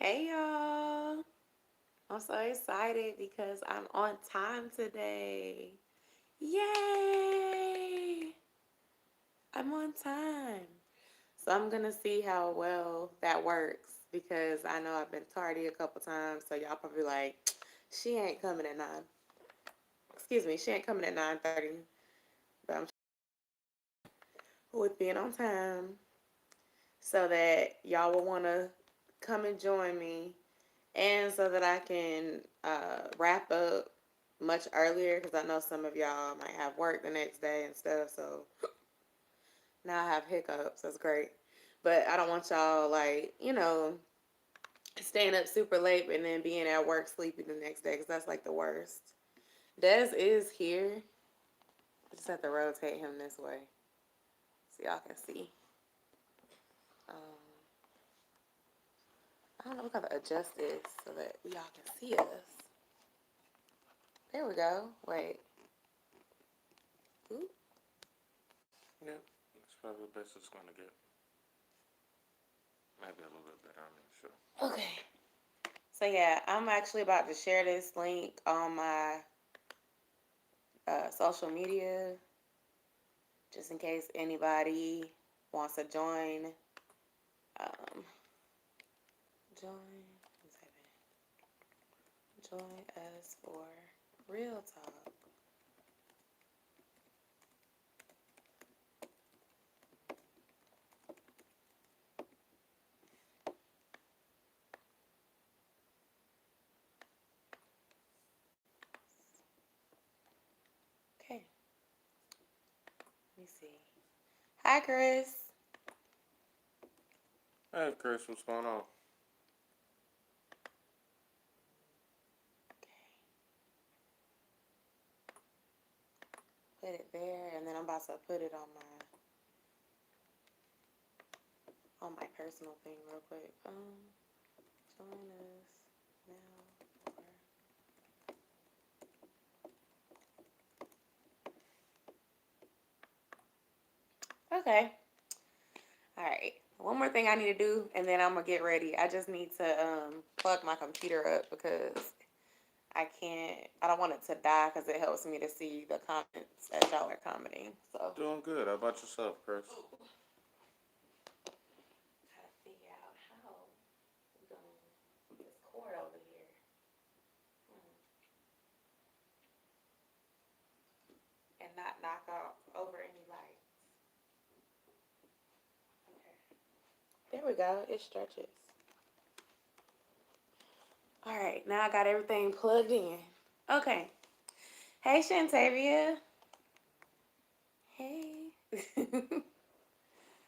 Hey y'all. I'm so excited because I'm on time today. Yay! I'm on time. So I'm going to see how well that works because I know I've been tardy a couple times. So y'all probably like, she ain't coming at 9. Excuse me, she ain't coming at 9:30. But I'm with being on time so that y'all will want to come and join me and so that I can wrap up much earlier because I know some of y'all might have work the next day and stuff. So now I have hiccups. That's great. But I don't want y'all, like, staying up super late and then being at work sleepy the next day because that's like the worst. Des is here. I just have to rotate him this way so y'all can see. Um, I don't know if I to adjust this so that y'all can see us. There we go. Wait. Ooh. Yeah, it's probably the best it's going to get. Maybe a little bit better, I'm not sure. Okay. So yeah, I'm actually about to share this link on my social media, just in case anybody wants to join. Join, join us for real talk. Okay, let me see. Hi, Chris. Hey, Chris, what's going on? Put it there, and then I'm about to put it on my personal thing real quick. Join us now. Okay. All right. One more thing I need to do, and then I'm gonna get ready. I just need to plug my computer up because I can't. I don't want it to die because it helps me to see the comments that y'all are commenting. So Doing good. How about yourself, Chris? gotta figure out how we're gonna put this cord over here. Hmm. And not knock off over any lights. Okay. There we go. It stretches. All right. Now I got everything plugged in. Okay. Hey, Shantavia. Hey.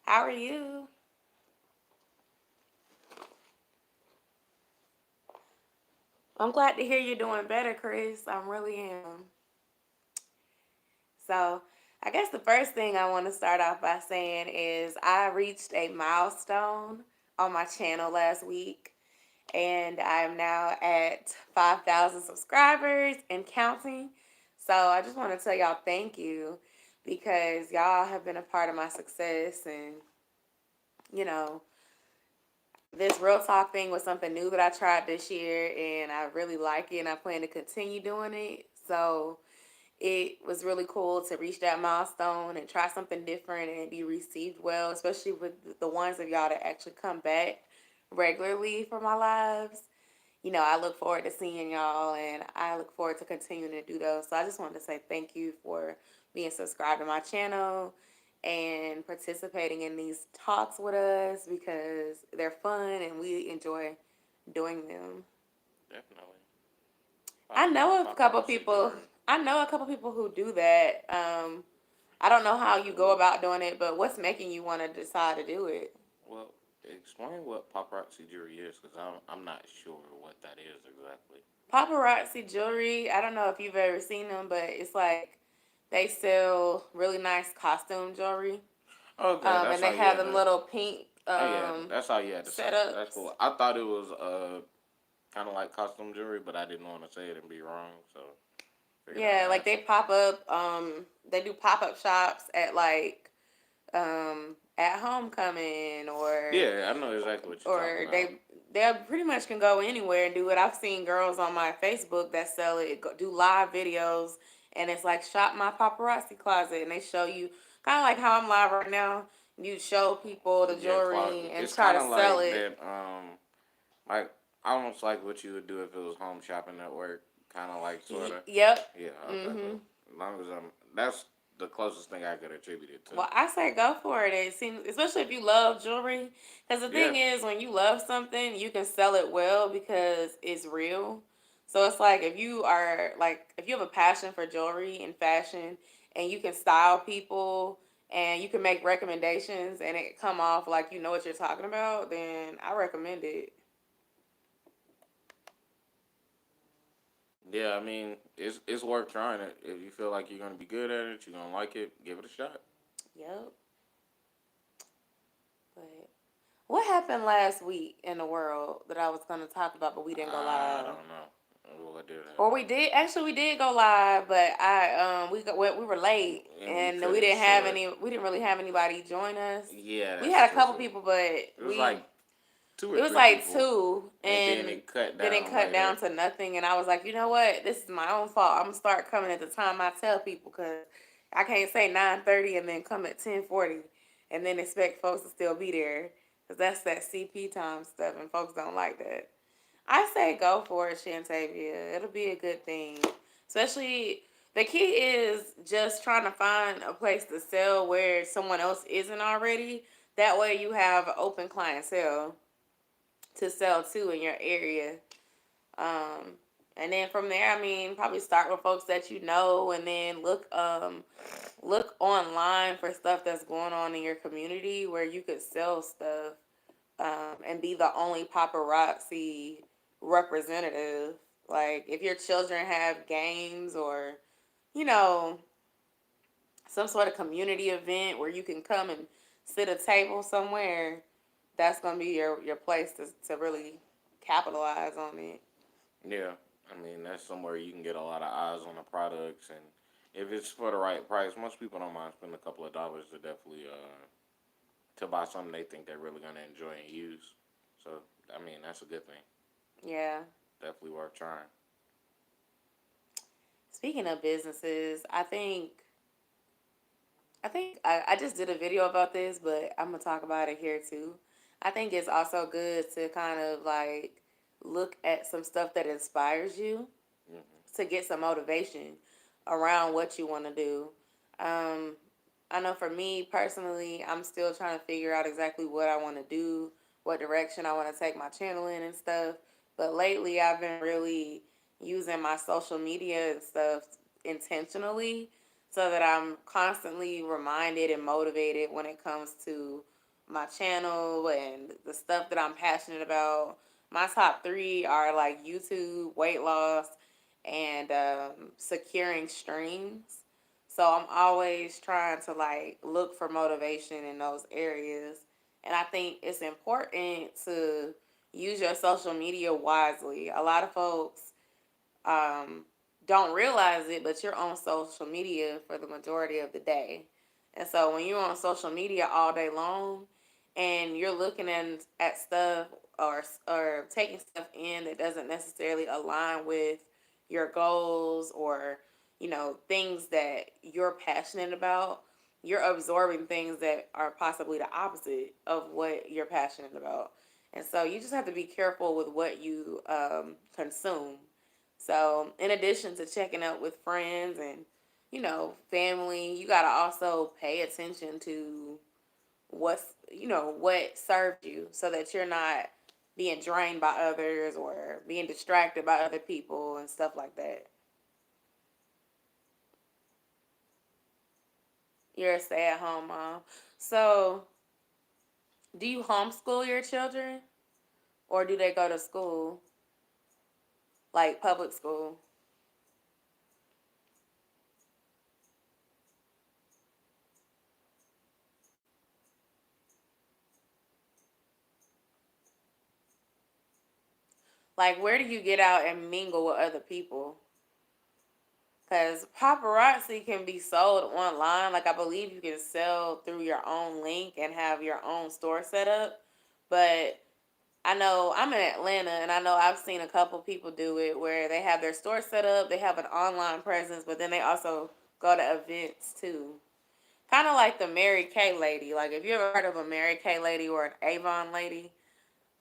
How are you? I'm glad to hear you're doing better, Chris. I really am. So, I guess the first thing I want to start off by saying is I reached a milestone on my channel last week, and I'm now at 5,000 subscribers and counting. So, I just want to tell y'all thank you because y'all have been a part of my success, and you know, this real talk thing was something new that I tried this year, and I really like it, and I plan to continue doing it. So it was really cool to reach that milestone and try something different and be received well, especially with the ones of y'all that actually come back regularly for my lives. I look forward to seeing y'all, and I look forward to continuing to do those. So I just wanted to say thank you for being subscribed to my channel and participating in these talks with us because they're fun and we enjoy doing them. Definitely. I know a couple Paparazzi people. jewelry. I know a couple people who do that. I don't know how you go about doing it, but what's making you want to decide to do it? Well, explain what paparazzi jewelry is, because I'm not sure what that is exactly. Paparazzi jewelry. I don't know if you've ever seen them, but it's like they sell really nice costume jewelry. Okay, that's And how they you have had them to. little pink Oh yeah, that's how you had to say it. That's setups. cool. I thought it was kind of like costume jewelry, but I didn't want to say it and be wrong, so figured Yeah, I'd like ask. they pop up. They do pop up shops at like at homecoming, Yeah, I know exactly what you're talking or about. they pretty much can go anywhere and do it. I've seen girls on my Facebook that sell it, do live videos, and it's like shop my paparazzi closet, and they show you kind of like how I'm live right now. You show people the Yeah, clock. jewelry and It's try kind to of sell like it. that. Like almost like what you would do if it was home shopping network. Kind of like sorta. Yep. Yeah. Okay. Mhm. So as long as I'm, that's the closest thing I could attribute it to. Well, I say go for it. It seems, especially if you love jewelry, because the Yeah. thing is, when you love something, you can sell it well because it's real. So it's like if you are like if you have a passion for jewelry and fashion, and you can style people and you can make recommendations and it come off like you know what you're talking about, then I recommend it. Yeah. I mean, it's worth trying it. If you feel like you're gonna be good at it, you're gonna like it. Give it a shot. Yep. But what happened last week in the world that I was going to talk about, but we didn't go I live? don't know what did Or happen. we did actually we did go live, but we were late And we and couldn't show it. we didn't really have anybody join us. Yeah, We that's had a true couple too. people, but It was like two or it was three like people, two, and then and it cut then it down cut later. down to nothing. And I was like, you know what, this is my own fault. I'm gonna start coming at the time I tell people because I can't say 9:30 and then come at 10:40, and then expect folks to still be there because that's that CP time stuff, and folks don't like that. I say go for it, Shantavia. It'll be a good thing. Especially the key is just trying to find a place to sell where someone else isn't already. That way you have open clientele to sell to in your area. Um, and then from there, I mean, probably start with folks that you know, and then look online for stuff that's going on in your community where you could sell stuff, and be the only paparazzi representative. Like if your children have games or, you know, some sort of community event where you can come and sit a table somewhere, that's gonna be your place to really capitalize on it. Yeah, I mean that's somewhere you can get a lot of eyes on the products, and if it's for the right price, most people don't mind spending a couple of dollars to definitely to buy something they think they're really gonna enjoy and use. So I mean that's a good thing. Yeah. Definitely worth trying. Speaking of businesses, I just did a video about this, but I'm gonna talk about it here too. I think it's also good to kind of like look at some stuff that inspires you Hmm. to get some motivation around what you want to do. Um, I know for me personally, I'm still trying to figure out exactly what I want to do, what direction I want to take my channel in and stuff. But lately, I've been really using my social media and stuff intentionally so that I'm constantly reminded and motivated when it comes to my channel and the stuff that I'm passionate about. My top three are like YouTube, weight loss, and securing streams. So I'm always trying to like look for motivation in those areas. And I think it's important to use your social media wisely. A lot of folks um, don't realize it, but you're on social media for the majority of the day. And so when you're on social media all day long and you're looking at stuff or taking stuff in that doesn't necessarily align with your goals or things that you're passionate about, you're absorbing things that are possibly the opposite of what you're passionate about. And so you just have to be careful with what you consume. So, in addition to checking up with friends and, family, you got to also pay attention to what serves you so that you're not being drained by others or being distracted by other people and stuff like that. You're a stay at home mom. So, do you homeschool your children or do they go to school, like public school? Like, where do you get out and mingle with other people? Because paparazzi can be sold online. Like, I believe you can sell through your own link and have your own store set up. But I know I'm in Atlanta, and I know I've seen a couple people do it where they have their store set up, they have an online presence, but then they also go to events too. Kind of like the Mary Kay lady. Like, if you ever heard of a Mary Kay lady or an Avon lady,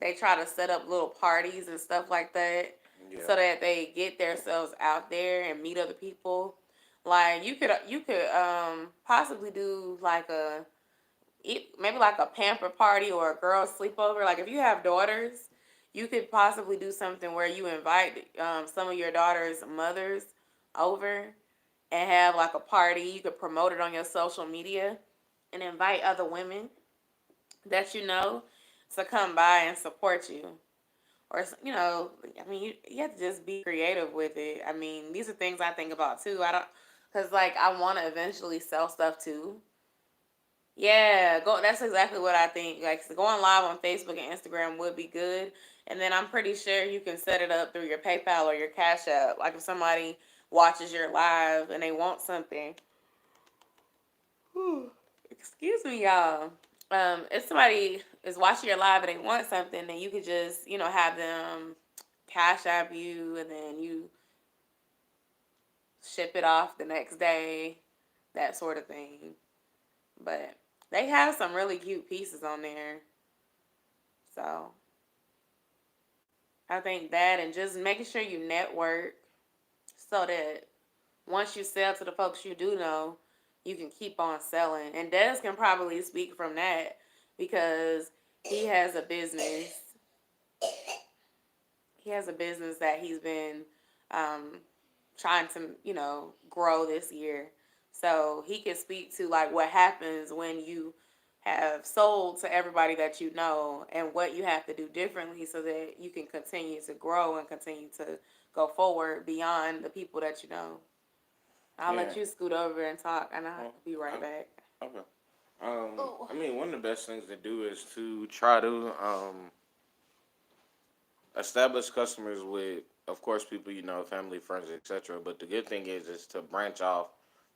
they try to set up little parties and stuff like that Yeah. so that they get themselves out there and meet other people. Like, you could possibly do like maybe like a pamper party or a girl sleepover. Like, if you have daughters, you could possibly do something where you invite some of your daughters' mothers over and have like a party. You could promote it on your social media and invite other women that you know to come by and support you. Or, I mean, you have to just be creative with it. I mean, these are things I think about too. I don't, because like I want to eventually sell stuff too. Yeah, go. That's exactly what I think. Like, so going live on Facebook and Instagram would be good, and then I'm pretty sure you can set it up through your PayPal or your Cash App. Like, if somebody watches your live and they want something, whew, excuse me, y'all. If somebody is watching your live and they want something, then you could just, have them Cash App you, and then you ship it off the next day, that sort of thing. But they have some really cute pieces on there. So I think that, and just making sure you network so that once you sell to the folks you do know, you can keep on selling. And Des can probably speak from that because he has a business. He has a business that he's been um, trying to, grow this year. So he can speak to like what happens when you have sold to everybody that you know and what you have to do differently so that you can continue to grow and continue to go forward beyond the people that you know. I'll Yeah. let you scoot over and talk, and I'll Well, be right I'm, back. okay. Oh. I mean, one of the best things to do is to try to establish customers with, of course, people you know, family, friends, etc. But the good thing is to branch off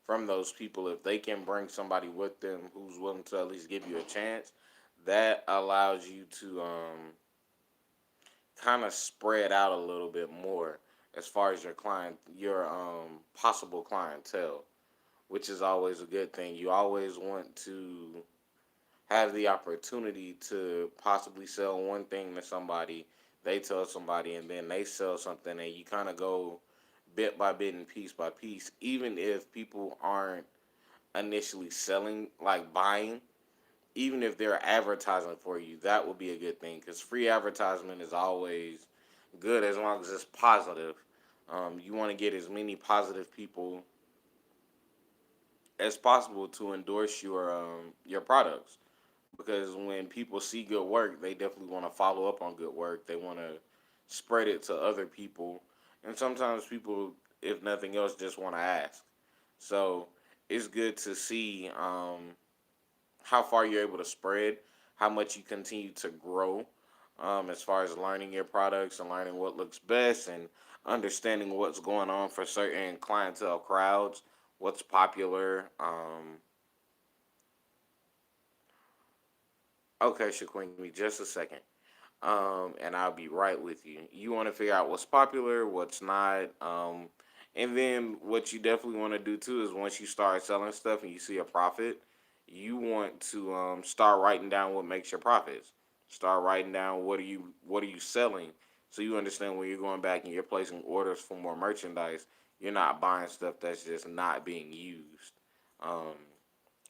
from those people. If they can bring somebody with them who's willing to at least give you a chance, that allows you to kind of spread out a little bit more as far as your possible clientele, which is always a good thing. You always want to have the opportunity to possibly sell one thing to somebody, they tell somebody, and then they sell something, and you kind of go bit by bit and piece by piece. Even if people aren't initially selling, like buying, even if they're advertising for you, that would be a good thing because free advertisement is always good as long as it's positive. You want to get as many positive people as possible to endorse your products because when people see good work, they definitely want to follow up on good work. They want to spread it to other people, and sometimes people, if nothing else, just want to ask. So it's good to see how far you're able to spread, how much you continue to grow, as far as learning your products and learning what looks best and understanding what's going on for certain clientele crowds, what's popular. Okay, Shaquin, give me just a second. And I'll be right with you. You want to figure out what's popular, what's not, and then what you definitely want to do too is once you start selling stuff and you see a profit, you want to start writing down what makes your profits. Start writing down what are you selling, so you understand when you're going back and you're placing orders for more merchandise, you're not buying stuff that's just not being used. Um,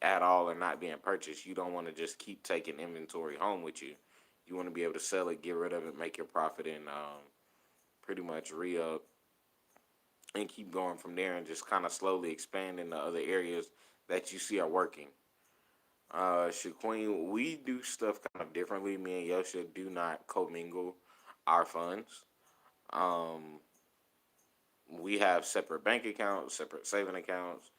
at all or not being purchased. You don't want to just keep taking inventory home with you. You want to be able to sell it, get rid of it, make your profit, and pretty much re up and keep going from there and just kind of slowly expand into other areas that you see are working. Shaqueen, we do stuff kind of differently. Me and Yosha do not commingle our funds. Um, we have separate bank accounts, separate saving accounts.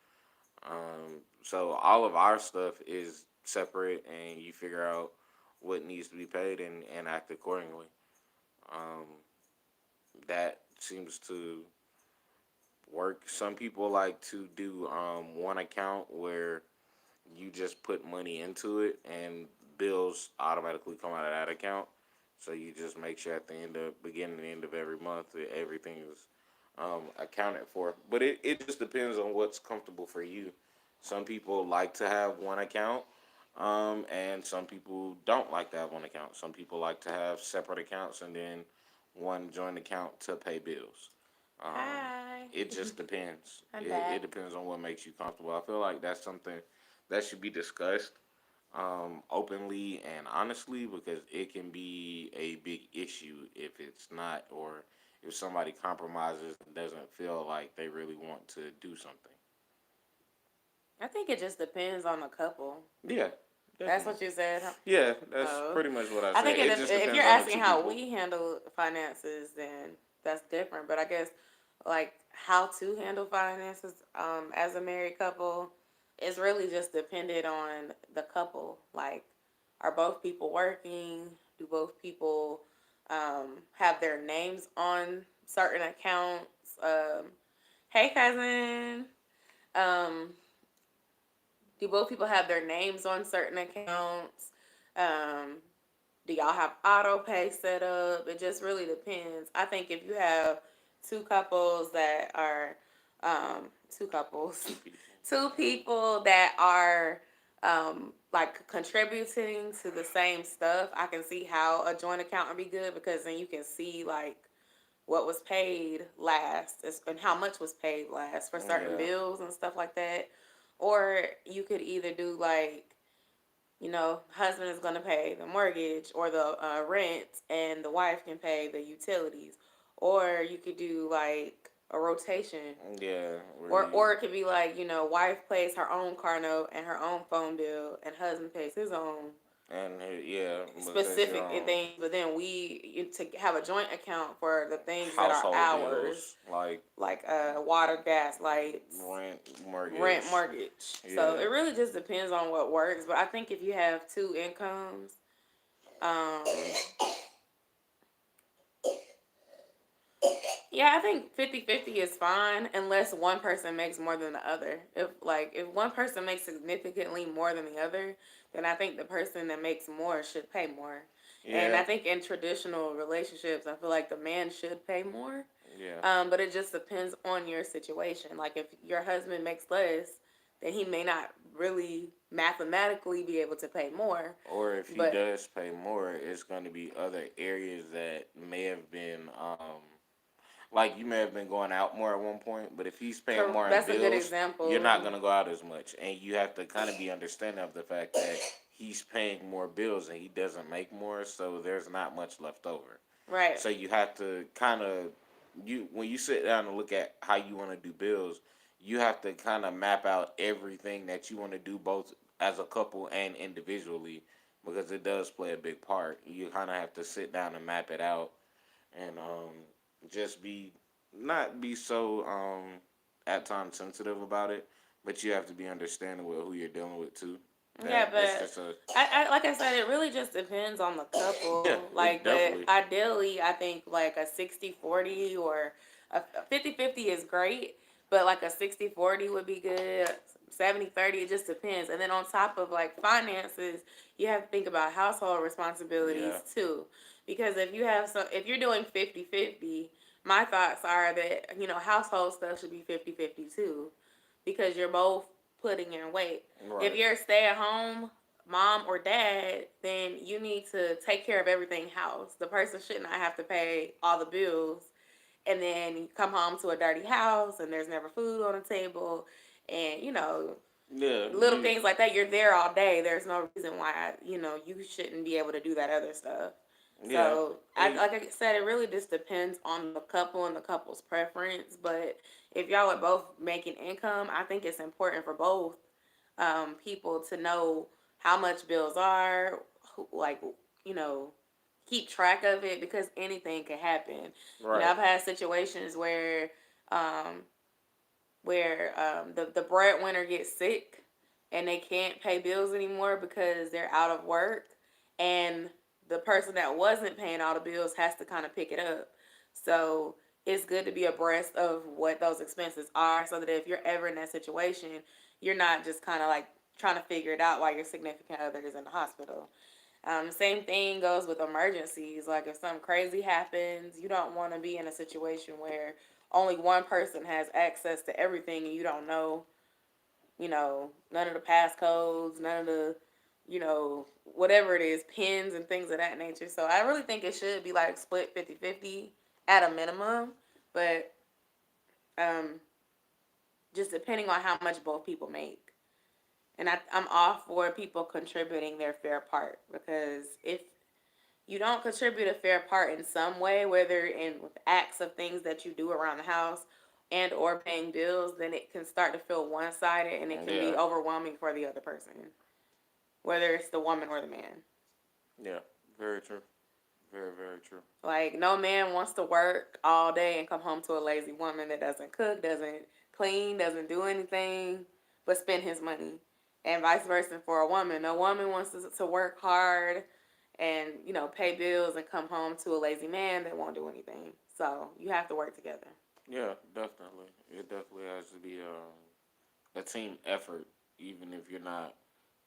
So all of our stuff is separate, and you figure out what needs to be paid and act accordingly. Um, that seems to work. Some people like to do one account where you just put money into it and bills automatically come out of that account. So you just make sure at the beginning and end of every month that everything is accounted for. But it just depends on what's comfortable for you. Some people like to have one account, and some people don't like to have one account. Some people like to have separate accounts and then one joint account to pay bills. Um, Hi. it just depends. I'm It back. depends on what makes you comfortable. I feel like that's something that should be discussed openly and honestly because it can be a big issue if it's not, or if somebody compromises and doesn't feel like they really want to do something. I think it just depends on the couple. Yeah, That's definitely. what you said, huh? Yeah, that's Oh, pretty much what I I said. think It just if you're depends on the asking two how people. we handle finances, then that's different. But I guess like how to handle finances as a married couple is really just dependent on the couple. Like, are both people working? Do both people have their names on certain accounts? Hey, cousin. Um, do both people have their names on certain accounts? Um, do y'all have auto pay set up? It just really depends. I think if you have two couples that are two couples, Two people. two people that are like contributing to the same stuff, I can see how a joint account would be good because then you can see like what was paid last and how much was paid last for certain Yeah, bills and stuff like that. Or you could either do like, husband is going to pay the mortgage or the rent, and the wife can pay the utilities. Or you could do like a rotation, yeah, where or you it could be like, wife pays her own car note and her own phone bill, and husband pays his own and yeah, because you're specific on things. But then to have a joint account for the things that are household ours, bills like like water, gas, lights, rent, rent, mortgage. mortgage. So Yeah, it really just depends on what works. But I think if you have two incomes, um, yeah, I think 50-50 is fine unless one person makes more than the other. If one person makes significantly more than the other, then I think the person that makes more should pay more. And yeah, I think in traditional relationships, I feel like the man should pay more. yeah. But it just depends on your situation. Like if your husband makes less, then he may not really mathematically be able to pay more. Or if he But does pay more, it's going to be other areas that may have been, like you may have been going out more at one point, but if he's paying more in that's a good bills, you're not example. going to go out as much. And you have to kind of be understanding of the fact that he's paying more bills and he doesn't make more, so there's not much left over. Right. So you have to kind of when you sit down and look at how you want to do bills, you have to kind of map out everything that you want to do both as a couple and individually because it does play a big part. You kind of have to sit down and map it out and just be not be so at times sensitive about it, but you have to be understanding with who you're dealing with too. Yeah, That's but just a like I said, it really just depends on the yeah. couple. It Like, but definitely ideally, I think like a 60-40 or a 50-50 is great, but like a 60-40 would be good. 70-30, it just depends. And then on top of like finances, you have to think about household yeah. responsibilities too. Because if you're doing 50-50, my thoughts are that, household stuff should be 50-50 too. Because you're both putting in weight. If Right. you're a stay at home mom or dad, then you need to take care of everything house. The person should not have to pay all the bills and then you come home to a dirty house and there's never food on the table and Yeah. little You things like that. You're there all day. There's no reason why you shouldn't be able to do that other stuff. yeah. So like I said, it really just depends on the couple and the couple's preference. But if y'all are both making income, I think it's important for both people to know how much bills are, like, you know, keep track of it because anything can happen. Right. I've had situations um, the breadwinner gets sick and they can't pay bills anymore because they're out of work, and the person that wasn't paying all the bills has to kind of pick it up. So it's good to be abreast of what those expenses are so that if you're ever in that situation, you're not just kind of like trying to figure it out while your significant other is in the hospital. Same thing goes with emergencies. Like if something crazy happens, you don't want to be in a situation where only one person has access to everything and you don't know, none of the passcodes, none of the, whatever it is, pins and things of that nature. So I really think it should be like split 50-50 at a minimum. But um, just depending on how much both people make. And I'm all for people contributing their fair part because if you don't contribute a fair part in some way, whether in with acts of things that you do around the house and or paying bills, then it can start to feel one sided and it can be Yeah, overwhelming for the other person, whether it's the woman or the man. yeah, very true, very very true. Like no man wants to work all day and come home to a lazy woman that doesn't cook, doesn't clean, doesn't do anything but spend his money. And vice versa for a woman. A woman wants to work hard and, pay bills and come home to a lazy man that won't do anything. So you have to work together. Yeah, definitely. It definitely has to be a team effort, even if you're not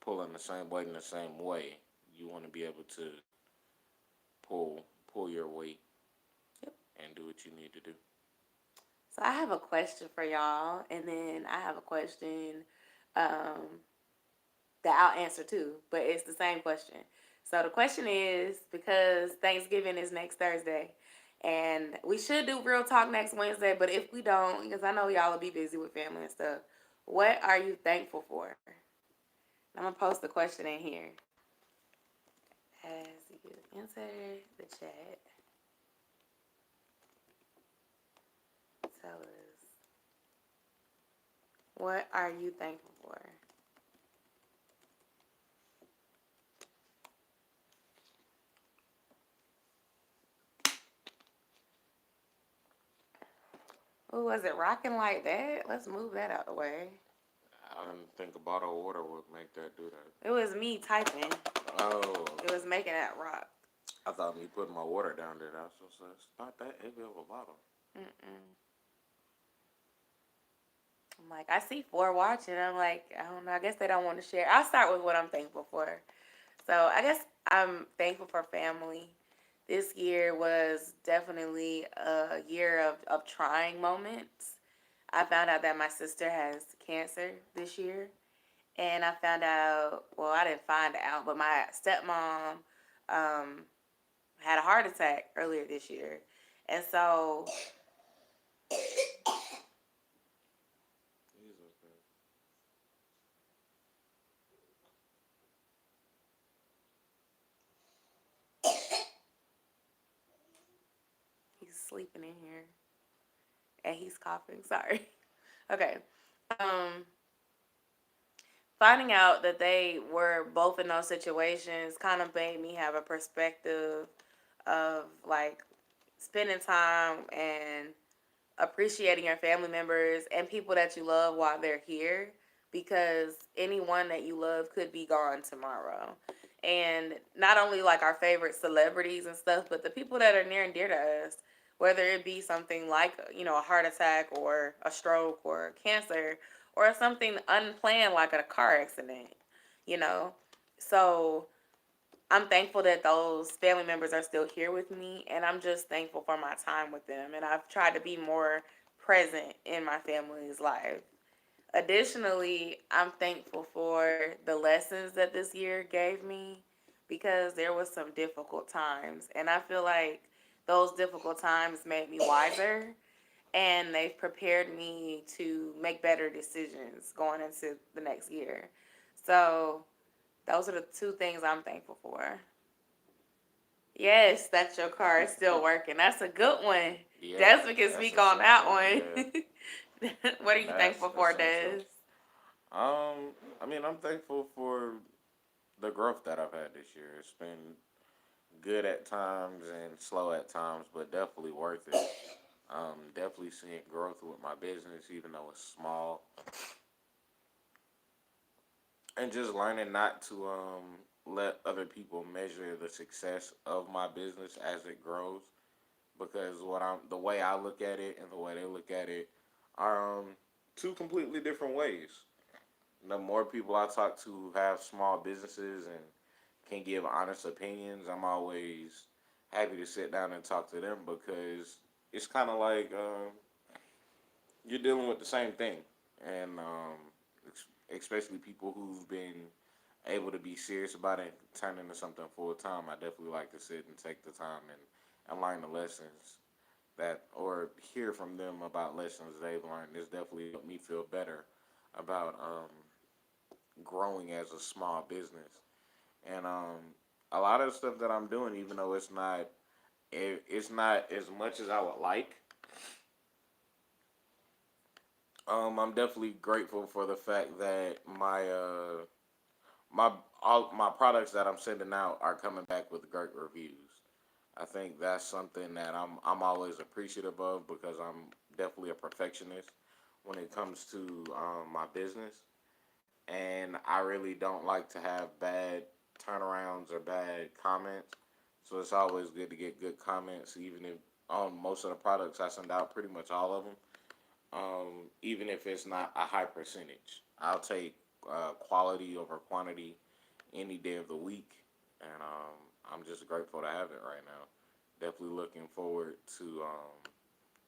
pulling the same weight in the same way. You want to be able to pull your weight Yep. and do what you need to do. So I have a question for y'all, and then I have a question um, that I'll answer too, but it's the same question. So the question is because Thanksgiving is next Thursday, and we should do real talk next Wednesday, but if we don't, because I know y'all will be busy with family and stuff, what are you thankful for? I'm gonna post the question in here as you answer the chat. Tell us what are you thankful for? Oh, was it rocking like that? Let's move that out the way. I didn't think a bottle of water would make that do that. It was me typing. Oh, It was making that rock. I thought me putting my water down there. That's what it's not that heavy of a bottle. Mm-mm. I'm like, I see four watching. I'm like, I don't know. I guess they don't want to share. I'll start with what I'm thankful for. So I guess I'm thankful for family. This year was definitely a year of trying moments. I found out that my sister has cancer this year. And I found out, well, I didn't find out, but my stepmom um, had a heart attack earlier this year. And so He's okay. he's sleeping in here and he's coughing. Sorry. Okay. Um, Finding out that they were both in those situations kind of made me have a perspective of like spending time and appreciating your family members and people that you love while they're here because anyone that you love could be gone tomorrow. And not only like our favorite celebrities and stuff, but the people that are near and dear to us, whether it be something like, a heart attack or a stroke or cancer or something unplanned like a car accident, you know. So I'm thankful that those family members are still here with me, and I'm just thankful for my time with them. And I've tried to be more present in my family's life. Additionally, I'm thankful for the lessons that this year gave me because there was some difficult times, and I feel like those difficult times made me wiser and they've prepared me to make better decisions going into the next year. So, those are the two things I'm thankful for. Yes, that's your car. It's still working. That's a good one. Yeah, Desmond can that's speak on that essential. Yeah, one. What are you that's thankful for, essential. Des? I mean, I'm thankful for the growth that I've had this year. It's been good at times and slow at times, but definitely worth it. Definitely seeing growth with my business, even though it's small, and just learning not to let other people measure the success of my business as it grows. because the way I look at it and the way they look at it are two completely different ways. The more people I talk to who have small businesses and can give honest opinions, I'm always happy to sit down and talk to them because it's kind of like you're dealing with the same thing, and especially people who've been able to be serious about it and turn into something full time. I definitely like to sit and take the time and learn the lessons that or hear from them about lessons they've learned. It's definitely helped me feel better about growing as a small business. And a lot of the stuff that I'm doing, even though it's not as much as I would like, I'm definitely grateful for the fact that my all my products that I'm sending out are coming back with great reviews. I think that's something that I'm always appreciative of because I'm definitely a perfectionist when it comes to my business, and I really don't like to have bad turnarounds or bad comments. So it's always good to get good comments, even if on most of the products I send out, pretty much all of them. Even if it's not a high percentage, I'll take quality over quantity any day of the week, and I'm just grateful to have it right now. Definitely looking forward to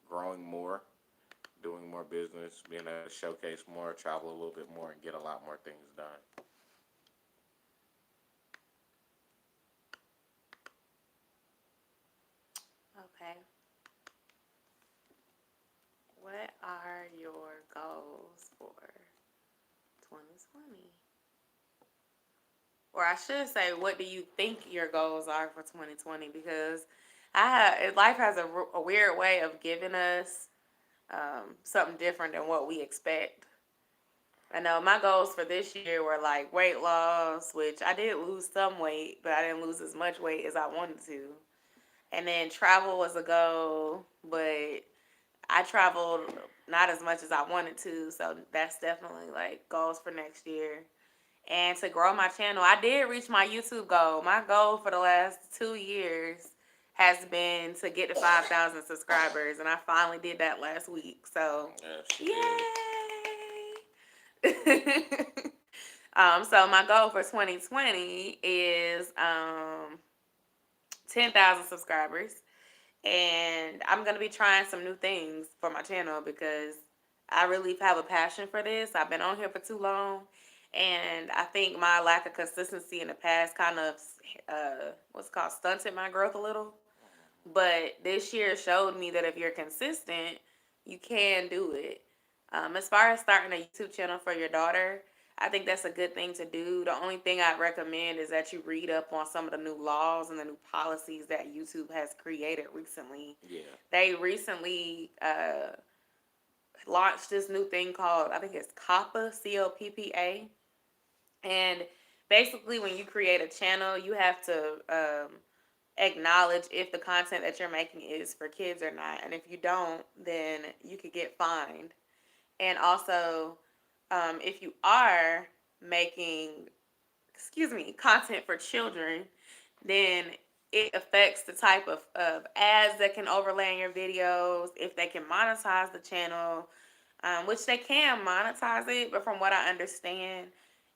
growing more, doing more business, being able to showcase more, travel a little bit more, and get a lot more things done. Okay. What are your goals for 2020? Or I should say, what do you think your goals are for 2020? Because life has a weird way of giving us something different than what we expect. I know my goals for this year were like weight loss, which I did lose some weight, but I didn't lose as much weight as I wanted to. And then travel was a goal, but I traveled not as much as I wanted to, so that's definitely like goals for next year. And to grow my channel, I did reach my YouTube goal. My goal for the last 2 years has been to get to 5,000 subscribers, and I finally did that last week. So, Yeah, she did. yay! So my goal for 2020 is 10,000 subscribers, and I'm gonna be trying some new things for my channel because I really have a passion for this. I've been on here for too long, and I think my lack of consistency in the past kind of what's called stunted my growth a little. But this year showed me that if you're consistent, you can do it. As far as starting a YouTube channel for your daughter, I think that's a good thing to do. The only thing I'd recommend is that you read up on some of the new laws and the new policies that YouTube has created recently. Yeah. They recently launched this new thing called, I think it's COPPA, COPPA. And basically, when you create a channel, you have to acknowledge if the content that you're making is for kids or not. And if you don't, then you could get fined. And also, if you are making, content for children, then it affects the type of ads that can overlay in your videos, if they can monetize the channel, which they can monetize it. But from what I understand,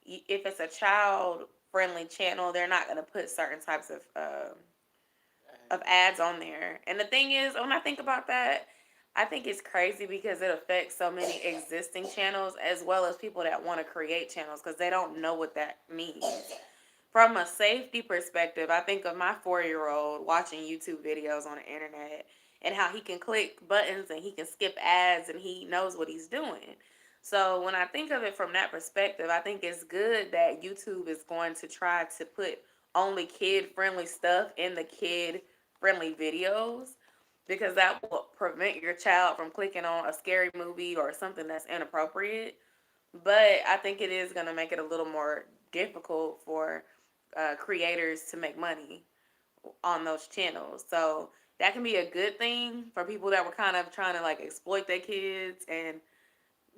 if it's a child friendly channel, they're not going to put certain types of ads on there. And the thing is, when I think about that, I think it's crazy because it affects so many existing channels as well as people that want to create channels because they don't know what that means. From a safety perspective, I think of my 4-year-old watching YouTube videos on the internet and how he can click buttons and he can skip ads and he knows what he's doing. So when I think of it from that perspective, I think it's good that YouTube is going to try to put only kid friendly stuff in the kid friendly videos because that will prevent your child from clicking on a scary movie or something that's inappropriate. But I think it is going to make it a little more difficult for creators to make money on those channels. So that can be a good thing for people that were kind of trying to like exploit their kids and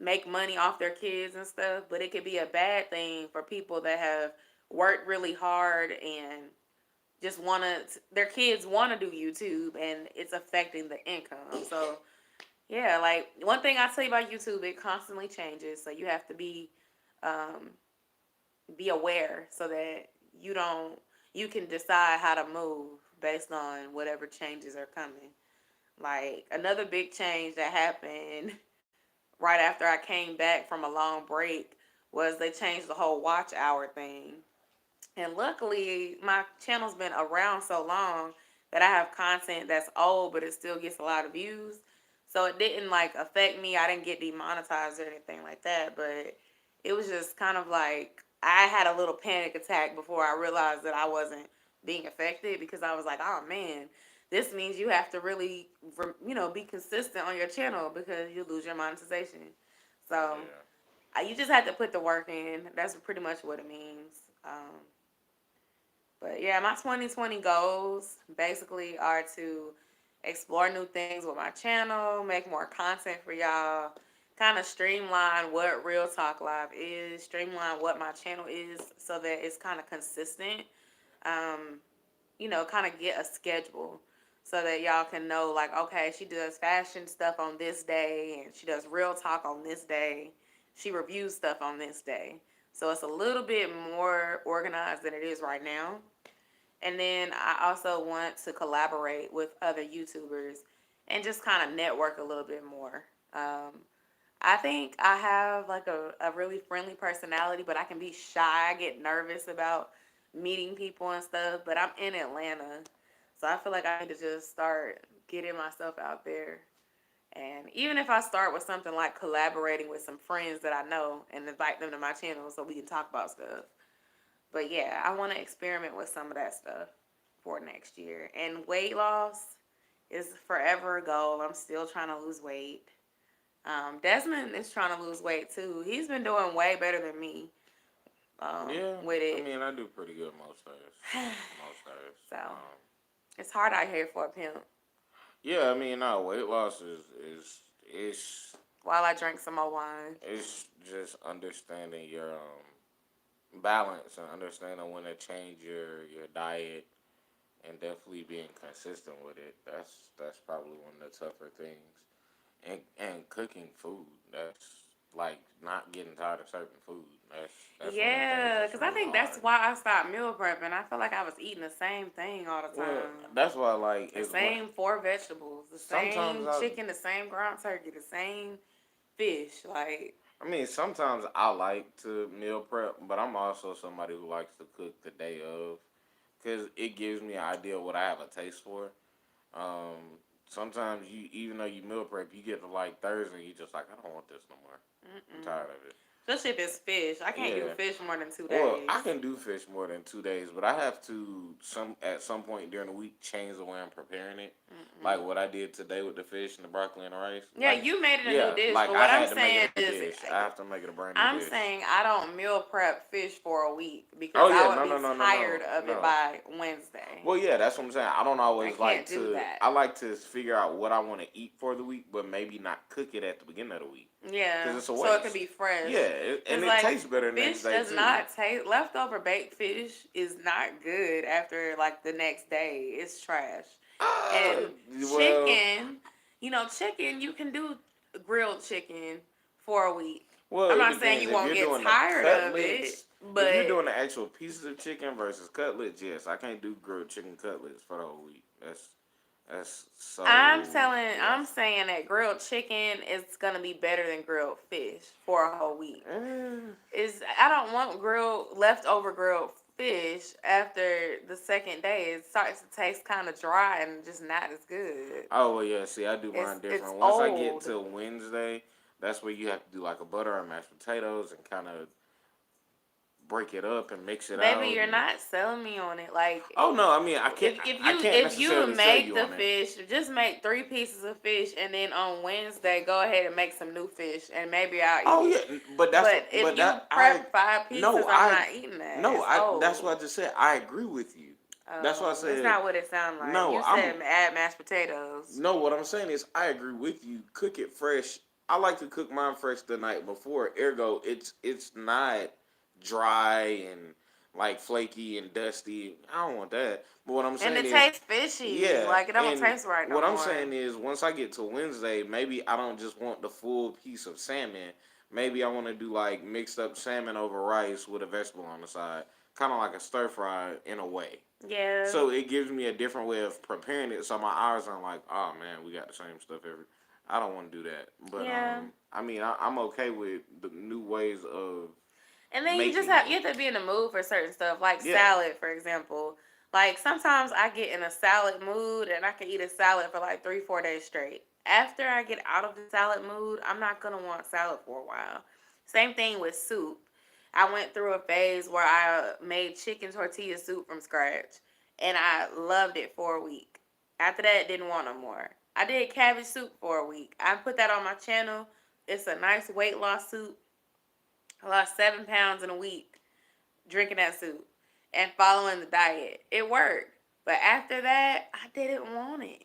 make money off their kids and stuff. But it could be a bad thing for people that have worked really hard and just their kids want to do YouTube, and it's affecting the income. So yeah, like one thing I tell you about YouTube, it constantly changes. So you have to um, be aware so that you don't you can decide how to move based on whatever changes are coming. Like another big change that happened right after I came back from a long break was they changed the whole watch hour thing. And luckily, my channel's been around so long that I have content that's old, but it still gets a lot of views. So it didn't like affect me. I didn't get demonetized or anything like that. But it was just kind of like I had a little panic attack before I realized that I wasn't being affected because I was like, oh man, this means you have to really, be consistent on your channel because you lose your monetization. So Yeah. you just have to put the work in. That's pretty much what it means. But yeah, my 2020 goals basically are to explore new things with my channel, make more content for y'all, kind of streamline what Real Talk Live is, streamline what my channel is so that it's kind of consistent. Um, kind of get a schedule so that y'all can know, like, okay, she does fashion stuff on this day and she does Real Talk on this day. She reviews stuff on this day. So it's a little bit more organized than it is right now. And then I also want to collaborate with other YouTubers and just kind of network a little bit more. I think I have like a really friendly personality, but I can be shy. I get nervous about meeting people and stuff, but I'm in Atlanta. So I feel like I need to just start getting myself out there. And even if I start with something like collaborating with some friends that I know and invite them to my channel so we can talk about stuff. But yeah, I want to experiment with some of that stuff for next year. And weight loss is forever a goal. I'm still trying to lose weight. Desmond is trying to lose weight too. He's been doing way better than me Yeah. with I it. mean, I do pretty good most days. Most days. So it's hard out here for a pimp. Yeah. I mean, no, weight loss is While I drink some more wine. it's just understanding your balance and understanding when to change your diet and definitely being consistent with it. That's probably one of the tougher things. And cooking food. That's like not getting tired of certain food. That's one of the things Yeah, that's because I really think that's hard. why I stopped meal prepping. I feel like I was eating the same thing all the Well, time. that's why like The it's what same four vegetables, the sometimes same chicken, the same ground turkey, the same fish. Like, I mean sometimes I like to meal prep, but I'm also somebody who likes to cook the day of because it gives me an idea of what I have a taste for. Sometimes you even though you meal prep, you get to like Thursday, you just like I don't want this no more. I'm mm-mm. tired of it. Especially if it's fish. I can't do Yeah. fish more than two Well, days. I can do fish more than 2 days, but I have to some point during the week change the way I'm preparing it. Mm-mm. Like what I did today with the fish and the broccoli and the rice. Yeah, Like you made it a new yeah, dish, like but I what I'm had to make it saying a new is, dish. I have to make it a brand new I'm dish. saying I don't meal prep fish for a week because Oh I yeah, would no, be no, no, no, no, tired of it no. by Wednesday. Well, yeah, that's what I'm saying. I don't I always can't like do to. that. I like to figure out what I want to eat for the week, but maybe not cook it at the beginning of the week because Yeah, it's a so it can waste. be fresh. Yeah, and Cause it like tastes better the next fish day does too. not taste leftover baked fish is not good after like the next day. It's trash. Uh, And well, chicken, chicken you can do grilled chicken for a week. Well, I'm it not saying depends. you If won't you're get doing the tired of it, cutlets, if you're but doing the actual pieces of chicken versus cutlets, yes, I can't do grilled chicken cutlets for the whole week. That's so I'm yes. saying that grilled chicken is gonna be better than grilled fish for a whole week. Eh. I don't want leftover grilled fish after the second day. It starts to taste kind of dry and just not as good. Oh well, yeah. See, I do mine It's different. Once I get old. to Wednesday, that's where you have to do like a butter and mashed potatoes and kind of break it up and mix it Baby, out. you're And not selling me on it. Like oh no, I mean I can't if you necessarily sell make you the on it. fish, just make 3 pieces of fish, and then on Wednesday go ahead and make some new fish, and maybe I'll eat Oh it. yeah, but But if but you that I prep 5 pieces, no I'm I not eating that. no It's I that's old. what I just said. I agree with you. That's why I Oh, that's said not what it sounded like. no. You said add mashed potatoes. No. What I'm saying is I agree with you. Cook it fresh. I like to cook mine fresh the night before. Ergo, it's not dry and like flaky and dusty. I don't want that. But what I'm And saying it is, tastes fishy. yeah, Like, it don't and taste right no what I'm more. saying is, once I get to Wednesday, maybe I don't just want the full piece of salmon. Maybe I want to do like mixed up salmon over rice with a vegetable on the side, kind of like a stir fry in a way. Yeah. So it gives me a different way of preparing it. So my eyes aren't like, oh man, we got the same stuff every. I don't want to do that. But Yeah. I mean, I'm okay with the new ways of And then making it. you have to be in the mood for certain stuff, like Yeah, salad, for example. Like sometimes I get in a salad mood and I can eat a salad for like 3, 4 days straight. After I get out of the salad mood, I'm not gonna want salad for a while. Same thing with soup. I went through a phase where I made chicken tortilla soup from scratch and I loved it for a week. After that, didn't want no more. I did cabbage soup for a week. I put that on my channel. It's a nice weight loss soup. I lost 7 pounds in a week drinking that soup and following the diet. It worked. But after that, I didn't want it.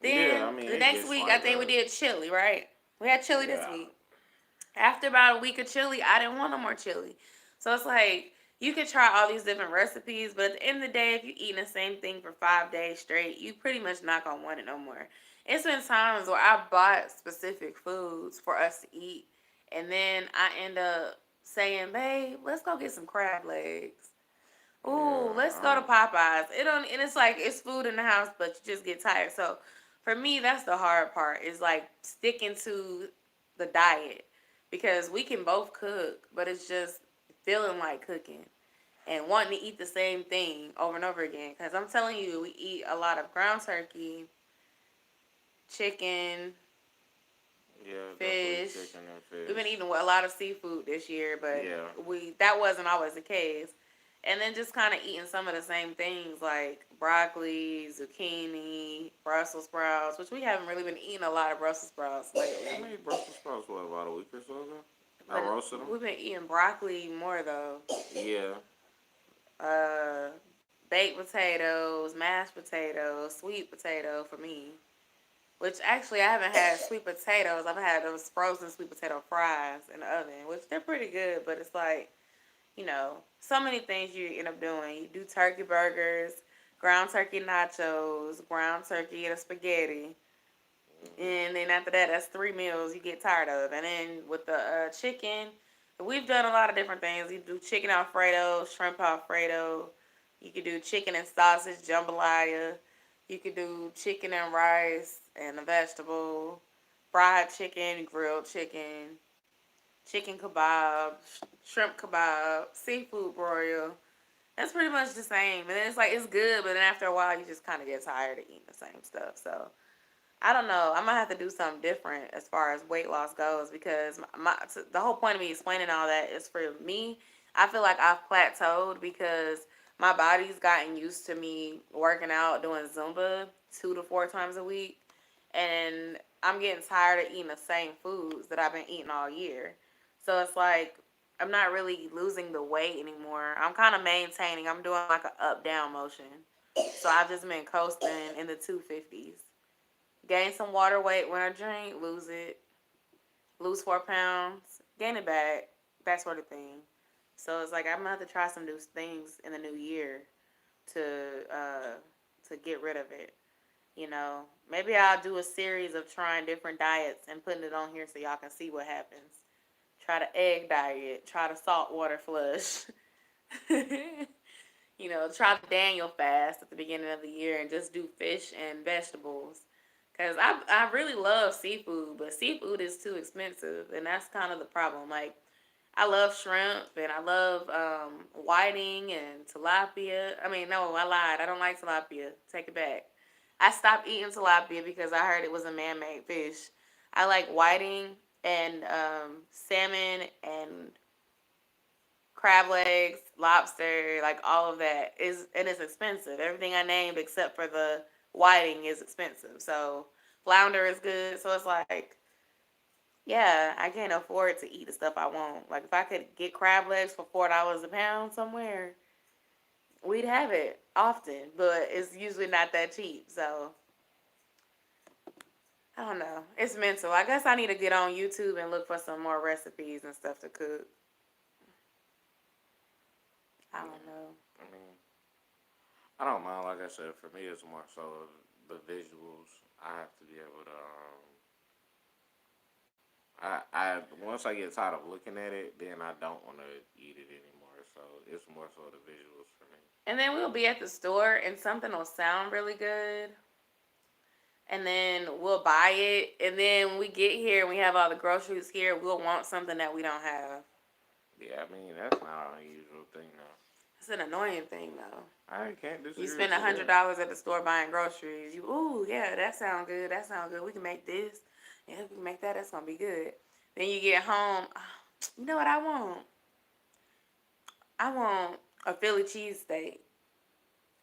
yeah. I Then mean, the it next gets week, I like think we did chili, right? We had chili this yeah, week. After about a week of chili, I didn't want no more chili. So it's like you can try all these different recipes, but at the end of the day, if you're eating the same thing for 5 days straight, you pretty much not gonna want it no more. It's been times where I bought specific foods for us to eat, and then I end up saying, "Babe, let's go get some crab legs." Ooh, yeah. let's go to Popeyes. It don't, and it's like it's food in the house, but you just get tired. So for me, that's the hard part. Is like sticking to the diet because we can both cook, but it's just feeling like cooking and wanting to eat the same thing over and over again. Because I'm telling you, we eat a lot of ground turkey, chicken, Yeah, definitely fish. chicken and We've been fish. eating a lot of seafood this year, but Yeah, we that wasn't always the case. And then just kind of eating some of the same things like broccoli, zucchini, Brussels sprouts, which we haven't really been eating a lot of Brussels sprouts I lately. made Brussels sprouts what about a week or so ago. I But roasted them. we've been eating broccoli more though. Yeah, Uh, baked potatoes, mashed potatoes, sweet potato for me. Which actually I haven't had sweet potatoes. I've had those frozen sweet potato fries in the oven, which they're pretty good. But it's like so many things you end up doing. You do turkey burgers, ground turkey nachos, ground turkey and a spaghetti. And then after that, that's 3 meals you get tired of. And then with the chicken, we've done a lot of different things. You do chicken Alfredo, shrimp Alfredo. You could do chicken and sausage jambalaya. You could do chicken and rice and a vegetable, fried chicken, grilled chicken, chicken kebab, shrimp kebab, seafood broil. That's pretty much the same. And then it's like it's good, but then after a while you just kind of get tired of eating the same stuff. So I don't know. I might have to do something different as far as weight loss goes because the whole point of me explaining all that is for me. I feel like I've plateaued because my body's gotten used to me working out, doing Zumba 2 to 4 times a week, and I'm getting tired of eating the same foods that I've been eating all year. So it's like I'm not really losing the weight anymore. I'm kind of maintaining. I'm doing like an up down motion. So I've just been coasting in the 250s. Gain some water weight when I drink, lose it. Lose 4 pounds, gain it back, that sort of thing. So it's like I'm gonna have to try some new things in the new year to uh to get rid of it. Maybe I'll do a series of trying different diets and putting it on here so y'all can see what happens. Try the egg diet, try the saltwater flush. Try the Daniel fast at the beginning of the year and just do fish and vegetables. Cause I really love seafood, but seafood is too expensive, and that's kind of the problem. Like I love shrimp and I love whiting and tilapia. I mean, no, I lied. I don't like tilapia. Take it back. I stopped eating tilapia because I heard it was a man-made fish. I like whiting and salmon and crab legs, lobster, like all of that is and it's expensive. Everything I named except for the whiting is expensive. So flounder is good. So it's like, yeah, I can't afford to eat the stuff I want. Like if I could get crab legs for $4 a pound somewhere, we'd have it often, but it's usually not that cheap. So I don't know. It's mental. I guess I need to get on YouTube and look for some more recipes and stuff to cook. I don't know. I don't mind. Like I said, for me, it's more so the visuals. I have to be able to. I once I get tired of looking at it, then I don't want to eat it anymore. So it's more so the visuals for me. And then we'll be at the store and something will sound really good. And then we'll buy it. And then when we get here and we have all the groceries here, we'll want something that we don't have. Yeah, I mean that's not an unusual thing though. It's an annoying thing though. I can't You disagree spend with a you hundred there. dollars at the store buying groceries. You ooh yeah, that sounds good. That sounds good. We can make this. Yeah, we can make that. That's gonna be good. Then you get home. You know what I want? I want a Philly cheesesteak,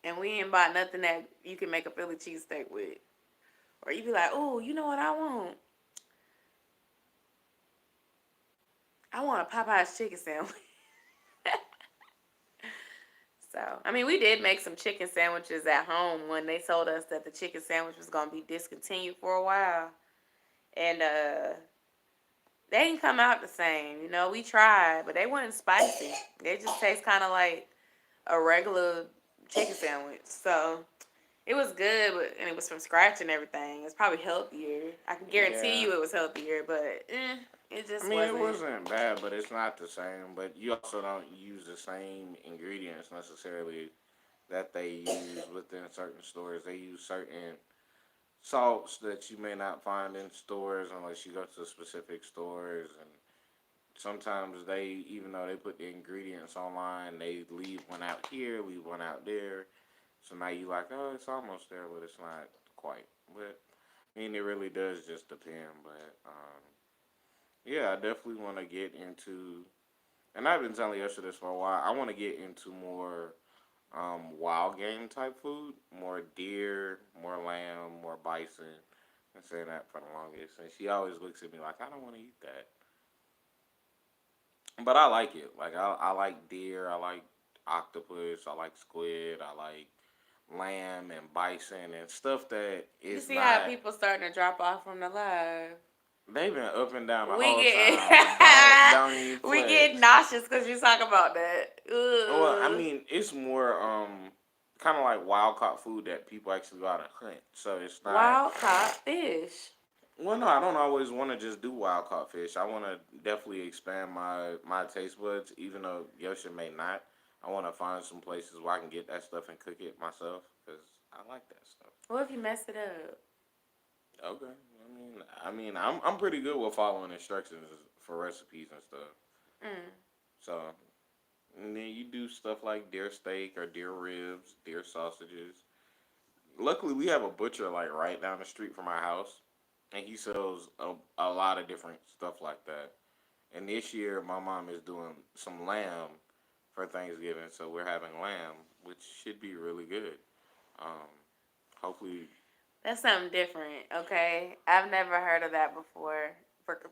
and we ain't bought nothing that you can make a Philly cheesesteak with. Or you be like, oh, you know what I want? I want a Popeye's chicken sandwich. So, I mean, we did make some chicken sandwiches at home when they told us that the chicken sandwich was going to be discontinued for a while. And they didn't come out the same. You know, we tried, but they weren't spicy. They just taste kind of like a regular chicken sandwich. So, it was good, and it was from scratch and everything. It's probably healthier. I can guarantee Yeah, you it was healthier, but it I just mean it wasn't. wasn't bad, but it's not the same. But you also don't use the same ingredients necessarily that they use within certain stores. They use certain salts that you may not find in stores unless you go to specific stores, and sometimes they, even though they put the ingredients online, they leave one out here, leave one out there. So now you like, oh, it's almost there, but it's not quite. But I mean, it really does just depend. But yeah, I definitely want to get into, and I've been telling Yosha this for a while. I want to get into more wild game type food, more deer, more lamb, more bison. I've been saying that for the longest, and she always looks at me like I don't want to eat that, but I like it. Like I like deer, I like octopus, I like squid, I like lamb and bison and stuff that You is see how not. people starting to drop off from the live. They've been up and down the We whole get time. Don't even we get flex. nauseous because you talk about that. Well, I Ugh. mean, it's more kind of like wild caught food that people actually go out and hunt. So it's not. Wild caught fish. Well, no, I don't always want to just do wild caught fish. I want to definitely expand my taste buds, even though Yosha may not. I want to find some places where I can get that stuff and cook it myself because I like that stuff. What if you mess it up? Okay, I'm pretty good with following instructions for recipes and stuff. Mm. So, and then you do stuff like deer steak or deer ribs, deer sausages. Luckily, we have a butcher like right down the street from our house, and he sells a lot of different stuff like that. And this year, my mom is doing some lamb for Thanksgiving, so we're having lamb, which should be really good. Um, hopefully, That's something different, okay? I've never heard of that before.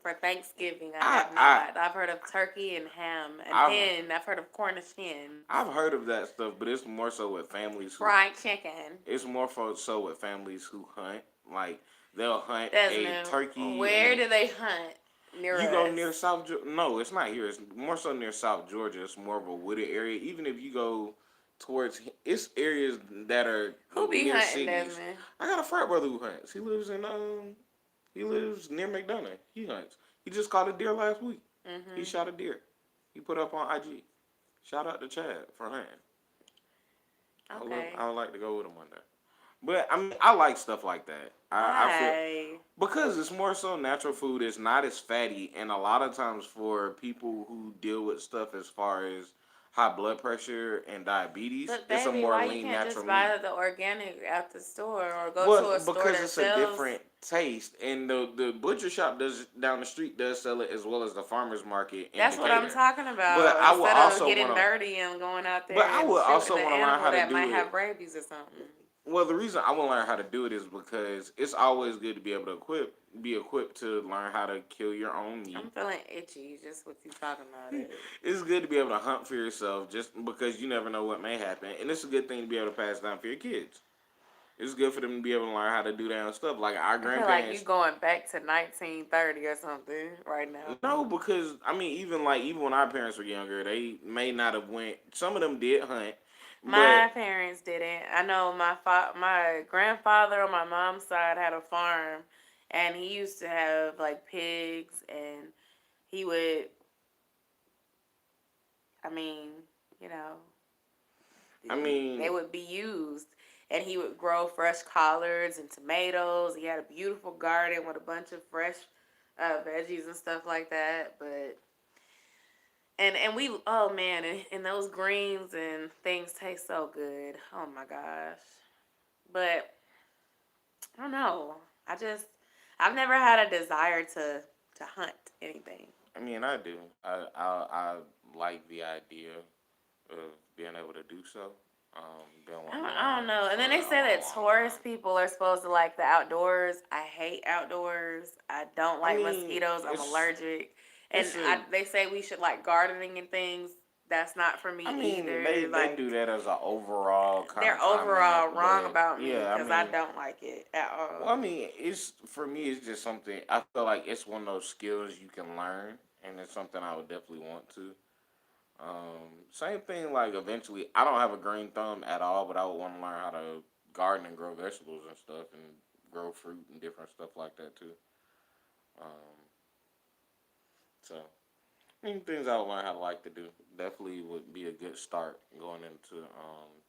For Thanksgiving, I I have I not. I've heard of turkey and ham and I've hen. I've heard of Cornish hens, I've heard of that stuff, but it's more so with families who. fried chicken. It's more so with families who hunt. Like they'll hunt That's a new. turkey, Where and do they hunt near you go near us? South. No, it's not here. It's more so near South Georgia. It's more of a wooded area. Even if you go towards, it's areas that are Who be near hunting, cities. Desmond? I got a frat brother who hunts. He lives near McDonough. He hunts. He just caught a deer last week. He Mm-hmm. shot a deer. He put up on IG. Shout out to Chad for hunting. Okay. I would like to go with him one day. But I mean, I like stuff like that. I feel Why? because it's more so natural food. It's not as fatty, and a lot of times for people who deal with stuff as far as high blood pressure and diabetes, But it's a baby, more why you lean can't just natural meat. buy the organic at the store or go to Well, a store because that it's a sells? different taste, and the butcher shop does down the street does sell it as well as the farmers market in That's what I'm Decatur. talking But about. I would Instead of also want getting to. dirty and going out But there I and would shooting also the want to learn animal how to that do might it. have rabies or something. Well, the reason I want to learn how to do it is because it's always good to be able to be equipped to learn how to kill your own I'm meat. feeling itchy just with you talking about it. It's good to be able to hunt for yourself just because you never know what may happen. And it's a good thing to be able to pass down for your kids. It's good for them to be able to learn how to do that and stuff. Like our I feel like you grandparents. going back to 1930 or something right now. No, because I mean, even when our parents were younger, they may not have went. Some of them did hunt, My But parents didn't. I know my grandfather on my mom's side had a farm, and he used to have like pigs, and he would. I mean, you know, I they mean, would be used, and he would grow fresh collards and tomatoes. He had a beautiful garden with a bunch of fresh veggies and stuff like that. But and we, oh man, and those greens and things taste so good. Oh my gosh. But I don't know. I just I've never had a desire to hunt anything. I do. I like the idea of being able to do so. Been wanting to I don't learn know. And for then they a say long, that long tourist time. people are supposed to like the outdoors. I hate outdoors. I don't I like mean, mosquitoes. I'm it's allergic. And it's a. they say we should like gardening and things. That's not for me They either. they do Like that as an overall kind they're of comment, overall wrong but about me yeah, because I don't like it at well, all. it's for me. It's just something I feel like it's one of those skills you can learn, and it's something I would definitely want to. Same thing. Like eventually, I don't have a green thumb at all, but I would want to learn how to garden and grow vegetables and stuff, and grow fruit and different stuff like that too. Um, so things I would learn how to like to do definitely would be a good start going into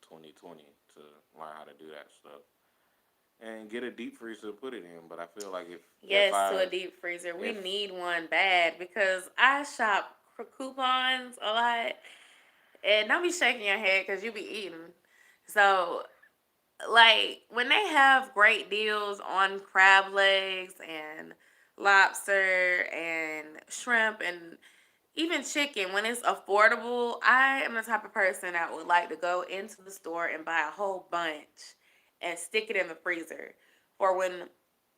2020 to learn how to do that stuff and get a deep freezer to put it in. But I feel like if Yes, to I a deep freezer. We if need one bad because I shop coupons a lot. And don't be shaking your head because you be eating. So, like, when they have great deals on crab legs and lobster and shrimp and even chicken, when it's affordable, I am the type of person that would like to go into the store and buy a whole bunch and stick it in the freezer for when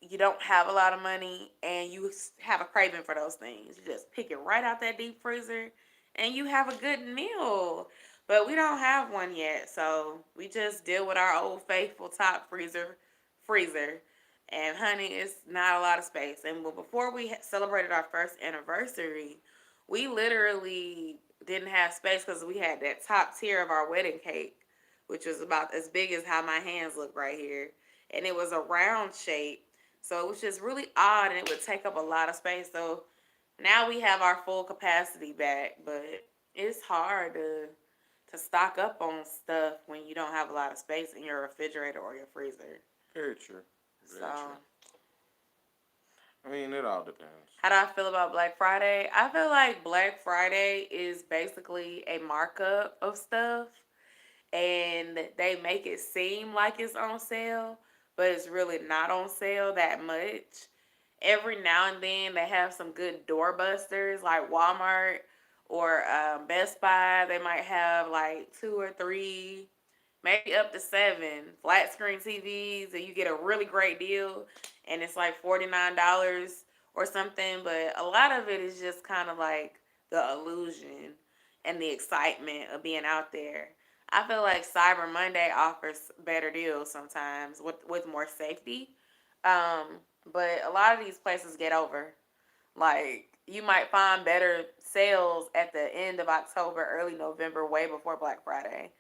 you don't have a lot of money and you have a craving for those things. You just pick it right out that deep freezer and you have a good meal. But we don't have one yet, so we just deal with our old faithful top freezer. And honey, it's not a lot of space. And before we celebrated our first anniversary, we literally didn't have space because we had that top tier of our wedding cake, which was about as big as how my hands look right here. And it was a round shape. So it was just really odd and it would take up a lot of space. So now we have our full capacity back, but it's hard to stock up on stuff when you don't have a lot of space in your refrigerator or your freezer. very true, very true. So It all depends. how do I feel about Black Friday? I feel like Black Friday is basically a markup of stuff and they make it seem like it's on sale, but it's really not on sale that much. Every now and then they have some good doorbusters like Walmart or Best Buy. They might have like two or three, maybe up to seven flat screen TVs, and you get a really great deal, and it's like $49 or something. But a lot of it is just kind of like the illusion and the excitement of being out there. I feel like Cyber Monday offers better deals sometimes with more safety. Um, but a lot of these places get over. Like you might find better sales at the end of October, early November, way before Black Friday.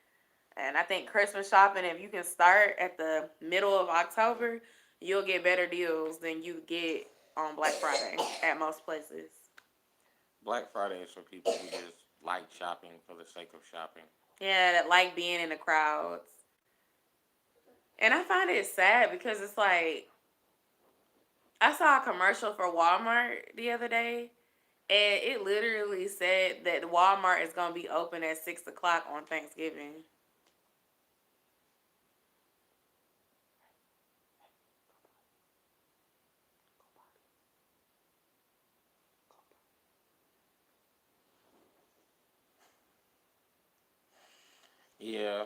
And I think Christmas shopping, if you can start at the middle of October, you'll get better deals than you get on Black Friday at most places. Black Friday is for people who just like shopping for the sake of shopping. Yeah, that like being in the crowds. And I find it sad because it's like I saw a commercial for Walmart the other day, and it literally said that Walmart is gonna be open at 6 o'clock on Thanksgiving. Yeah,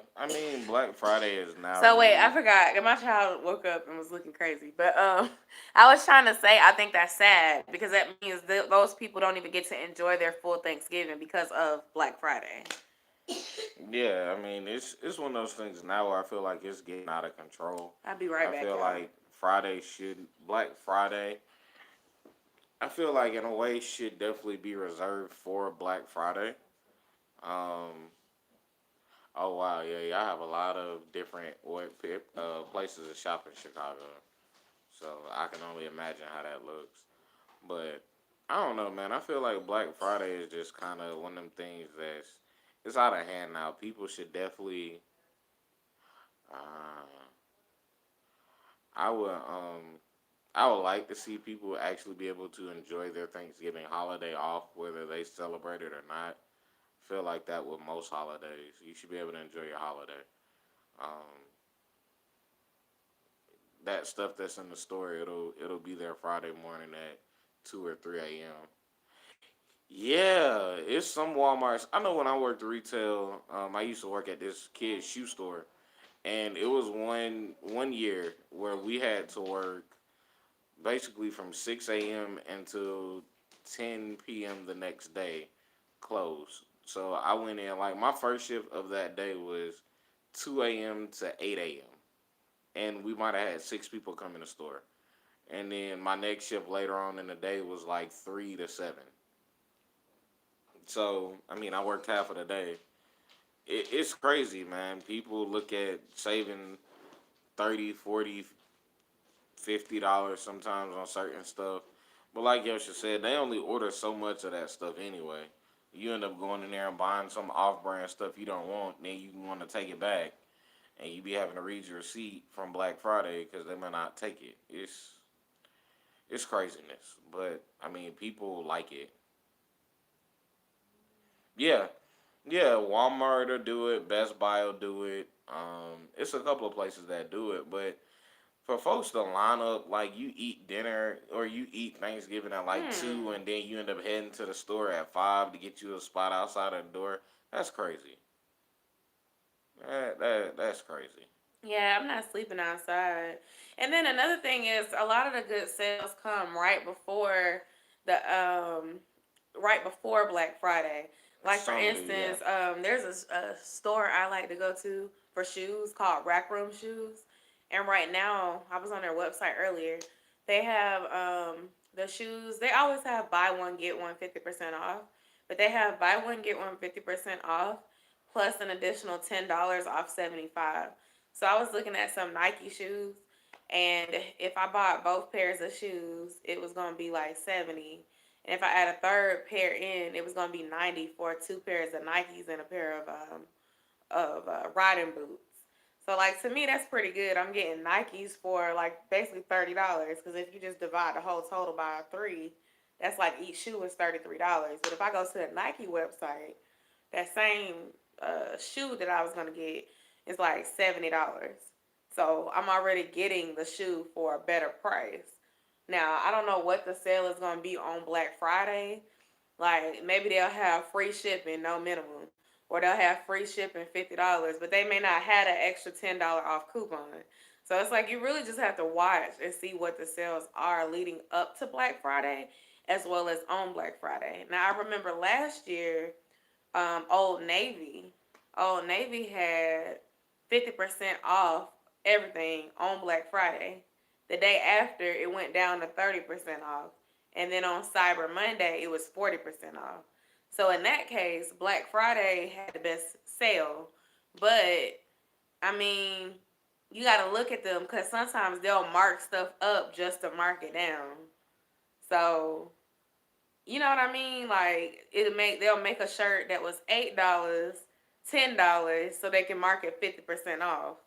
Black Friday is not So wait, I really. forgot. My child woke up and was looking crazy. But I was trying to say I think that's sad because that means those people don't even get to enjoy their full Thanksgiving because of Black Friday. Yeah, it's one of those things now where I feel like it's getting out of control. I'll be right I back, feel y'all. like Friday should Black Friday. I feel like in a way should definitely be reserved for Black Friday. Um, Oh wow, yeah, yeah. I have a lot of different places to shop in Chicago, so I can only imagine how that looks. But I don't know, man. I feel like Black Friday is just kind of one of them things that's it's out of hand now. People should definitely. Uh, I would I would like to see people actually be able to enjoy their Thanksgiving holiday off, whether they celebrate it or not. Feel like that with most holidays. You should be able to enjoy your holiday. Um, that stuff that's in the store, it'll be there Friday morning at 2 or 3 a.m. Yeah, it's some WalMarts. I know when I worked retail, I used to work at this kid's shoe store, and it was one year where we had to work basically from 6 a.m. until 10 p.m. the next day, close. So I went in like my first shift of that day was 2 a.m. to 8 a.m. and we might have had 6 people come in the store. And then my next shift later on in the day was like 3 to 7. So I mean, I worked half of the day. It's crazy, man. People look at saving 30, 40, $50 sometimes on certain stuff. But like Yosha said, they only order so much of that stuff anyway. You end up going in there and buying some off-brand stuff you don't want, then you want to take it back, and you be having to read your receipt from Black Friday because they might not take it. It's craziness, but I mean, people like it. Yeah, yeah. Walmart will do it. Best Buy will do it. It's a couple of places that do it, but for folks to line up like you eat dinner or you eat Thanksgiving at like Hmm. 2 and then you end up heading to the store at 5 to get you a spot outside of the door, that's crazy. That's crazy. Yeah, I'm not sleeping outside. And then another thing is a lot of the good sales come the right before Black Friday. Like for Some do, yeah. instance, there's a store I like to go to for shoes called Rack Room Shoes. And right now, I was on their website earlier. They have the shoes. They always have buy one get one 50% off, but they have buy one get one 50% off plus an additional $10 off 75. So I was looking at some Nike shoes, and if I bought both pairs of shoes, it was gonna be like 70. And if I add a third pair in, it was gonna be 90 for two pairs of Nikes and a pair of riding boots. So like to me, that's pretty good. I'm getting Nikes for like basically $30 because if you just divide the whole total by three, that's like each shoe is $33. But if I go to the Nike website, that same shoe that I was gonna get is like $70. So I'm already getting the shoe for a better price. Now I don't know what the sale is gonna be on Black Friday. Like maybe they'll have free shipping, no minimum, or they'll have free shipping $50, but they may not have an extra $10 off coupon. So it's like you really just have to watch and see what the sales are leading up to Black Friday, as well as on Black Friday. Now I remember last year Old Navy. Old Navy had 50% off everything on Black Friday. The day after, it went down to 30% off. And then on Cyber Monday, it was 40% off. So in that case, Black Friday had the best sale. But, I mean, you got to look at them because sometimes they'll mark stuff up just to mark it down. So you know what I mean? Like they'll make a shirt that was $8, $10, so they can mark it 50% off.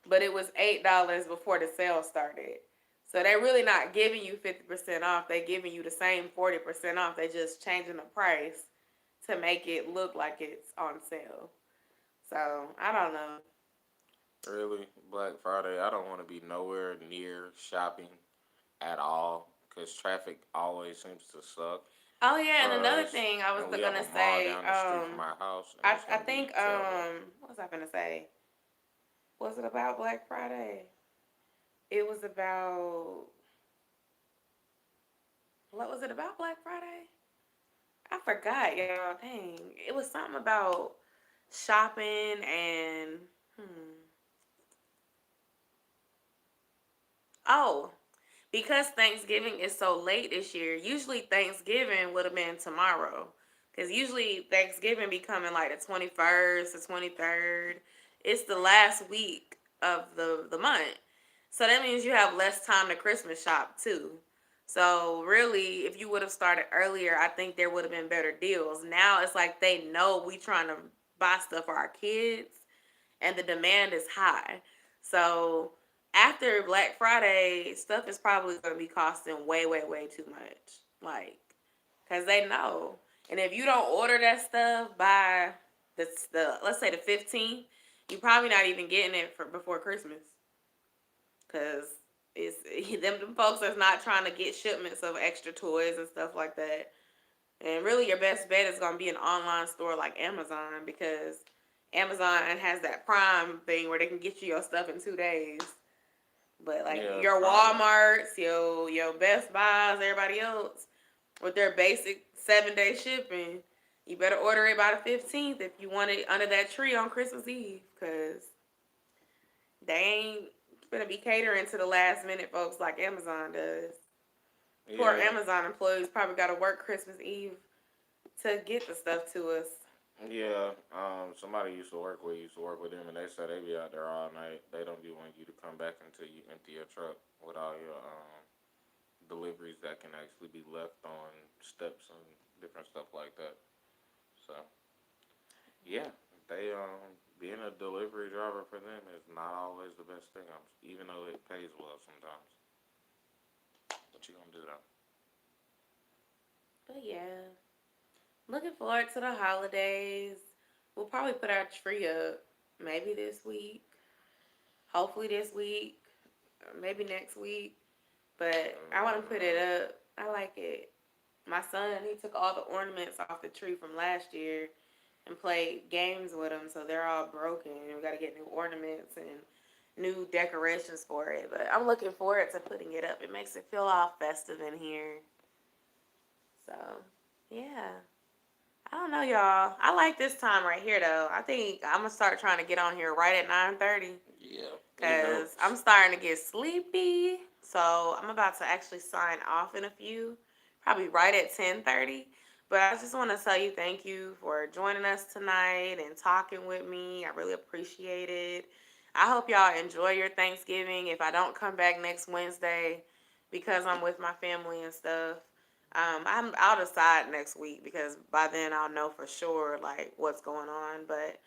But it was $8 before the sale started. So they're really not giving you 50% off. They're giving you the same 40% off. They're just changing the price to make it look like it's on sale. So I don't know. Really, Black Friday, I don't want to be nowhere near shopping at all because traffic always seems to suck Oh yeah, and for another us. thing I was And we have gonna a mall say, down the street from our house, and it's I gonna think be terrible. what was I gonna say? Was it about Black Friday? It was about what was it about Black Friday? I forgot, y'all. Dang, it was something about shopping and oh, because Thanksgiving is so late this year. Usually Thanksgiving would have been tomorrow, Because usually Thanksgiving be coming like the 21st, the 23rd. It's the last week of the month. So that means you have less time to Christmas shop too. So really, if you would have started earlier, I think there would have been better deals. Now it's like they know we trying to buy stuff for our kids and the demand is high. So after Black Friday, stuff is probably going to be costing way, way, way too much. Like, because they know. And if you don't order that stuff by the let's say the 15th, you probably not even getting it for before Christmas. Because it's them folks that's not trying to get shipments of extra toys and stuff like that. And really, your best bet is going to be an online store like Amazon because Amazon has that Prime thing where they can get you your stuff in 2 days. But like Yeah, your Prime. Walmarts, your Best Buys, everybody else with their basic 7 day shipping, you better order it by the 15th if you want it under that tree on Christmas Eve, because they ain't gonna be catering to the last minute folks like Amazon does. Poor Yeah, Amazon employees probably got to work Christmas Eve to get the stuff to us. yeah. Somebody used to work with them, and they said they be out there all night. They don't be wanting you to come back until you empty your truck with all your deliveries that can actually be left on steps and different stuff like that. So yeah, they being a delivery driver for them is not always the best thing. Even though it pays well sometimes. What you gonna do though? But yeah, looking forward to the holidays. We'll probably put our tree up maybe this week, hopefully this week, or maybe next week. But I want to put it up. I like it. My son, he took all the ornaments off the tree from last year and played games with them, so they're all broken. We got to get new ornaments and new decorations for it. But I'm looking forward to putting it up. It makes it feel all festive in here. So, yeah. I don't know, y'all. I like this time right here, though. I think I'm gonna start trying to get on here right at 9:30 Yeah, it because helps. I'm starting to get sleepy. So I'm about to actually sign off in a few, probably right at 10:30. But I just want to tell you thank you for joining us tonight and talking with me. I really appreciate it. I hope y'all enjoy your Thanksgiving. If I don't come back next Wednesday because I'm with my family and stuff, I'll decide next week because by then I'll know for sure like what's going on. But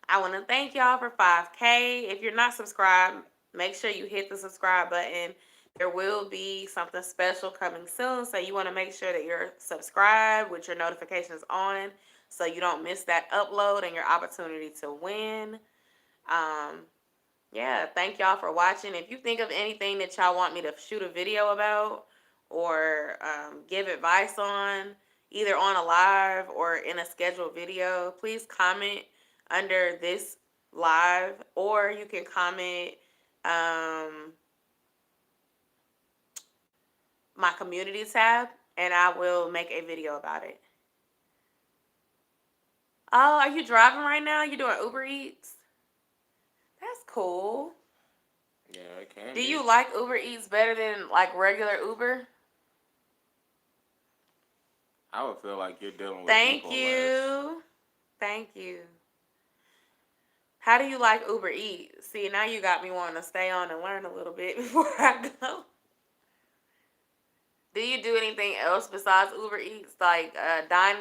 I want to thank y'all for 5K. If you're not subscribed, make sure you hit the subscribe button. There will be something special coming soon, so you want to make sure that you're subscribed with your notifications on so you don't miss that upload and your opportunity to win. Um, yeah, thank y'all for watching. If you think of anything that y'all want me to shoot a video about or give advice on, either on a live or in a scheduled video, please comment under this live, or you can comment um, my community tab and I will make a video about it. Oh, are you driving right now? You doing Uber Eats? That's cool. Yeah, it can Do be. you like Uber Eats better than like regular Uber? I would feel like you're dealing with Thank people less. you. Thank you. How do you like Uber Eats? See, now you got me wanting to stay on and learn a little bit before I go. Do you do anything else besides Uber Eats, like Dine?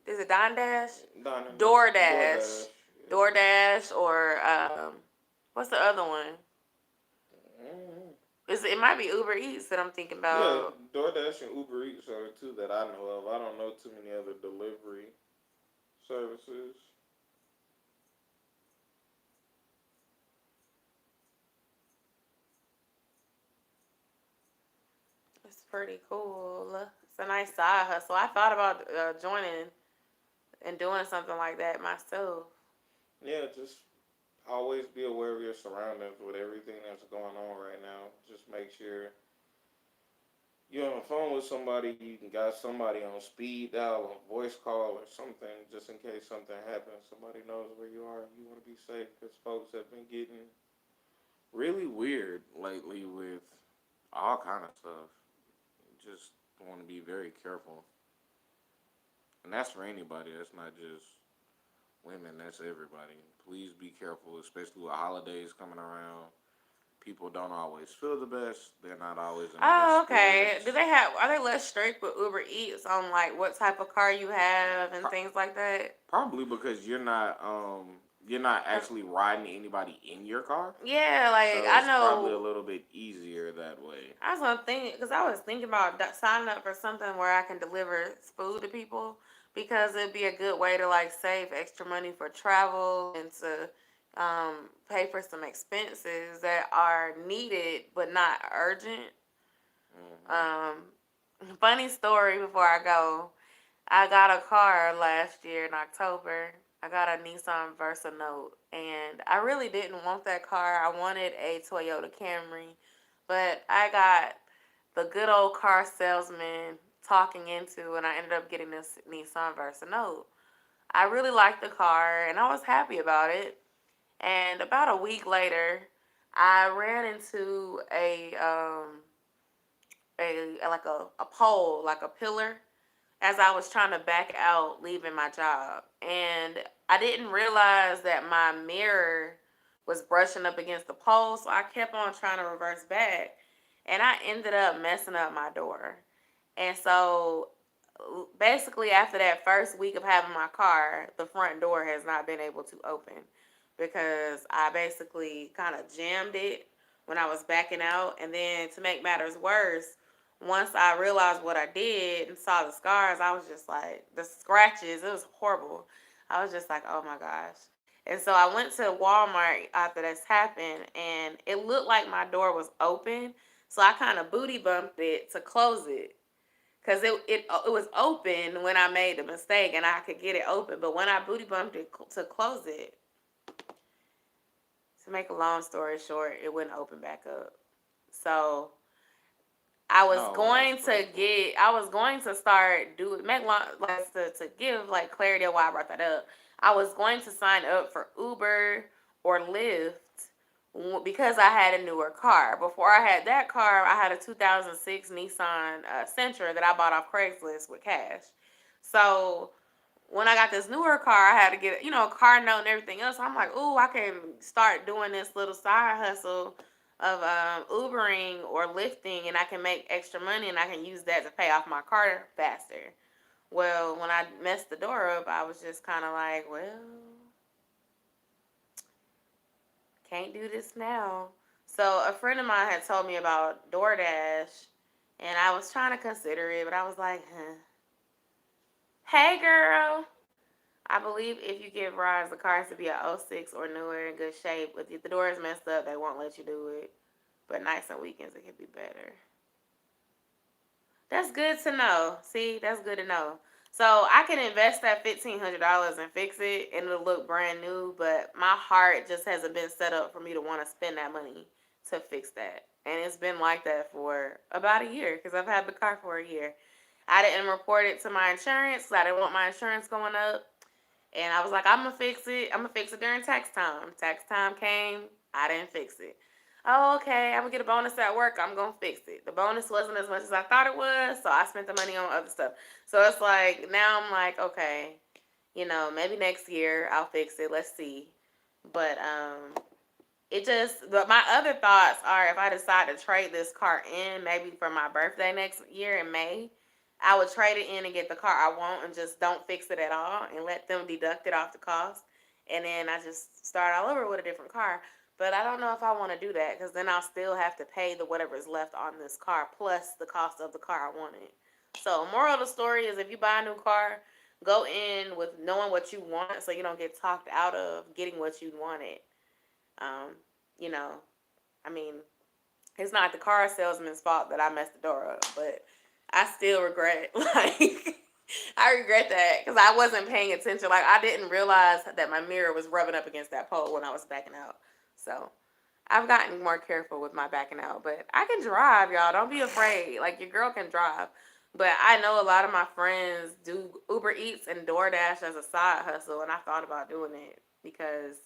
Is it Dine Dash? Dining, DoorDash, DoorDash. Yeah. DoorDash, or what's the other one? Mm-hmm. It might be Uber Eats that I'm thinking Yeah, about. DoorDash and Uber Eats are two that I know of. I don't know too many other delivery services. It's pretty cool. It's a nice side hustle. I thought about joining and doing something like that myself. Yeah, just always be aware of your surroundings with everything that's going on right now. Just make sure you're on the phone with somebody, you can got somebody on speed dial or voice call or something, just in case something happens. Somebody knows where you are. You want to be safe because folks have been getting really weird lately with all kind of stuff. You just want to be very careful. And that's for anybody. That's not just women. That's everybody. Please be careful, especially with holidays coming around. People don't always feel the best. They're not always in the best Oh, okay. Do spirits. they have? Are they less strict with Uber Eats on like what type of car you have and Pro- things like that? Probably because you're not actually riding anybody in your car, Yeah, like so I it's probably a know. little bit easier that way. I was gonna think because I was thinking about signing up for something where I can deliver food to people because it'd be a good way to like save extra money for travel and to pay for some expenses that are needed but not urgent. Hmm. Um, funny story before I go. I got a car last year in October. I got a Nissan Versa Note, and I really didn't want that car. I wanted a Toyota Camry, but I got the good old car salesman talking into, and I ended up getting this Nissan Versa Note. I really liked the car, and I was happy about it. And about a week later, I ran into a pole, like a pillar, as I was trying to back out leaving my job. And I didn't realize that my mirror was brushing up against the pole, so I kept on trying to reverse back. And I ended up messing up my door. And so basically, after that first week of having my car, the front door has not been able to open because I basically kind of jammed it when I was backing out. And then to make matters worse, once I realized what I did and saw the scars, I was just like, the scratches, it was horrible. I was just like, oh my gosh. And so I went to Walmart after this happened, and it looked like my door was open. So I kind of booty bumped it to close it because it was open when I made the mistake and I could get it open. But when I booty bumped it to close it, to make a long story short, it wouldn't open back up. So Oh, well, that's crazy. I was going to start doing make long like to give like clarity on why I brought that up. I was going to sign up for Uber or Lyft because I had a newer car. Before I had that car, I had a 2006 Nissan Sentra that I bought off Craigslist with cash. So when I got this newer car, I had to get, a car note and everything else. So I'm like, ooh, I can start doing this little side hustle of Ubering or lifting, and I can make extra money, and I can use that to pay off my car faster. Well, when I messed the door up, I was just kind of like, well, can't do this now. So a friend of mine had told me about DoorDash, and I was trying to consider it, but I was like, huh. Hey, girl. I believe if you give rides, the car has to be a '06 or newer in good shape. If the door is messed up, they won't let you do it. But nights and weekends, it can be better. That's good to know. See, that's good to know. So I can invest that $1,500 and fix it, and it'll look brand new. But my heart just hasn't been set up for me to want to spend that money to fix that. And it's been like that for about a year because I've had the car for a year. I didn't report it to my insurance because I didn't want my insurance going up. And I was like, I'm gonna fix it. I'm gonna fix it during tax time. Tax time came. I didn't fix it. Oh, okay. I'm gonna get a bonus at work. I'm gonna fix it. The bonus wasn't as much as I thought it was, so I spent the money on other stuff. So it's like now I'm like, okay, maybe next year I'll fix it. Let's see. But but my other thoughts are if I decide to trade this car in, maybe for my birthday next year in May, I would trade it in and get the car I want and just don't fix it at all and let them deduct it off the cost. And then I just start all over with a different car. But I don't know if I want to do that because then I'll still have to pay the whatever is left on this car plus the cost of the car I wanted. So, moral of the story is if you buy a new car, go in with knowing what you want so you don't get talked out of getting what you wanted. Um, you know, I mean, it's not the car salesman's fault that I messed the door up, but I still regret like I regret that because I wasn't paying attention. Like I didn't realize that my mirror was rubbing up against that pole when I was backing out. So I've gotten more careful with my backing out, but I can drive, y'all. Don't be afraid. Like your girl can drive. But I know a lot of my friends do Uber Eats and DoorDash as a side hustle, and I thought about doing it because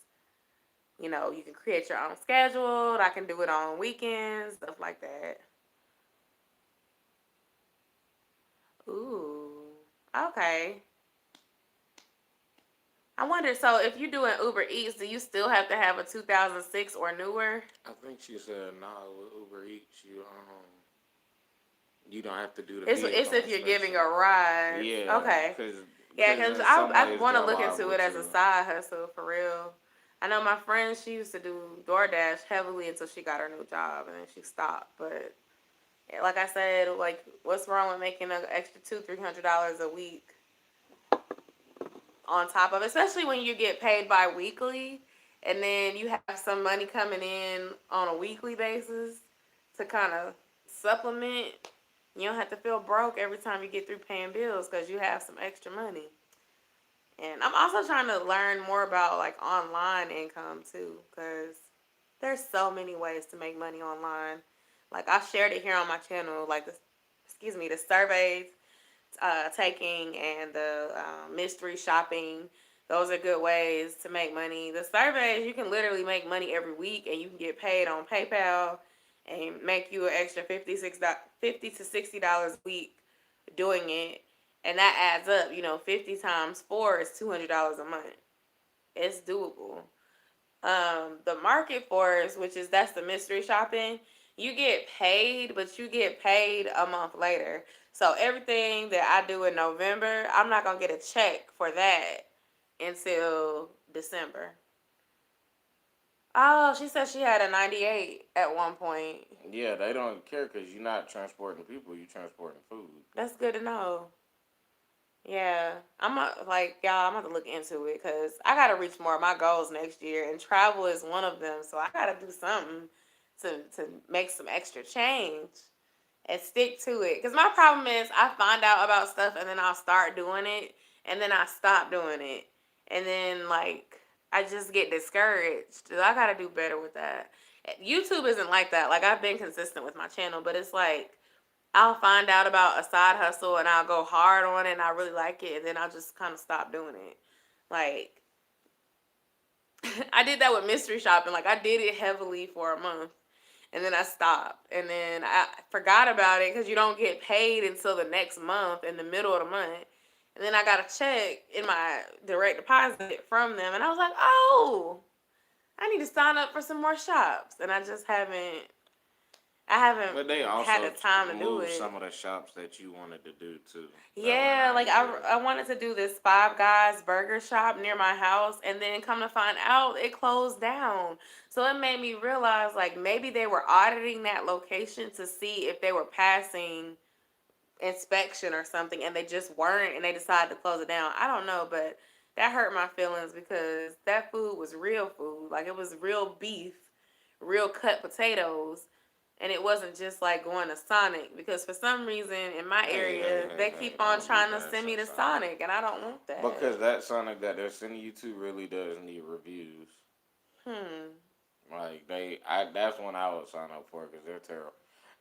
you can create your own schedule. I can do it on weekends, stuff like that. Ooh. Okay. I wonder, so if you're doing Uber Eats, do you still have to have a 2006 or newer? I think she said, nah, with Uber Eats, you don't have to do the It's vehicle if you're giving a inspection. ride. Yeah, Okay. Yeah, because because in some I ways want to they're look into liable it as a too. side hustle for real. I know my friend, she used to do DoorDash heavily until she got her new job and then she stopped. But yeah, like I said, like what's wrong with making an extra $200-300 a week on top of it, especially when you get paid bi-weekly and then you have some money coming in on a weekly basis to kind of supplement. You don't have to feel broke every time you get through paying bills because you have some extra money. And I'm also trying to learn more about like online income too, because there's so many ways to make money online. Like I shared it here on my channel, like the surveys taking and the mystery shopping. Those are good ways to make money. The surveys, you can literally make money every week, and you can get paid on PayPal and make you an extra $50 to $60 a week doing it, and that adds up. 50 times 4 is $200 a month. It's doable. The market force, that's the mystery shopping, you get paid, but you get paid a month later. So everything that I do in November, I'm not gonna get a check for that until December. Oh, she said she had a 98 at one point. Yeah, they don't care because you're not transporting people, you're transporting food. That's good to know. Yeah, like y'all. I'm gonna look into it because I gotta reach more of my goals next year, and travel is one of them. So I gotta do something to make some extra change and stick to it. Because my problem is I find out about stuff and then I'll start doing it, and then I stop doing it, and then like I just get discouraged. So I gotta do better with that. YouTube isn't like that. Like I've been consistent with my channel, but it's like I'll find out about a side hustle and I'll go hard on it and I really like it and then I'll just kind of stop doing it. Like I did that with mystery shopping. Like I did it heavily for a month and then I stopped and then I forgot about it because you don't get paid until the next month in the middle of the month. And then I got a check in my direct deposit from them and I was like, oh, I need to sign up for some more shops. And I haven't But they had also the time to do moved it. some of the shops that you wanted to do too that were Yeah, not like here. I wanted to do this Five Guys burger shop near my house, and then come to find out it closed down. So it made me realize like maybe they were auditing that location to see if they were passing inspection or something, and they just weren't, and they decided to close it down. I don't know, but that hurt my feelings because that food was real food. Like it was real beef, real cut potatoes, and it wasn't just like going to Sonic because for some reason in my Hey, hey, area hey, they hey! keep on Don't do trying to that, send me to Sunshine. Sonic, and I don't want that. Because that Sonic that they're sending you to really does need reviews. Hmm. Like that's one I would sign up for because they're terrible.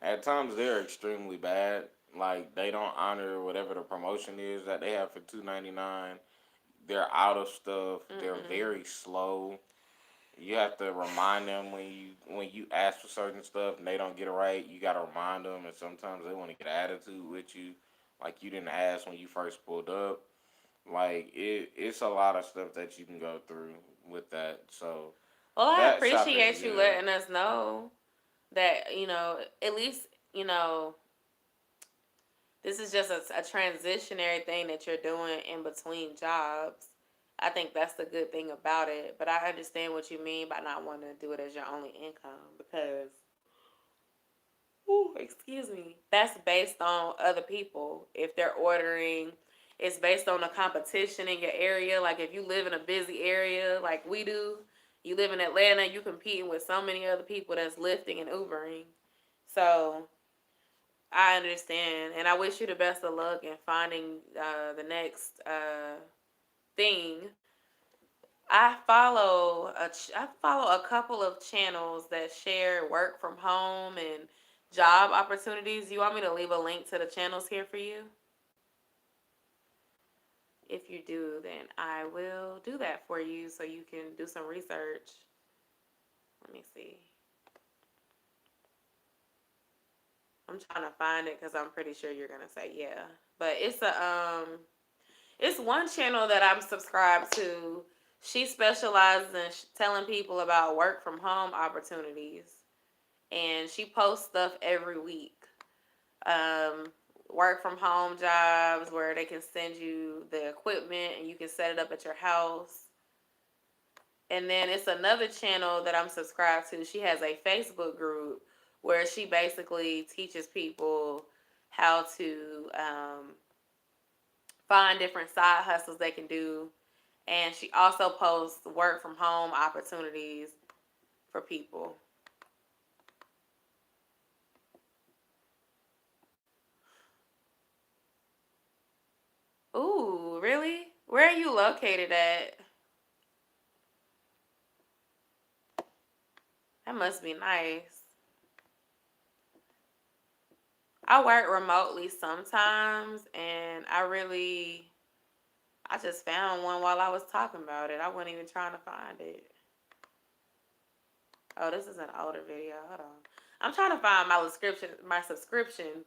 At times they're extremely bad. Like they don't honor whatever the promotion is that they have for $2.99. They're out of stuff. They're Mm-mm. very slow. You have to remind them when you ask for certain stuff and they don't get it right. You got to remind them, and sometimes they want to get an attitude with you, like you didn't ask when you first pulled up. Like it's a lot of stuff that you can go through with that. So Well, I that shop is appreciate you good. letting us know that at least this is just a transitionary thing that you're doing in between jobs. I think that's the good thing about it. But I understand what you mean by not wanting to do it as your only income because, ooh, excuse me, that's based on other people. If they're ordering, it's based on the competition in your area. Like if you live in a busy area like we do, you live in Atlanta, you competing with so many other people that's lifting and Ubering. So I understand, and I wish you the best of luck in finding the next thing. I follow a couple of channels that share work from home and job opportunities. You want me to leave a link to the channels here for you? If you do, then I will do that for you so you can do some research. Let me see. I'm trying to find it because I'm pretty sure you're gonna say yeah. But it's one channel that I'm subscribed to. She specializes in telling people about work from home opportunities, and she posts stuff every week. Um, Work from home jobs where they can send you the equipment and you can set it up at your house. And then it's another channel that I'm subscribed to. She has a Facebook group where she basically teaches people how to find different side hustles they can do. And she also posts work from home opportunities for people. Ooh, really? Where are you located at? That must be nice. I work remotely sometimes, and I just found one while I was talking about it. I wasn't even trying to find it. Oh, this is an older video. Hold on. I'm trying to find my subscription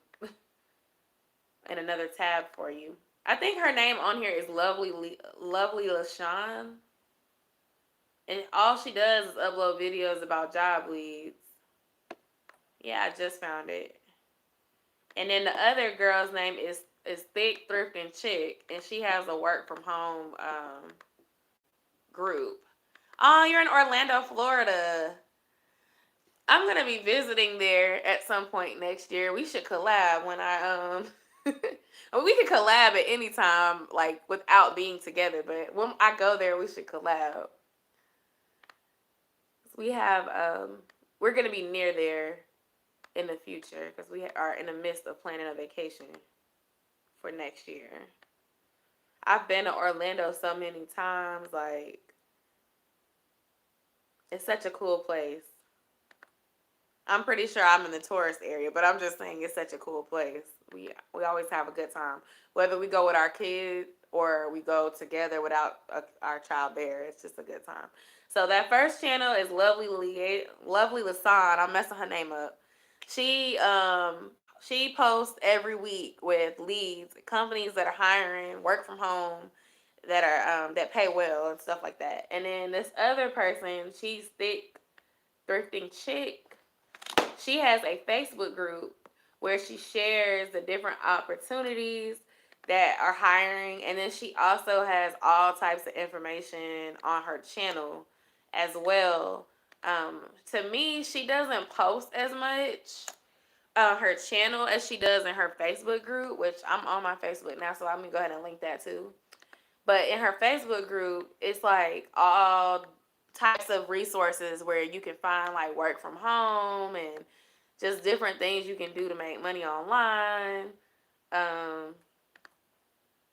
in another tab for you. I think her name on here is Lovely LaShawn. And all she does is upload videos about job leads. Yeah, I just found it. And then the other girl's name is Thick Thrifting Chick, and she has a work from home group. Oh, you're in Orlando, Florida. I'm gonna be visiting there at some point next year. We should collab when we could collab at any time, like without being together. But when I go there, we should collab. We have we're gonna be near there in the future because we are in the midst of planning a vacation for next year. I've been to Orlando so many times. Like, it's such a cool place. I'm pretty sure I'm in the tourist area, but I'm just saying it's such a cool place. We always have a good time, whether we go with our kids or we go together without our child there. It's just a good time. So that first channel is Lovely Lasan. I'm messing her name up. She posts every week with leads, companies that are hiring, work from home, that pay well and stuff like that. And then this other person, she's Thick Thrifting Chick. She has a Facebook group where she shares the different opportunities that are hiring, and then she also has all types of information on her channel as well. To me, she doesn't post as much on her channel as she does in her Facebook group, which I'm on my Facebook now, so I'm gonna go ahead and link that too. But in her Facebook group, it's like all types of resources where you can find like work from home and just different things you can do to make money online. Um,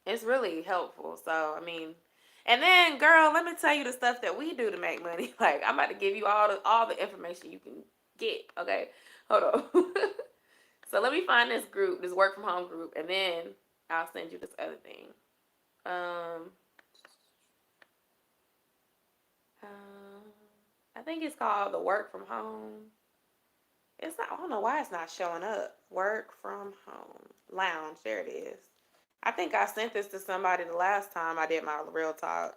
it's really helpful. So I mean, and then girl, let me tell you the stuff that we do to make money. Like I'm about to give you all the information you can get. Okay, hold on. So let me find this group, this work from home group, and then I'll send you this other thing. Um, I think it's called the work from home. It's not. I don't know why it's not showing up. Work from home lounge. There it is. I think I sent this to somebody the last time I did my real talk.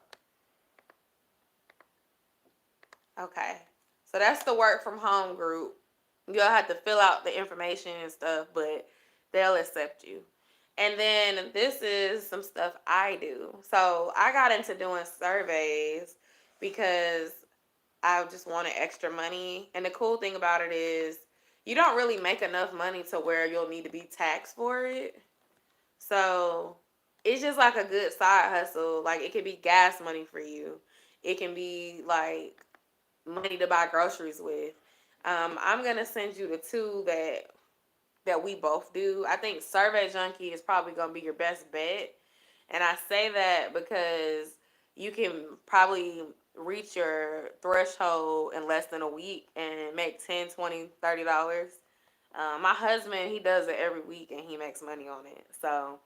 Okay, so that's the work from home group. You'll have to fill out the information and stuff, but they'll accept you. And then this is some stuff I do. So I got into doing surveys because I just wanted extra money. And the cool thing about it is you don't really make enough money to where you'll need to be taxed for it. So it's just like a good side hustle. Like it could be gas money for you. It can be like money to buy groceries with. I'm gonna send you the two that we both do. I think Survey Junkie is probably gonna be your best bet. And I say that because you can probably reach your threshold in less than a week and make 10, 20, $30. My husband, he does it every week and he makes money on it. So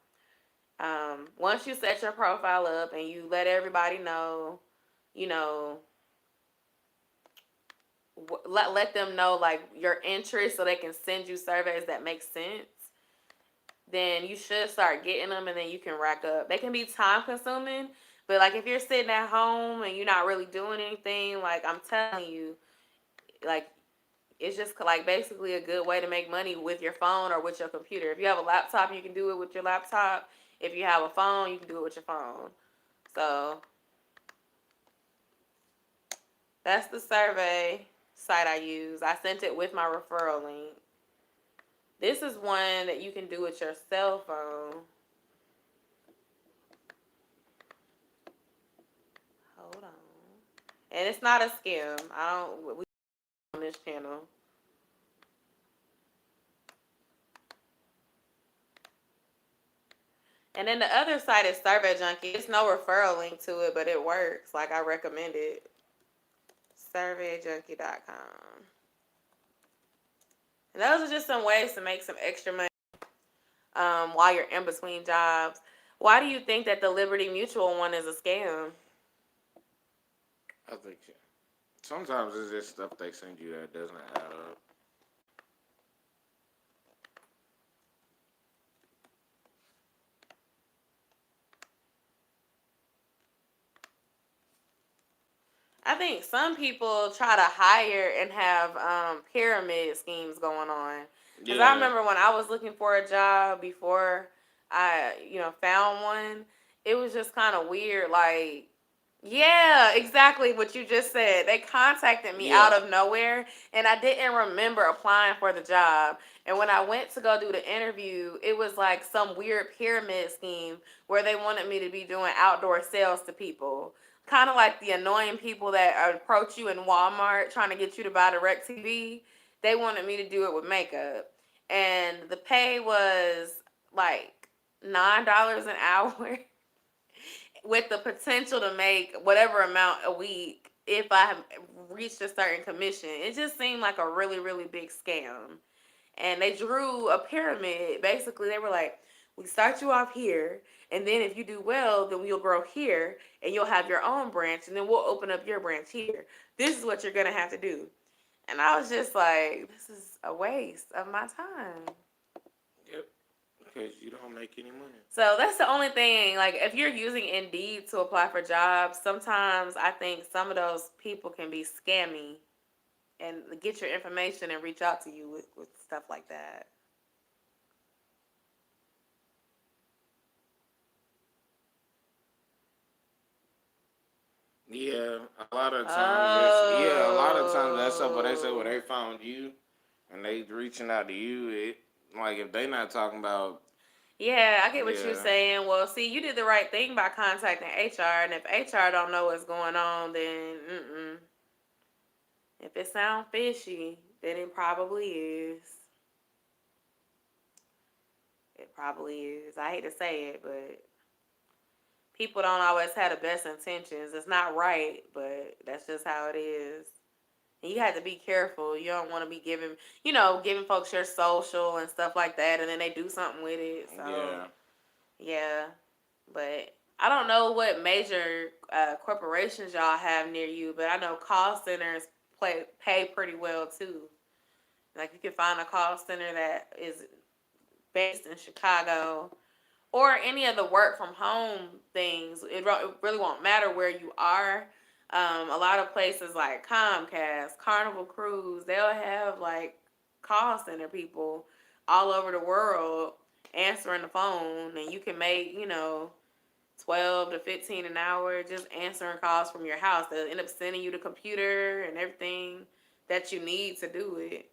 once you set your profile up and you let everybody know, you know, let them know like your interest so they can send you surveys that make sense, then you should start getting them and then you can rack up. They can be time consuming, But like if you're sitting at home and you're not really doing anything, like I'm telling you, like it's just like basically a good way to make money with your phone or with your computer. If you have a laptop, you can do it with your laptop. If you have a phone, you can do it with your phone. So that's the survey site I use. I sent it with my referral link. This is one that you can do with your cell phone. Hold on. And it's not a scam. We on this channel. And then the other site is Survey Junkie. It's no referral link to it, but it works. Like I recommend it. Surveyjunkie.com. And those are just some ways to make some extra money while you're in between jobs. Why do you think that the Liberty Mutual one is a scam? I think sometimes it's just stuff they send you that doesn't add up. I think some people try to hire and have pyramid schemes going on. Because I Yeah. remember when I was looking for a job before I, found one, it was just kind of weird. Like, yeah, exactly what you just said. They contacted me out Yeah. of nowhere, and I didn't remember applying for the job. And when I went to go do the interview, it was like some weird pyramid scheme where they wanted me to be doing outdoor sales to people, kind of like the annoying people that approach you in Walmart trying to get you to buy DirecTV. They wanted me to do it with makeup, and the pay was like $9 an hour, with the potential to make whatever amount a week if I have reached a certain commission. It just seemed like a really, really big scam. And they drew a pyramid. Basically, they were like, we start you off here, and then if you do well, then you'll grow here, and you'll have your own branch, and then we'll open up your branch here. This is what you're going to have to do. And I was just like, this is a waste of my time. Yep. Because you don't make any money. So that's the only thing. Like, if you're using Indeed to apply for jobs, sometimes I think some of those people can be scammy and get your information and reach out to you with stuff like that. Yeah, a lot of times a lot of times that's up. What they say, when Oh. they found you, and they reaching out to you, it like if they not talking about, Yeah, I get what you're yeah, saying. Well, see, you did the right thing by contacting HR, and if HR don't know what's going on, then if it sounds fishy, then it probably is. It probably is. I hate to say it, but people don't always have the best intentions. It's not right, but that's just how it is. And you have to be careful. You don't want to be giving folks your social and stuff like that, and then they do something with it. So, yeah, yeah. But I don't know what major corporations y'all have near you, but I know call centers pay pretty well too. Like you can find a call center that is based in Chicago, or any of the work from home things. It really won't matter where you are. A lot of places like Comcast, Carnival Cruise, they'll have like call center people all over the world answering the phone, and you can make 12 to 15 an hour just answering calls from your house. They'll end up sending you the computer and everything that you need to do it.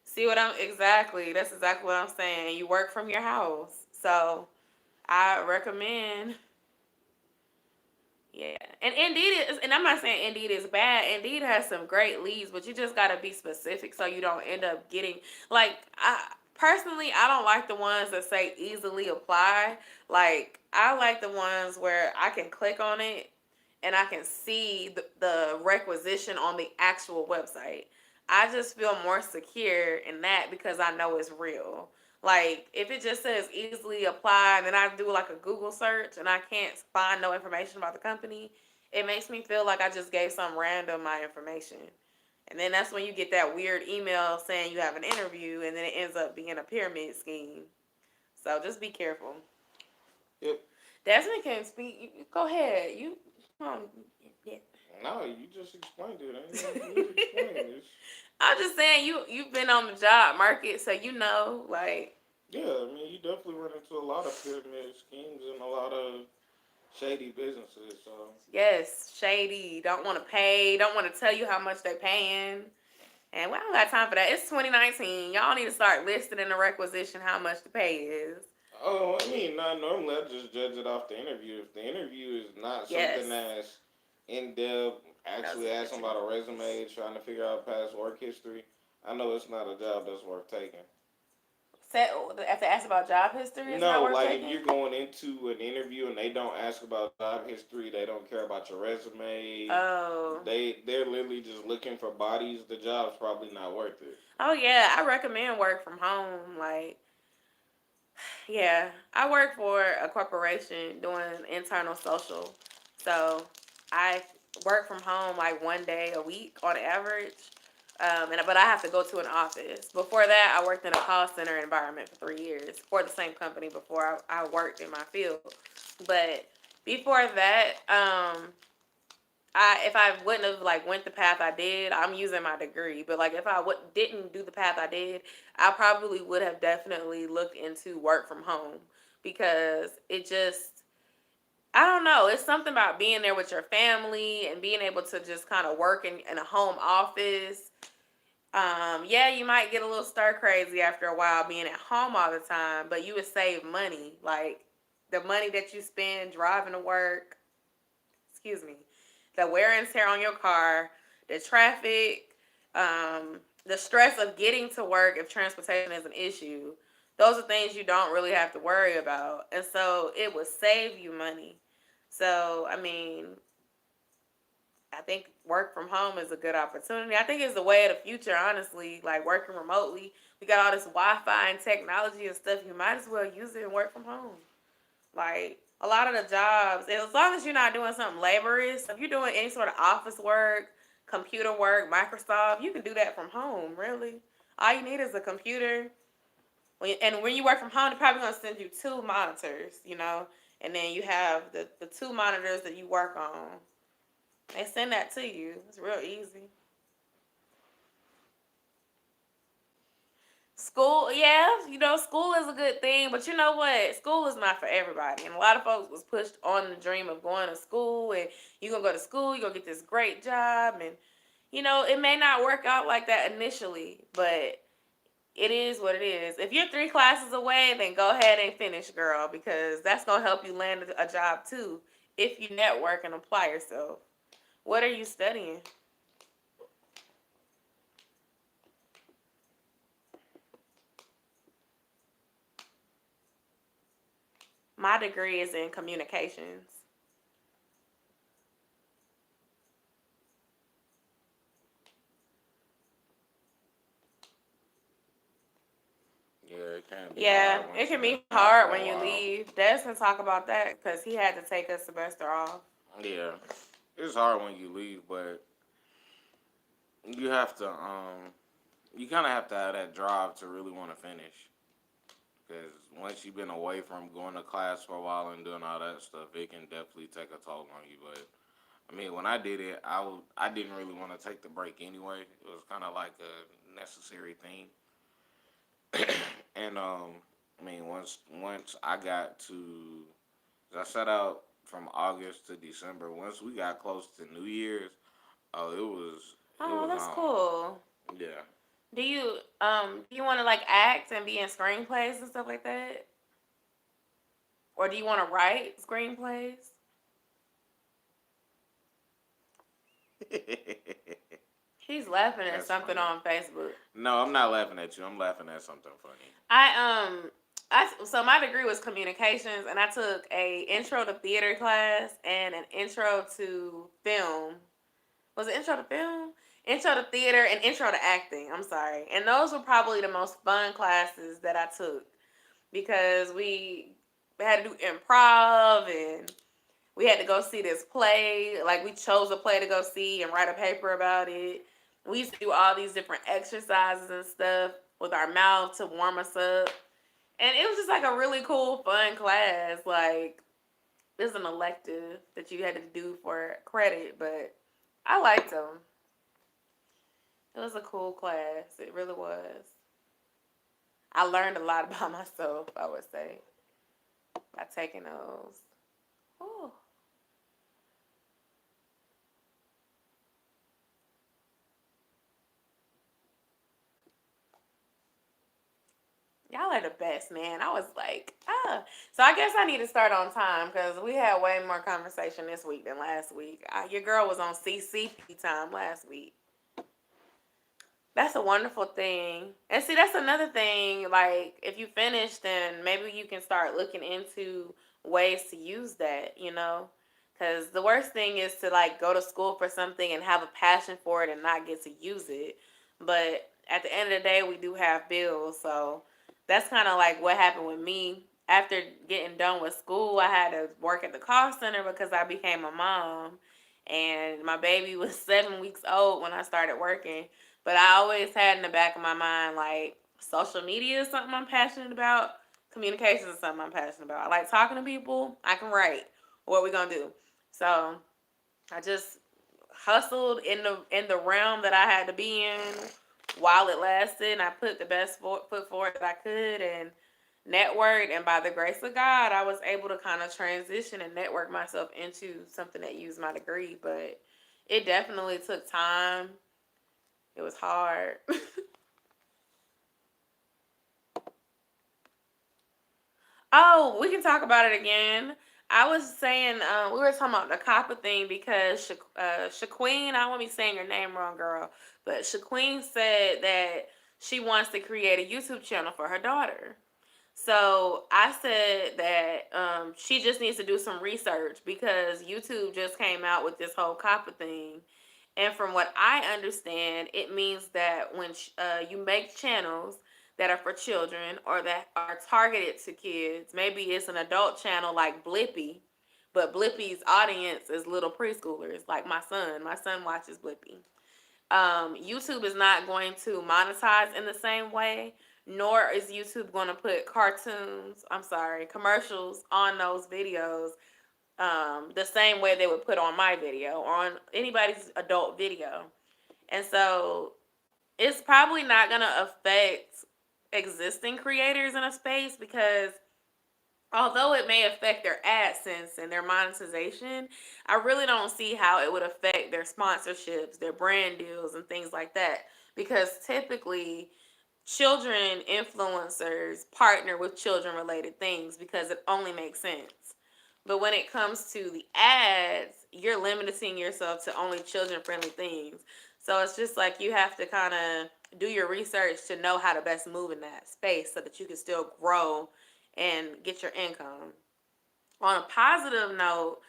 See what I'm exactly? That's exactly what I'm saying. You work from your house. So I recommend, yeah. And Indeed is, and I'm not saying Indeed is bad. Indeed has some great leads, but you just got to be specific so you don't end up getting, like, I don't like the ones that say easily apply. Like, I like the ones where I can click on it and I can see the requisition on the actual website. I just feel more secure in that because I know it's real. Like, if it just says easily apply and then I do like a Google search and I can't find no information about the company, it makes me feel like I just gave some random my information. And then that's when you get that weird email saying you have an interview, and then it ends up being a pyramid scheme. So just be careful. yep. Desmond can speak. Go ahead. You come on. Yeah. No, you just explained it. Ain't nothing for me to explain. It's, I'm just saying you've been on the job market, so you know, like, yeah, I mean, you definitely run into a lot of pyramid schemes and a lot of shady businesses. So, yes, shady. Don't want to pay. Don't want to tell you how much they're paying. And we don't got time for that. It's 2019. Y'all need to start listing in the requisition how much the pay is. oh, I mean, not normally. I just judge it off the interview. If the interview is not something Yes. that's in depth, That was actually a asking picture. about a resume, trying to figure out past work history, I know it's not a job that's worth taking. If they ask about job history, it's not No, worth like if taking. you're going into an interview and they don't ask about job history, they don't care about your resume. Oh. They're literally just looking for bodies. The job's probably not worth it. Oh yeah, I recommend work from home. Like, yeah, I work for a corporation doing internal social, so I work from home like 1 day a week on average. But I have to go to an office. Before that, I worked in a call center environment for 3 years for the same company before I worked in my field. But before that, if I wouldn't have like went the path I did, I'm using my degree. But like if I didn't do the path I did, I probably would have definitely looked into work from home because it just, I don't know, it's something about being there with your family and being able to just kind of work in a home office. Yeah, you might get a little stir crazy after a while being at home all the time, but you would save money. Like the money that you spend driving to work, excuse me, the wear and tear on your car, the traffic, the stress of getting to work if transportation is an issue. Those are things you don't really have to worry about. And so it would save you money. So, I mean, I think work from home is a good opportunity. I think it's the way of the future, honestly, like working remotely. We got all this Wi Fi and technology and stuff. You might as well use it and work from home. Like a lot of the jobs, as long as you're not doing something laborious, if you're doing any sort of office work, computer work, Microsoft, you can do that from home. Really, all you need is a computer. And when you work from home, they're probably gonna send you two monitors, and then you have the two monitors that you work on. They send that to you. It's real easy. School, yeah, school is a good thing, but you know what? School is not for everybody. And a lot of folks was pushed on the dream of going to school and you're gonna go to school, you're gonna get this great job, and it may not work out like that initially, but it is what it is. If you're 3 classes away, then go ahead and finish, girl, because that's gonna help you land a job too if you network and apply yourself. What are you studying? My degree is in communications. Yeah, it can be Yeah, hard it once can you've been be around hard for when a you while. leave. Des can talk about that because he had to take a semester off. Yeah, it's hard when you leave, but you have to you kind of have to have that drive to really want to finish. Because once you've been away from going to class for a while and doing all that stuff, it can definitely take a toll on you. But I mean, when I did it, I didn't really want to take the break anyway. It was kind of like a necessary thing. And I mean, once I got to, I set out from August to December. Once we got close to New Year's, oh, it Oh, was that's on. cool. Yeah. Do you want to like act and be in screenplays and stuff like that, or do you want to write screenplays? He's laughing at That's something funny. on Facebook. No, I'm not laughing at you. I'm laughing at something funny. So my degree was communications, and I took a intro to theater class and an intro to film. Was it intro to film? Intro to theater and intro to acting. I'm sorry, and those were probably the most fun classes that I took because we had to do improv and we had to go see this play. Like we chose a play to go see and write a paper about it. We used to do all these different exercises and stuff with our mouth to warm us up. And it was just like a really cool, fun class. Like It's an elective that you had to do for credit, but I liked them. It was a cool class. It really was. I learned a lot about myself, I would say, by taking those. Ooh. Y'all are the best, man. I was like, ah. So I guess I need to start on time because we had way more conversation this week than last week. Your girl was on CCP time last week. That's a wonderful thing. And see, that's another thing. Like, if you finish, then maybe you can start looking into ways to use that, you know? Because the worst thing is to, like, go to school for something and have a passion for it and not get to use it. But at the end of the day, we do have bills. So that's kind of like what happened with me. After getting done with school, I had to work at the call center because I became a mom. And my baby was 7 weeks old when I started working. But I always had in the back of my mind, like, social media is something I'm passionate about. Communication is something I'm passionate about. I like talking to people. I can write. What we gonna do? So I just hustled in the realm that I had to be in while it lasted. And I put the best foot forward that I could and networked. And by the grace of God, I was able to kind of transition and network myself into something that used my degree. But it definitely took time. It was hard. Oh, we can talk about it again. I was saying, we were talking about the copper thing because Shaqueen, I won't be saying your name wrong, girl, but Shaqueen said that she wants to create a YouTube channel for her daughter. So I said that she just needs to do some research because YouTube just came out with this whole copper thing. And from what I understand, it means that when you make channels that are for children or that are targeted to kids, maybe it's an adult channel like Blippi, but Blippi's audience is little preschoolers, like my son. My son watches Blippi. YouTube is not going to monetize in the same way, nor is YouTube going to put commercials on those videos the same way they would put on my video or on anybody's adult video. And so it's probably not going to affect existing creators in a space because although it may affect their AdSense and their monetization, I really don't see how it would affect their sponsorships, their brand deals, and things like that. Because typically, children influencers partner with children related things because it only makes sense. But when it comes to the ads, you're limiting yourself to only children friendly things. So it's just like you have to kind of do your research to know how to best move in that space so that you can still grow and get your income. On a positive note,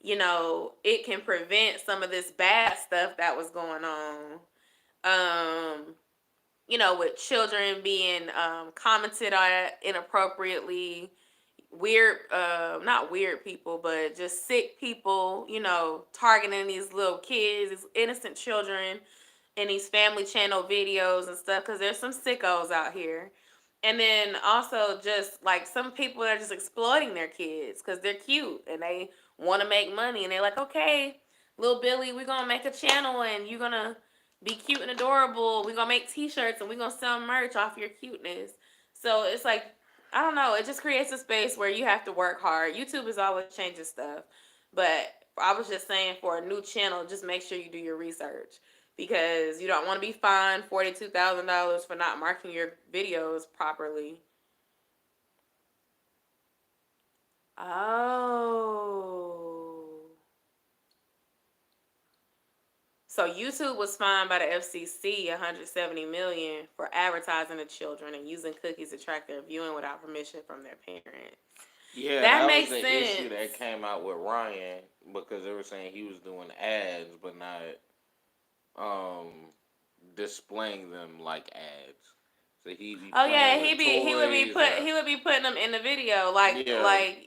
it can prevent some of this bad stuff that was going on. Um, with children being commented on inappropriately, weird, not weird people, but just sick people, targeting these little kids, these innocent children in these family channel videos and stuff, because there's some sickos out here. And then also just like some people that are just exploiting their kids because they're cute and they want to make money and they're like, okay, little Billy, we're gonna make a channel and you're gonna be cute and adorable. We're gonna make t-shirts and we're gonna sell merch off your cuteness. So it's like, I don't know, it just creates a space where you have to work hard. YouTube is always changing stuff. But I was just saying, for a new channel, just make sure you do your research because you don't want to be fined $42,000 for not marking your videos properly. Oh. So YouTube was fined by the FCC 170 million for advertising to children and using cookies to track their viewing without permission from their parents. Yeah, That that was makes the issue sense. that came out with Ryan because they were saying he was doing ads but not um displaying them like ads. So he'd be Oh playing yeah, with toys or he would be putting them in the video yeah, like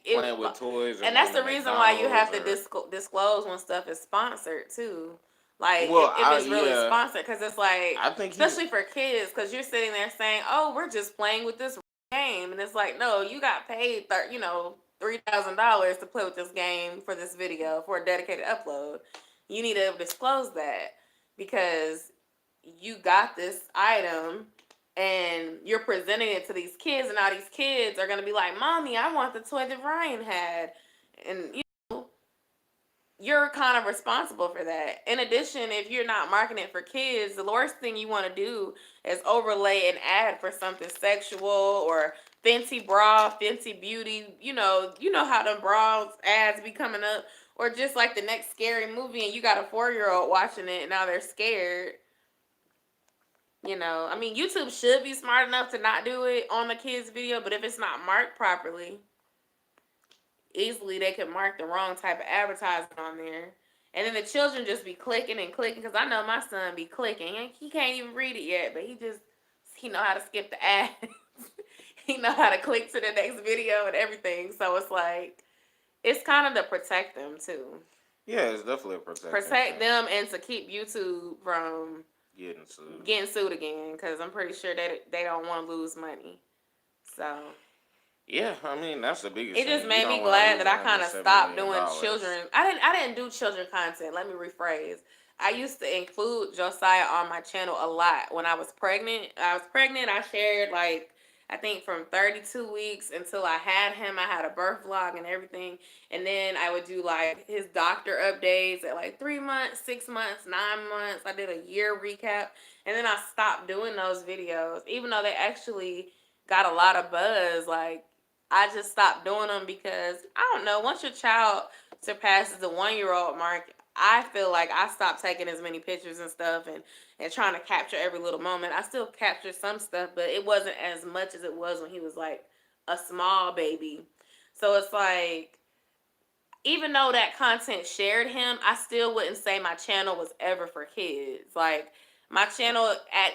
it, playing with toys and and that's going to the reason why you McDonald's have to or disclose when stuff is sponsored too. Like well, if I it's really yeah, sponsored, because it's like I think he especially for kids, because you're sitting there saying, "Oh, we're just playing with this game," and it's like, no, you got paid, $3,000 to play with this game for this video for a dedicated upload. You need to disclose that because you got this item and you're presenting it to these kids, and now these kids are gonna be like, "Mommy, I want the toy that Ryan had," and you're kind of responsible for that. In addition, if you're not marketing it for kids, the worst thing you want to do is overlay an ad for something sexual or Fenty bra, Fenty beauty. You know how the bras ads be coming up, or just like the next scary movie, and you got a 4-year-old watching it, and now they're scared. I mean, YouTube should be smart enough to not do it on the kids' video, but if it's not marked properly, easily they could mark the wrong type of advertising on there. And then the children just be clicking and clicking, because I know my son be clicking. And he can't even read it yet, but he know how to skip the ads. He know how to click to the next video and everything. So it's like, it's kind of to protect them too. Yeah, it's definitely a protection. Protect them and to keep YouTube from getting sued again, because I'm pretty sure they don't want to lose money. So yeah, I mean that's the biggest. It just made me glad that I kind of stopped doing children. I didn't do children content. Let me rephrase. I used to include Josiah on my channel a lot when I was pregnant. I shared like, I think from 32 weeks until I had him. I had a birth vlog and everything. And then I would do like his doctor updates at like 3 months, 6 months, 9 months. I did a year recap. And then I stopped doing those videos, even though they actually got a lot of buzz. Like, I just stopped doing them because, I don't know, once your child surpasses the 1-year-old mark, I feel like I stopped taking as many pictures and stuff and trying to capture every little moment. I still capture some stuff, but it wasn't as much as it was when he was like a small baby. So it's like, even though that content shared him, I still wouldn't say my channel was ever for kids. Like, my channel at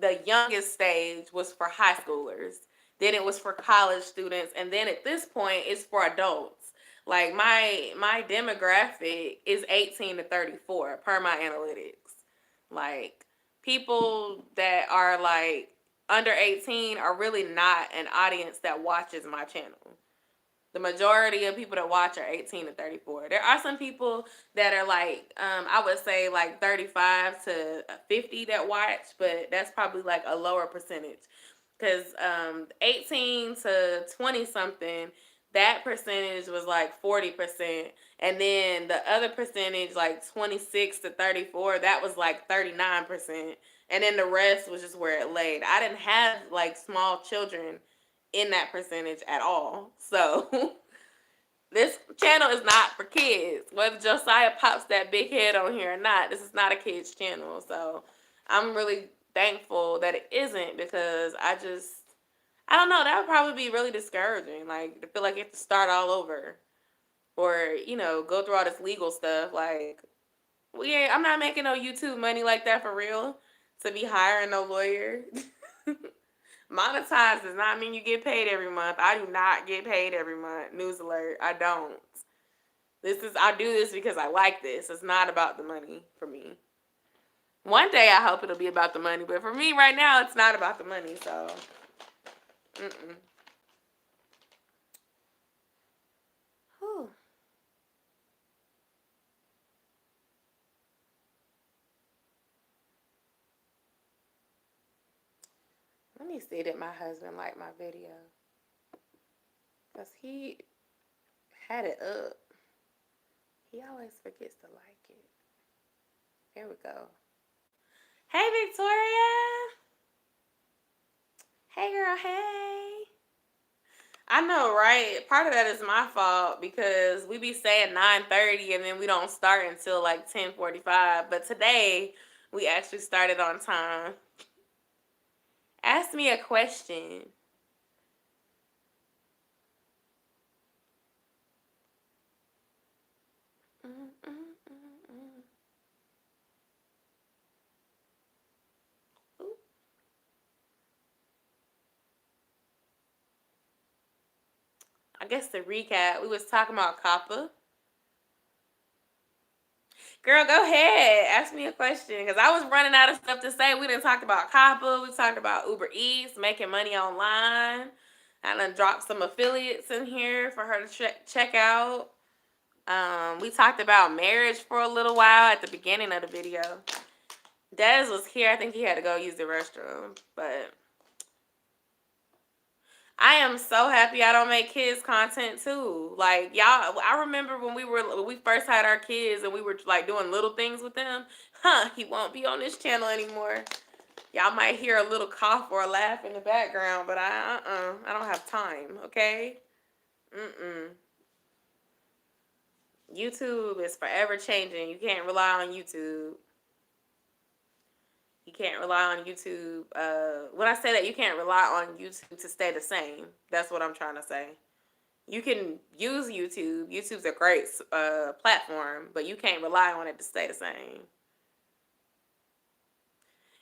the youngest stage was for high schoolers. Then it was for college students, and then at this point, it's for adults. Like, my demographic is 18 to 34 per my analytics. Like, people that are like under 18 are really not an audience that watches my channel. The majority of people that watch are 18 to 34. There are some people that are like, I would say like 35 to 50 that watch, but that's probably like a lower percentage. Because 18 to 20 something, that percentage was like 40%. And then the other percentage, like 26 to 34, that was like 39%. And then the rest was just where it laid. I didn't have like small children in that percentage at all. So this channel is not for kids. Whether Josiah pops that big head on here or not, this is not a kids channel. So I'm really thankful that it isn't, because I don't know, that would probably be really discouraging. Like, to feel like you have to start all over, or go through all this legal stuff. Like, I'm not making no YouTube money like that for real, to be hiring no lawyer. Monetize does not mean you get paid every month. I do not get paid every month. News alert. I don't. I do this because I like this. It's not about the money for me. One day I hope it'll be about the money, but for me right now, it's not about the money. So, Whew. Let me see that my husband liked my video, because he had it up. He always forgets to like it. Here we go. Hey, Victoria. Hey, girl. Hey. I know, right? Part of that is my fault, because we be saying 9:30 and then we don't start until like 10:45. But today we actually started on time. Ask me a question. I guess to recap, we was talking about COPPA. Girl, go ahead. Ask me a question, because I was running out of stuff to say. We didn't talk about COPPA. We talked about Uber Eats, making money online. I done dropped some affiliates in here for her to check out. We talked about marriage for a little while at the beginning of the video. Dez was here. I think he had to go use the restroom. But I am so happy I don't make kids content too. Like y'all, I remember when we first had our kids and we were like doing little things with them. He won't be on this channel anymore. Y'all might hear a little cough or a laugh in the background, but I don't have time. Okay. YouTube is forever changing. You can't rely on YouTube. You can't rely on YouTube. When I say that, you can't rely on YouTube to stay the same. That's what I'm trying to say. You can use YouTube. YouTube's a great platform, but you can't rely on it to stay the same.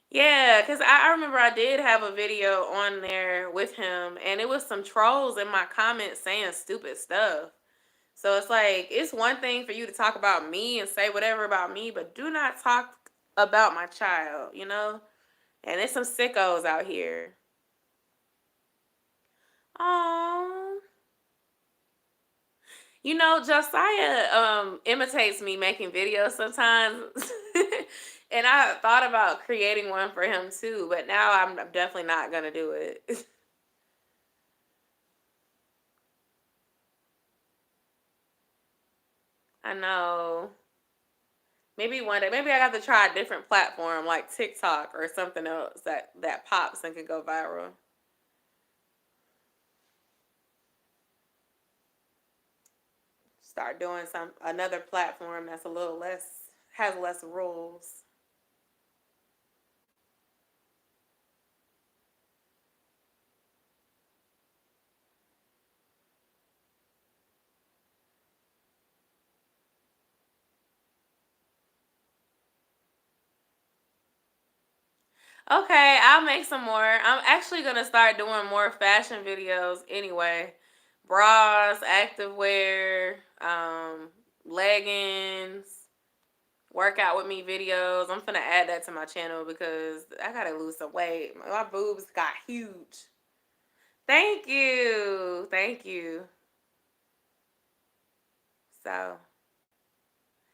Yeah, because I remember I did have a video on there with him, and it was some trolls in my comments saying stupid stuff. So it's like, it's one thing for you to talk about me and say whatever about me, but do not talk about my child, you know? And there's some sickos out here. Oh, you know, Josiah imitates me making videos sometimes. And I thought about creating one for him too, but now I'm definitely not gonna do it. I know. Maybe one day, maybe I got to try a different platform like TikTok or something else that pops and can go viral. Start doing another platform that's a little less, has less rules. Okay, I'll make some more. I'm actually gonna start doing more fashion videos anyway. Bras, activewear, leggings, workout with me videos. I'm gonna add that to my channel because I gotta lose some weight. My boobs got huge. Thank you. Thank you. So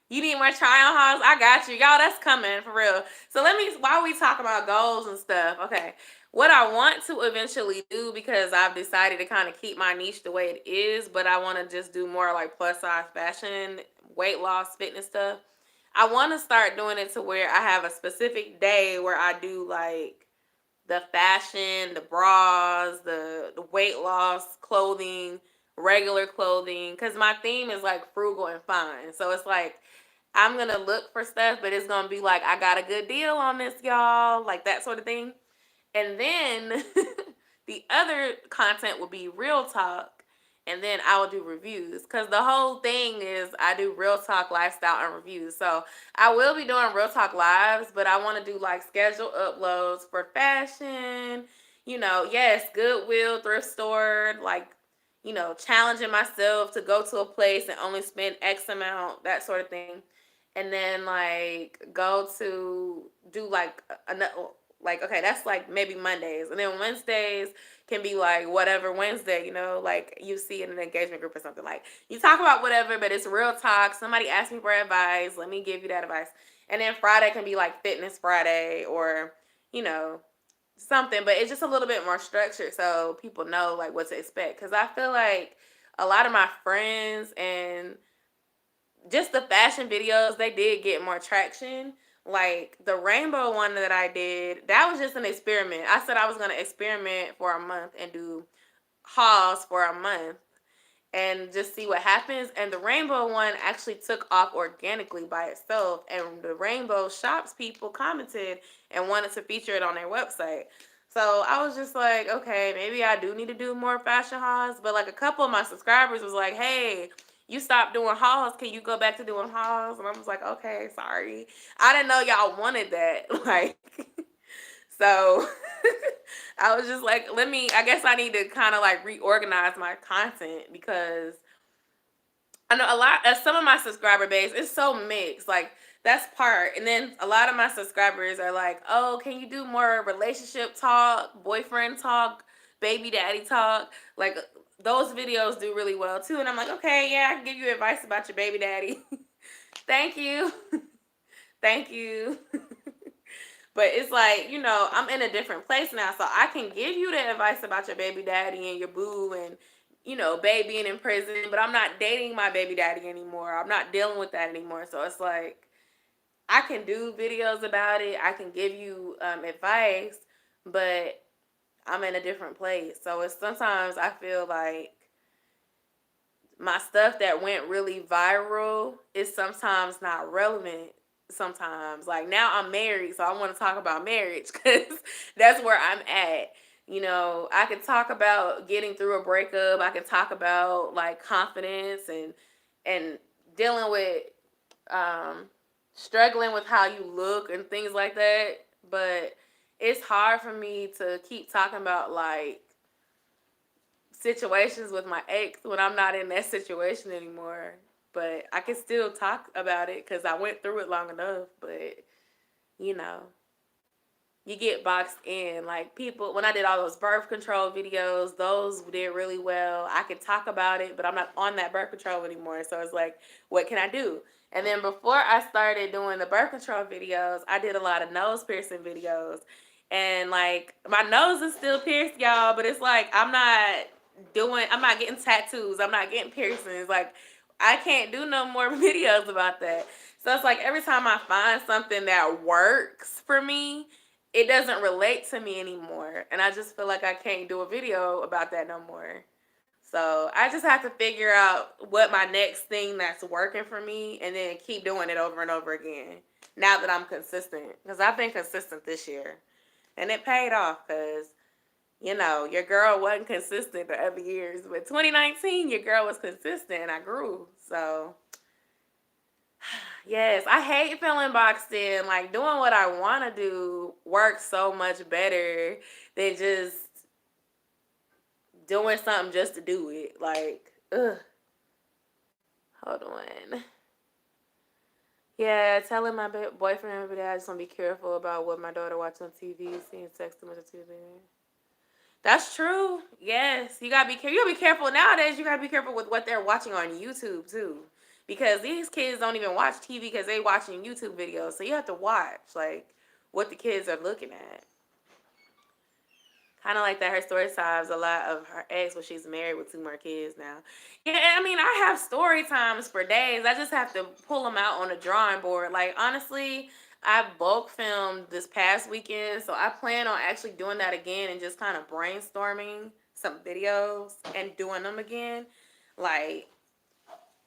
you need more try on hauls? I got you. Y'all, that's coming for real. So while we talk about goals and stuff, okay, what I want to eventually do, because I've decided to kind of keep my niche the way it is, but I want to just do more like plus size fashion, weight loss, fitness stuff. I want to start doing it to where I have a specific day where I do like the fashion, the bras, the weight loss clothing, regular clothing, because my theme is like frugal and fine. So it's like I'm gonna look for stuff, but it's gonna be like I got a good deal on this, y'all, like that sort of thing. And then the other content will be real talk, and then I will do reviews. Because the whole thing is I do real talk, lifestyle, and reviews. So I will be doing real talk lives, but I want to do like scheduled uploads for fashion. You know, yes, Goodwill, thrift store, like, you know, challenging myself to go to a place and only spend X amount, that sort of thing. And then like go to do like, okay, that's like maybe Mondays, and then Wednesdays can be like whatever Wednesday, you know, like you see in an engagement group or something. Like you talk about whatever, but it's real talk. Somebody asked me for advice, let me give you that advice. And then Friday can be like Fitness Friday, or you know, something, but it's just a little bit more structured so people know like what to expect. Because I feel like a lot of my friends and just the fashion videos, they did get more traction. Like the rainbow one that I did, that was just an experiment. I said I was gonna experiment for a month and do hauls for a month and just see what happens. And the rainbow one actually took off organically by itself. And the rainbow shops people commented and wanted to feature it on their website. So I was just like, okay, maybe I do need to do more fashion hauls. But like a couple of my subscribers was like, hey, you stopped doing hauls. Can you go back to doing hauls? And I was like, okay, sorry. I didn't know y'all wanted that. Like, so I was just like, I guess I need to kind of like reorganize my content, because I know a lot of some of my subscriber base is so mixed. Like that's part. And then a lot of my subscribers are like, oh, can you do more relationship talk, boyfriend talk, baby daddy talk. Like those videos do really well too. And I'm like, okay, yeah, I can give you advice about your baby daddy. Thank you. Thank you. But it's like, I'm in a different place now. So I can give you the advice about your baby daddy and your boo and, babying in prison. But I'm not dating my baby daddy anymore. I'm not dealing with that anymore. So it's like, I can do videos about it. I can give you advice. But I'm in a different place. So it's sometimes I feel like my stuff that went really viral is sometimes not relevant. Sometimes, like now I'm married, so I want to talk about marriage because that's where I'm at. I can talk about getting through a breakup. I can talk about like confidence and dealing with um, struggling with how you look and things like that. But it's hard for me to keep talking about like situations with my ex when I'm not in that situation anymore. But I can still talk about it because I went through it long enough. But, you know, you get boxed in. Like people, when I did all those birth control videos, those did really well. I could talk about it, but I'm not on that birth control anymore. So it's like, what can I do? And then before I started doing the birth control videos, I did a lot of nose piercing videos. And like my nose is still pierced, y'all, but it's like I'm not getting tattoos. I'm not getting piercings. Like I can't do no more videos about that. So it's like every time I find something that works for me, it doesn't relate to me anymore. And I just feel like I can't do a video about that no more. So I just have to figure out what my next thing that's working for me and then keep doing it over and over again. Now that I'm consistent. Because I've been consistent this year. And it paid off because, your girl wasn't consistent the other years. But 2019, your girl was consistent and I grew. So yes, I hate feeling boxed in. Like doing what I want to do works so much better than just doing something just to do it. Like, ugh. Hold on. Yeah, telling my boyfriend every day I just want to be careful about what my daughter watches on TV, seeing sex too much on TV. That's true. Yes, you gotta be careful. You gotta be careful nowadays. You gotta be careful with what they're watching on YouTube too, because these kids don't even watch TV because they watching YouTube videos. So you have to watch like what the kids are looking at. Kind of like that. Her story times a lot of her ex, but she's married with 2 more kids now. Yeah, I mean, I have story times for days. I just have to pull them out on a drawing board. Like honestly, I bulk filmed this past weekend, so I plan on actually doing that again and just kind of brainstorming some videos and doing them again. Like,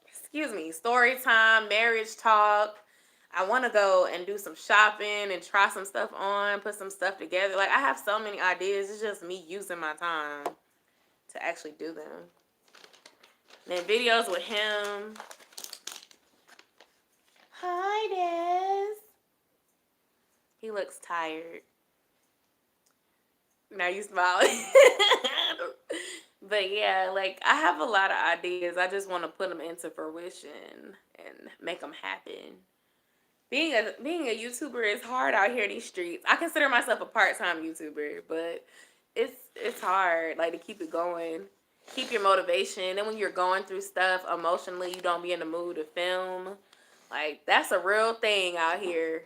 excuse me, story time, marriage talk. I want to go and do some shopping and try some stuff on, put some stuff together. Like, I have so many ideas. It's just me using my time to actually do them. And then videos with him. Hi, Des. He looks tired. Now you smiling. But yeah, like I have a lot of ideas. I just want to put them into fruition and make them happen. Being a YouTuber is hard out here in these streets. I consider myself a part-time YouTuber, but it's hard like to keep it going. Keep your motivation. And when you're going through stuff emotionally, you don't be in the mood to film. Like that's a real thing out here.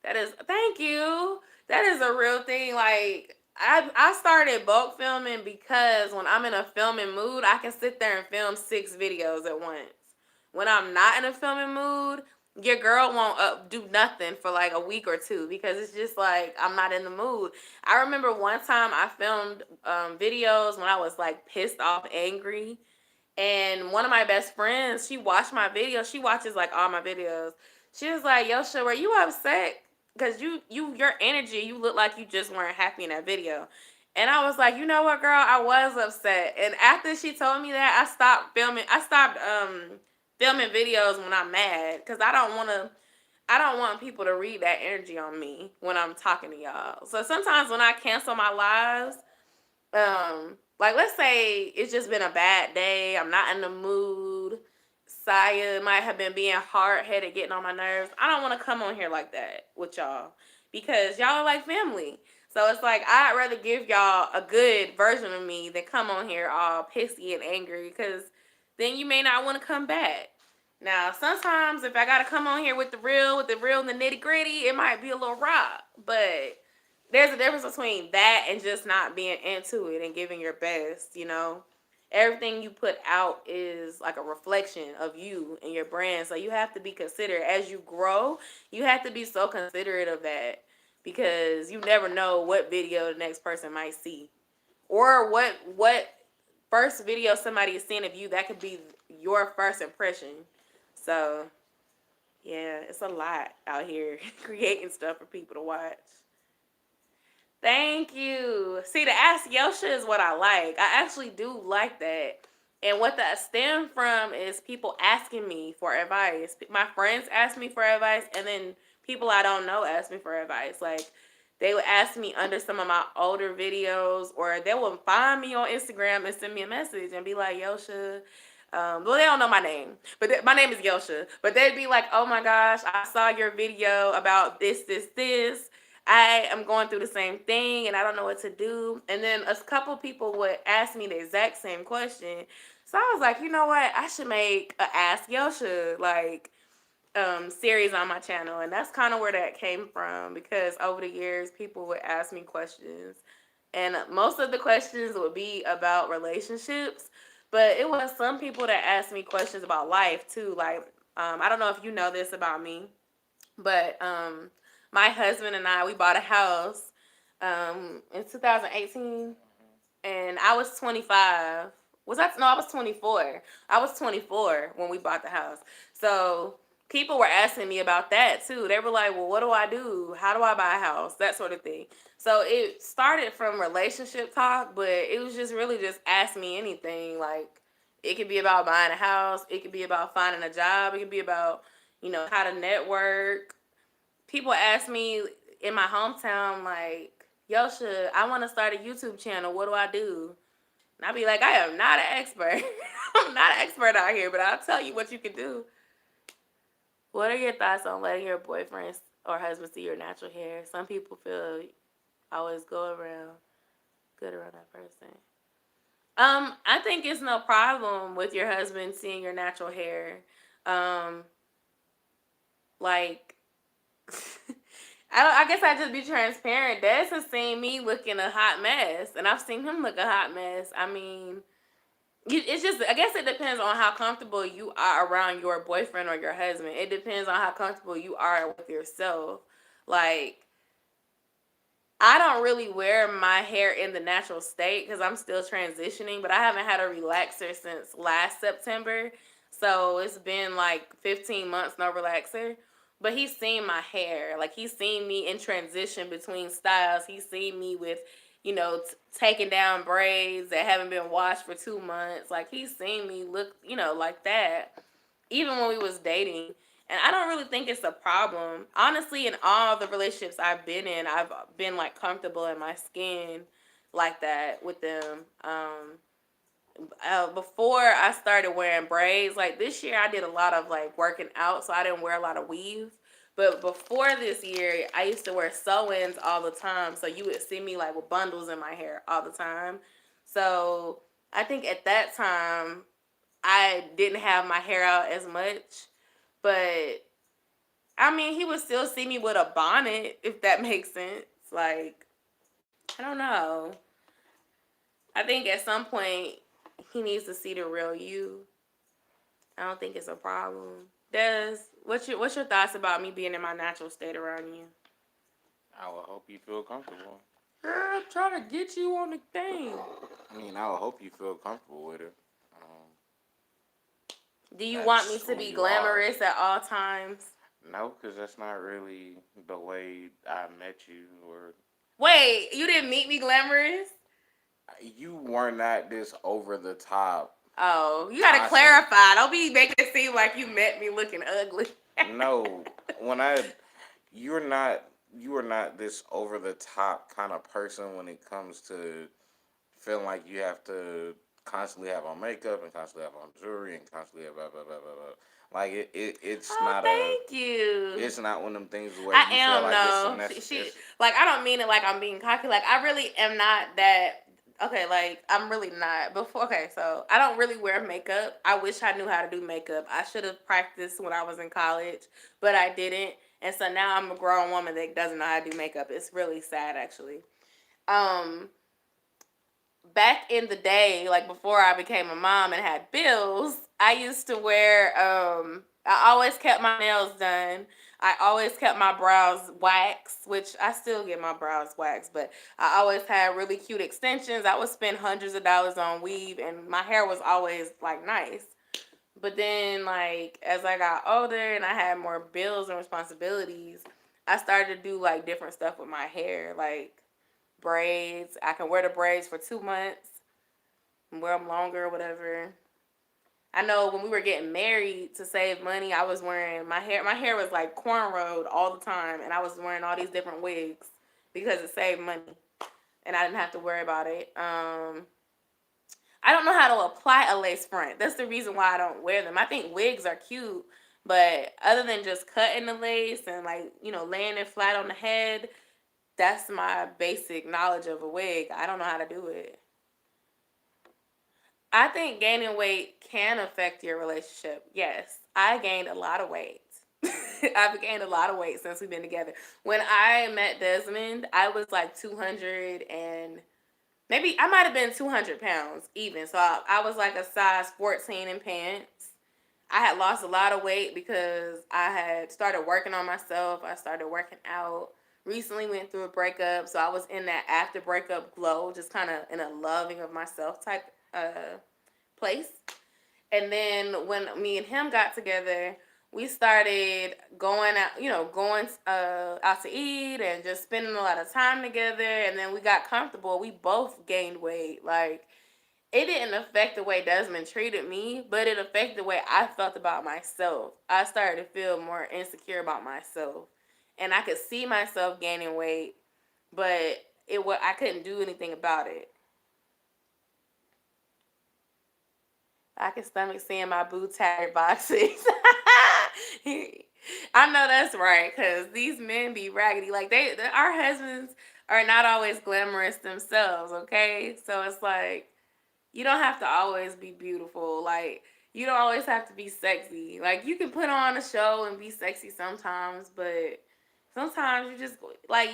That is, thank you. That is a real thing. Like I started bulk filming because when I'm in a filming mood, I can sit there and film 6 videos at once. When I'm not in a filming mood, your girl won't do nothing for like a week or two because it's just like I'm not in the mood. I remember one time I filmed videos when I was like pissed off, angry, and one of my best friends, she watched my videos. She watches like all my videos. She was like, "Yo, Sha, were you upset? Cause your energy, you look like you just weren't happy in that video." And I was like, "You know what, girl? I was upset." And after she told me that, I stopped filming. I stopped filming videos when I'm mad, cause I don't want people to read that energy on me when I'm talking to y'all. So sometimes when I cancel my lives, like let's say it's just been a bad day, I'm not in the mood, Saya might have been being hard-headed, getting on my nerves. I don't want to come on here like that with y'all because y'all are like family. So it's like I'd rather give y'all a good version of me than come on here all pissy and angry, because then you may not want to come back. Now, sometimes if I gotta come on here with the real and the nitty gritty, it might be a little raw. But there's a difference between that and just not being into it and giving your best, you know. Everything you put out is like a reflection of you and your brand. So you have to be considerate as you grow. You have to be so considerate of that, because you never know what video the next person might see, or what first video somebody is seeing of you that could be your first impression. So yeah, it's a lot out here creating stuff for people to watch. Thank you. See, the Ask Yosha is what I like. I actually do like that. And what that stems from is people asking me for advice. My friends ask me for advice, and then people I don't know ask me for advice. Like, they would ask me under some of my older videos, or they would find me on Instagram and send me a message and be like, Yosha, well, they don't know my name, but my name is Yosha. But they'd be like, oh my gosh, I saw your video about this. I am going through the same thing and I don't know what to do. And then a couple people would ask me the exact same question. So I was like, you know what? I should make a Ask Yosha series on my channel. And that's kind of where that came from, because over the years people would ask me questions. And most of the questions would be about relationships, but it was some people that asked me questions about life too. Like, I don't know if you know this about me, but my husband and I, we bought a house in 2018, and I was 25. Was that no? I was 24. I was 24 when we bought the house. So people were asking me about that too. They were like, "Well, what do I do? How do I buy a house?" That sort of thing. So it started from relationship talk, but it was just really just ask me anything. Like, it could be about buying a house. It could be about finding a job. It could be about, how to network. People ask me in my hometown, like, Yosha, I want to start a YouTube channel. What do I do? And I'd be like, I am not an expert. I'm not an expert out here, but I'll tell you what you can do. What are your thoughts on letting your boyfriend or husband see your natural hair? Some people feel always go around good around that person. I think it's no problem with your husband seeing your natural hair. Um, like I guess I just be transparent. Des has seen me looking a hot mess, and I've seen him look a hot mess. I mean, it's just, I guess it depends on how comfortable you are around your boyfriend or your husband. It depends on how comfortable you are with yourself. Like, I don't really wear my hair in the natural state because I'm still transitioning, but I haven't had a relaxer since last September. So it's been like 15 months, no relaxer. But he's seen my hair. Like, he's seen me in transition between styles. He's seen me with, taking down braids that haven't been washed for 2 months. Like, he's seen me look, like that, even when we was dating. And I don't really think it's a problem. Honestly, in all the relationships I've been in, I've been like comfortable in my skin like that with them. Before I started wearing braids, like this year I did a lot of like working out, so I didn't wear a lot of weave. But before this year, I used to wear sew-ins all the time, so you would see me like with bundles in my hair all the time. So I think at that time I didn't have my hair out as much, but I mean, he would still see me with a bonnet, if that makes sense. Like, I don't know. I think at some point he needs to see the real you. I don't think it's a problem. Des, what's your thoughts about me being in my natural state around you? I would hope you feel comfortable. Girl, I'm trying to get you on the thing. I mean, I would hope you feel comfortable with it. Um, Do you want me that's to who be you are. glamorous at all times? No, because that's not really the way I met you, or Wait, you didn't meet me glamorous? you were not this over the top, Oh, you gotta tossing. clarify. Don't be making it seem like you met me looking ugly. No, when I you are not this over the top kind of person when it comes to feeling like you have to constantly have on makeup and constantly have on jewelry and constantly have blah blah blah blah blah. Like it's Oh, not a thank you. it's not one of them things where I you feel am, like it's no. unnecessary. She like, I don't mean it like I'm being cocky. Like, I really am not that. Okay, like, I'm really not. Before, okay, so I don't really wear makeup. I wish I knew how to do makeup. I should have practiced when I was in college, but I didn't. And so now I'm a grown woman that doesn't know how to do makeup. It's really sad, actually. Um, Back in the day, like before I became a mom and had bills, I used to wear I always kept my nails done. I always kept my brows waxed, which I still get my brows waxed, but I always had really cute extensions. I would spend hundreds of dollars on weave and my hair was always like nice. But then like as I got older and I had more bills and responsibilities, I started to do like different stuff with my hair, like braids. I can wear the braids for 2 months and wear them longer or whatever. I know when we were getting married to save money, I was wearing my hair. My hair was like cornrowed all the time, and I was wearing all these different wigs because it saved money, and I didn't have to worry about it. I don't know how to apply a lace front. That's the reason why I don't wear them. I think wigs are cute, but other than just cutting the lace and like laying it flat on the head, that's my basic knowledge of a wig. I don't know how to do it. I think gaining weight can affect your relationship. Yes, I gained a lot of weight. I've gained a lot of weight since we've been together. When I met Desmond, I was like 200 and maybe I might have been 200 pounds even. So I was like a size 14 in pants. I had lost a lot of weight because I had started working on myself. I started working out. Recently went through a breakup, so I was in that after breakup glow, just kind of in a loving of myself type place. And then when me and him got together, we started going out, going out to eat and just spending a lot of time together. And then we got comfortable. We both gained weight. Like, it didn't affect the way Desmond treated me, but it affected the way I felt about myself. I started to feel more insecure about myself. And I could see myself gaining weight, but I couldn't do anything about it. I can stomach seeing my boo tattered boxes. I know that's right, cause these men be raggedy. Like our husbands are not always glamorous themselves. Okay, so it's like you don't have to always be beautiful. Like you don't always have to be sexy. Like you can put on a show and be sexy sometimes, but sometimes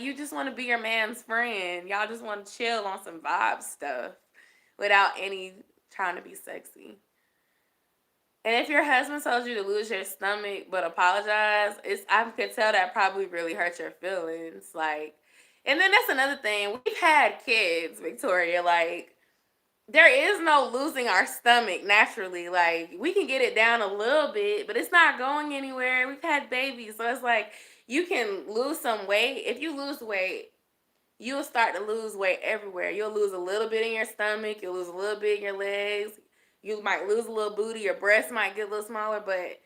you just want to be your man's friend. Y'all just want to chill on some vibe stuff without any trying to be sexy. And if your husband told you to lose your stomach but apologize, I could tell that probably really hurt your feelings. Like, and then that's another thing. We've had kids, Victoria. Like, there is no losing our stomach naturally. Like, we can get it down a little bit, but it's not going anywhere. We've had babies, so it's like you can lose some weight. If you lose weight, you'll start to lose weight everywhere. You'll lose a little bit in your stomach. You'll lose a little bit in your legs. You might lose a little booty. Your breasts might get a little smaller. But,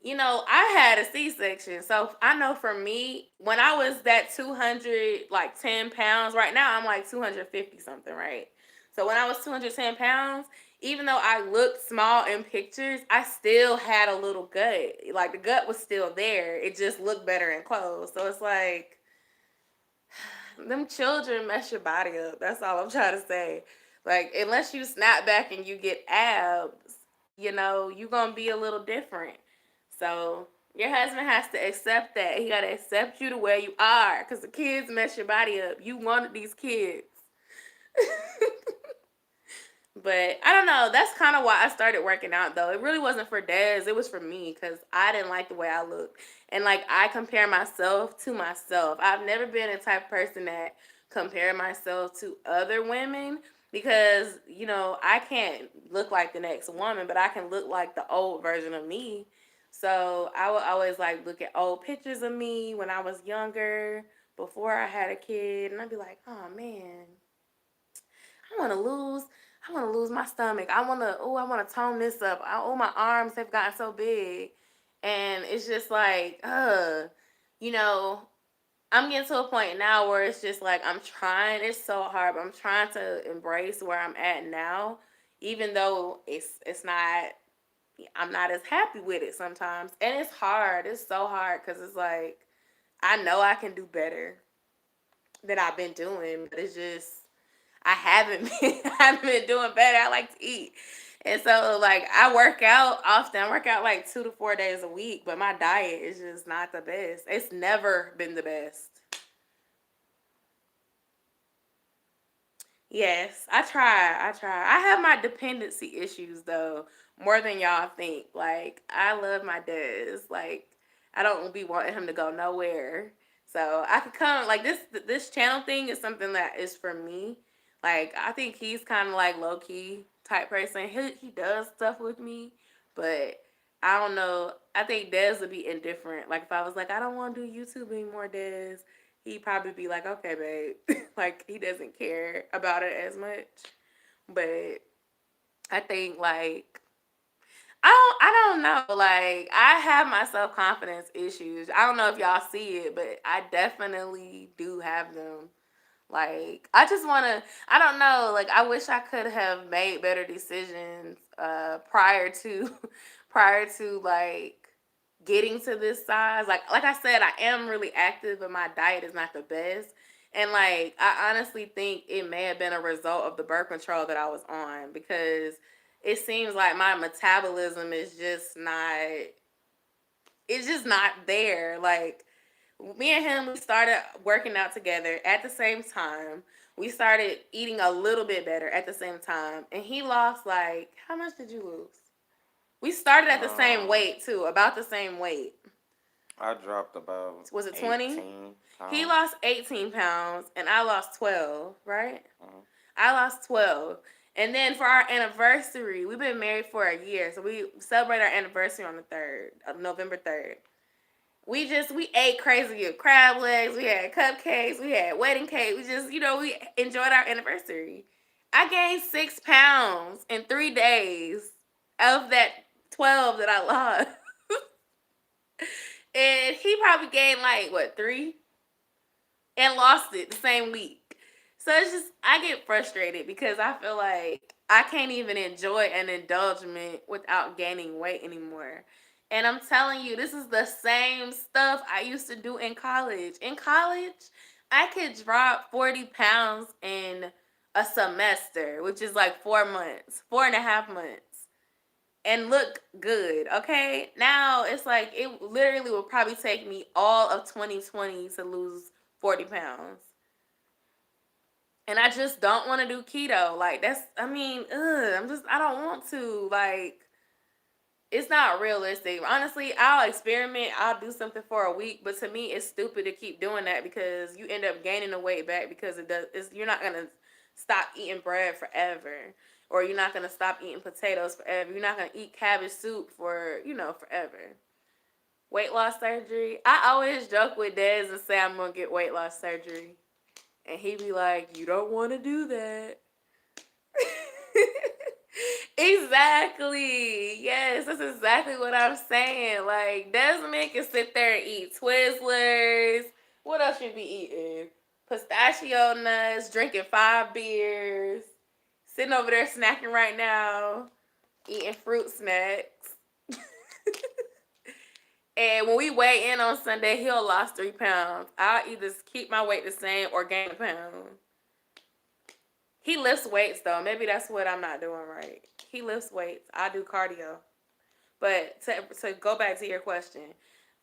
I had a C-section. So I know for me, when I was that 200, like 10 pounds, right now I'm like 250 something, right? So when I was 210 pounds, even though I looked small in pictures, I still had a little gut. Like the gut was still there. It just looked better in clothes. So it's like, them children mess your body up. That's all I'm trying to say. Like, unless you snap back and you get abs, you're going to be a little different. So, your husband has to accept that. He got to accept you the way you are because the kids mess your body up. You wanted these kids. But I don't know. That's kind of why I started working out, though. It really wasn't for Dez. It was for me because I didn't like the way I looked. And, like, I compare myself to myself. I've never been a type of person that compare myself to other women because, I can't look like the next woman, but I can look like the old version of me. So I would always, like, look at old pictures of me when I was younger, before I had a kid. And I'd be like, oh, man, I want to lose. I want to lose my stomach. I want to tone this up. My arms have gotten so big. And it's just like, you know, I'm getting to a point now where it's just like, I'm trying. It's so hard, but I'm trying to embrace where I'm at now, even though it's not, I'm not as happy with it sometimes. And it's hard. It's so hard because it's like, I know I can do better than I've been doing, but it's just, I haven't been, I haven't been doing better. I like to eat. And so, like, I work out often. I work out like 2 to 4 days a week, but my diet is just not the best. It's never been the best. Yes, I try. I try. I have my dependency issues though, more than y'all think. Like I love my dad. Like I don't be wanting him to go nowhere. So I could come like this channel thing is something that is for me. Like I think he's kind of like low key type person. He does stuff with me, but I don't know. I think Des would be indifferent. Like if I was like I don't want to do YouTube anymore, Des, he'd probably be like, okay, babe. Like he doesn't care about it as much. But I think like I don't know. Like I have my self confidence issues. I don't know if y'all see it, but I definitely do have them. Like I just wanna I don't know, like I wish I could have made better decisions prior to prior to like getting to this size. Like I said, I am really active but my diet is not the best. And like I honestly think it may have been a result of the birth control that I was on because it seems like my metabolism is just not it's just not there. Like me and him, we started working out together at the same time. We started eating a little bit better at the same time. And he lost like, how much did you lose? We started at the same Um, weight too, about the same weight. I dropped about Was it 20? 18 He pounds. lost 18 pounds and I lost 12, right? Uh-huh. I lost 12. And then for our anniversary, we've been married for a year. So we celebrate our anniversary on the 3rd, of November 3rd. We ate crazy good crab legs. We had cupcakes. We had wedding cake. We just we enjoyed our anniversary. I gained 6 pounds in 3 days of that 12 that I lost, and he probably gained like what 3 and lost it the same week. So it's just I get frustrated because I feel like I can't even enjoy an indulgence without gaining weight anymore. And I'm telling you, this is the same stuff I used to do in college. In college, I could drop 40 pounds in a semester, which is like 4 months, 4.5 months, and look good. Okay. Now it's like it literally will probably take me all of 2020 to lose 40 pounds. And I just don't want to do keto. Like that's I mean, I don't want to. Like it's not realistic. Honestly, I'll experiment. I'll do something for a week, but to me, it's stupid to keep doing that because you end up gaining the weight back because you're not gonna stop eating bread forever, or you're not gonna stop eating potatoes forever. You're not gonna eat cabbage soup for forever. Weight loss surgery. I always joke with Dez and say I'm gonna get weight loss surgery, and he be like, "You don't want to do that." Exactly. Yes, that's exactly what I'm saying. Like Desmond can sit there and eat Twizzlers. What else you be eating? Pistachio nuts, drinking 5 beers, sitting over there snacking right now, eating fruit snacks. And when we weigh in on Sunday, he'll lost 3 pounds. I'll either keep my weight the same or gain a pound. He lifts weights though. Maybe that's what I'm not doing right. He lifts weights. I do cardio. But to go back to your question,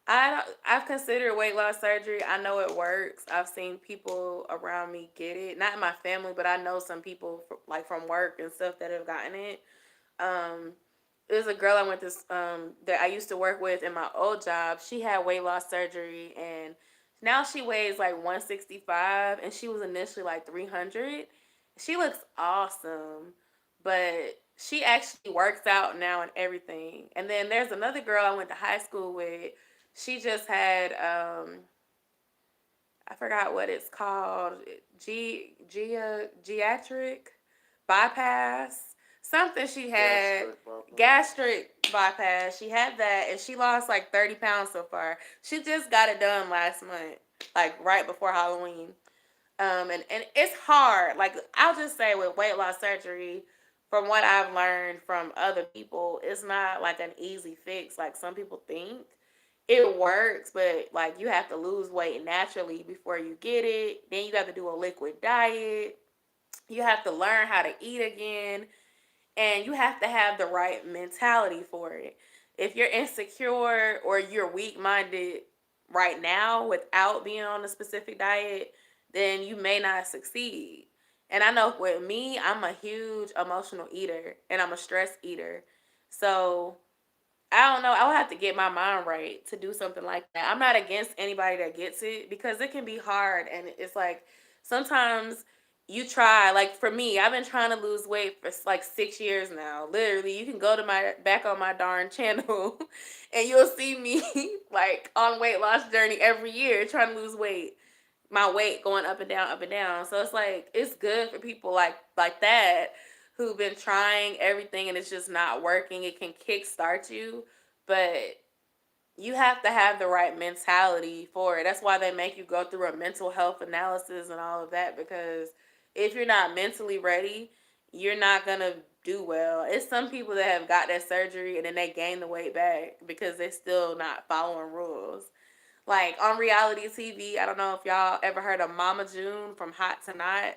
I've considered weight loss surgery. I know it works. I've seen people around me get it. Not in my family, but I know some people like from work and stuff that have gotten it. Um, there's a girl I went to that I used to work with in my old job. She had weight loss surgery and now she weighs like 165 and she was initially like 300. She looks awesome, but she actually works out now and everything. And then there's another girl I went to high school with. She just had I forgot what it's called. Geatric bypass. Something she had Gastric bypass. gastric bypass. She had that and she lost like 30 pounds so far. She just got it done last month, like right before Halloween. And it's hard. Like I'll just say with weight loss surgery, from what I've learned from other people, it's not like an easy fix like some people think. It works, but like you have to lose weight naturally before you get it. Then you have to do a liquid diet. You have to learn how to eat again, and you have to have the right mentality for it. If you're insecure or you're weak minded right now without being on a specific diet, then you may not succeed. And I know with me, I'm a huge emotional eater and I'm a stress eater. So I don't know. I would have to get my mind right to do something like that. I'm not against anybody that gets it because it can be hard. And it's like sometimes you try, like for me, I've been trying to lose weight for like 6 years now. Literally, you can go to my back on my darn channel and you'll see me like on weight loss journey every year trying to lose weight. My weight going up and down, up and down. So it's like it's good for people like that who've been trying everything and it's just not working. It can kickstart you, but you have to have the right mentality for it. That's why they make you go through a mental health analysis and all of that, because if you're not mentally ready, you're not gonna do well. It's some people that have got that surgery and then they gain the weight back because they're still not following rules. Like on reality TV, I don't know if y'all ever heard of Mama June from Hot to Not,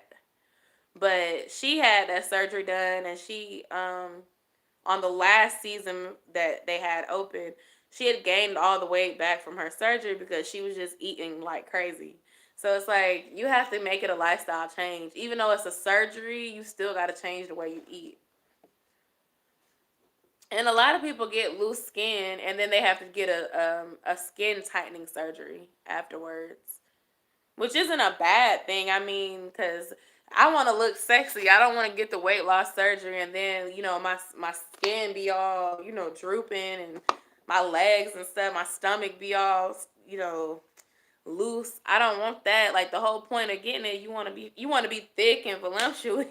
but she had that surgery done, and she on the last season that they had open, she had gained all the weight back from her surgery because she was just eating like crazy. So it's like you have to make it a lifestyle change. Even though it's a surgery, you still got to change the way you eat. And a lot of people get loose skin and then they have to get a skin tightening surgery afterwards, which isn't a bad thing. I mean, because I want to look sexy. I don't want to get the weight loss surgery and then my skin be all drooping and my legs and stuff, my stomach be all loose. I don't want that. Like the whole point of getting it, you want to be thick and voluptuous.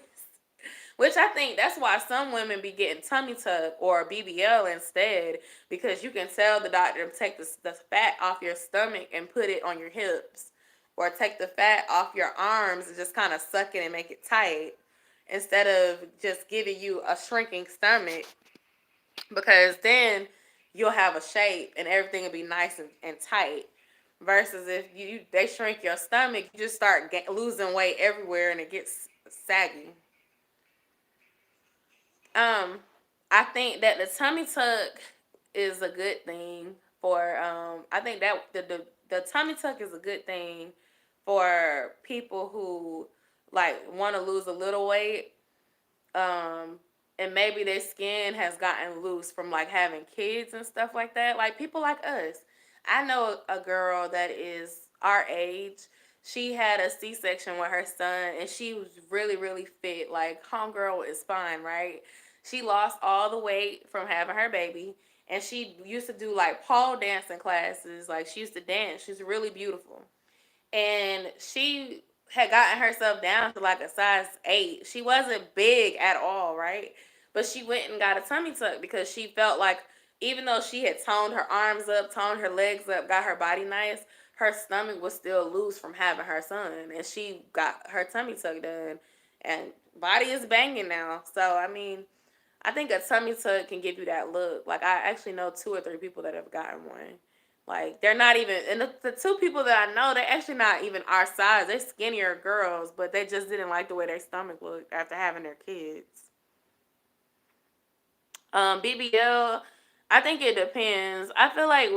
Which I think that's why some women be getting tummy tuck or BBL instead, because you can tell the doctor to take the fat off your stomach and put it on your hips, or take the fat off your arms and just kind of suck it and make it tight, instead of just giving you a shrinking stomach, because then you'll have a shape and everything will be nice and tight. Versus if they shrink your stomach, you just start losing weight everywhere and it gets saggy. Um, I think that the tummy tuck is a good thing for I think that the tummy tuck is a good thing for people who like want to lose a little weight, um and maybe their skin has gotten loose from like having kids and stuff like that, like people like us. I know a girl that is our age. She had a C-section with her son and she was really really fit, like homegirl is fine, right? She lost all the weight from having her baby, and she used to do like pole dancing classes. Like she used to dance. She's really beautiful, and she had gotten herself down to like a size 8. She wasn't big at all, right? But she went and got a tummy tuck because she felt like even though she had toned her arms up, toned her legs up, got her body nice, her stomach was still loose from having her son, and she got her tummy tuck done, and body is banging now. So I mean, I think a tummy tuck can give you that look. Like I actually know 2 or 3 people that have gotten one. Like they're not even, and the 2 people that I know, they're actually not even our size. They're skinnier girls, but they just didn't like the way their stomach looked after having their kids. BBL, I think it depends. I feel like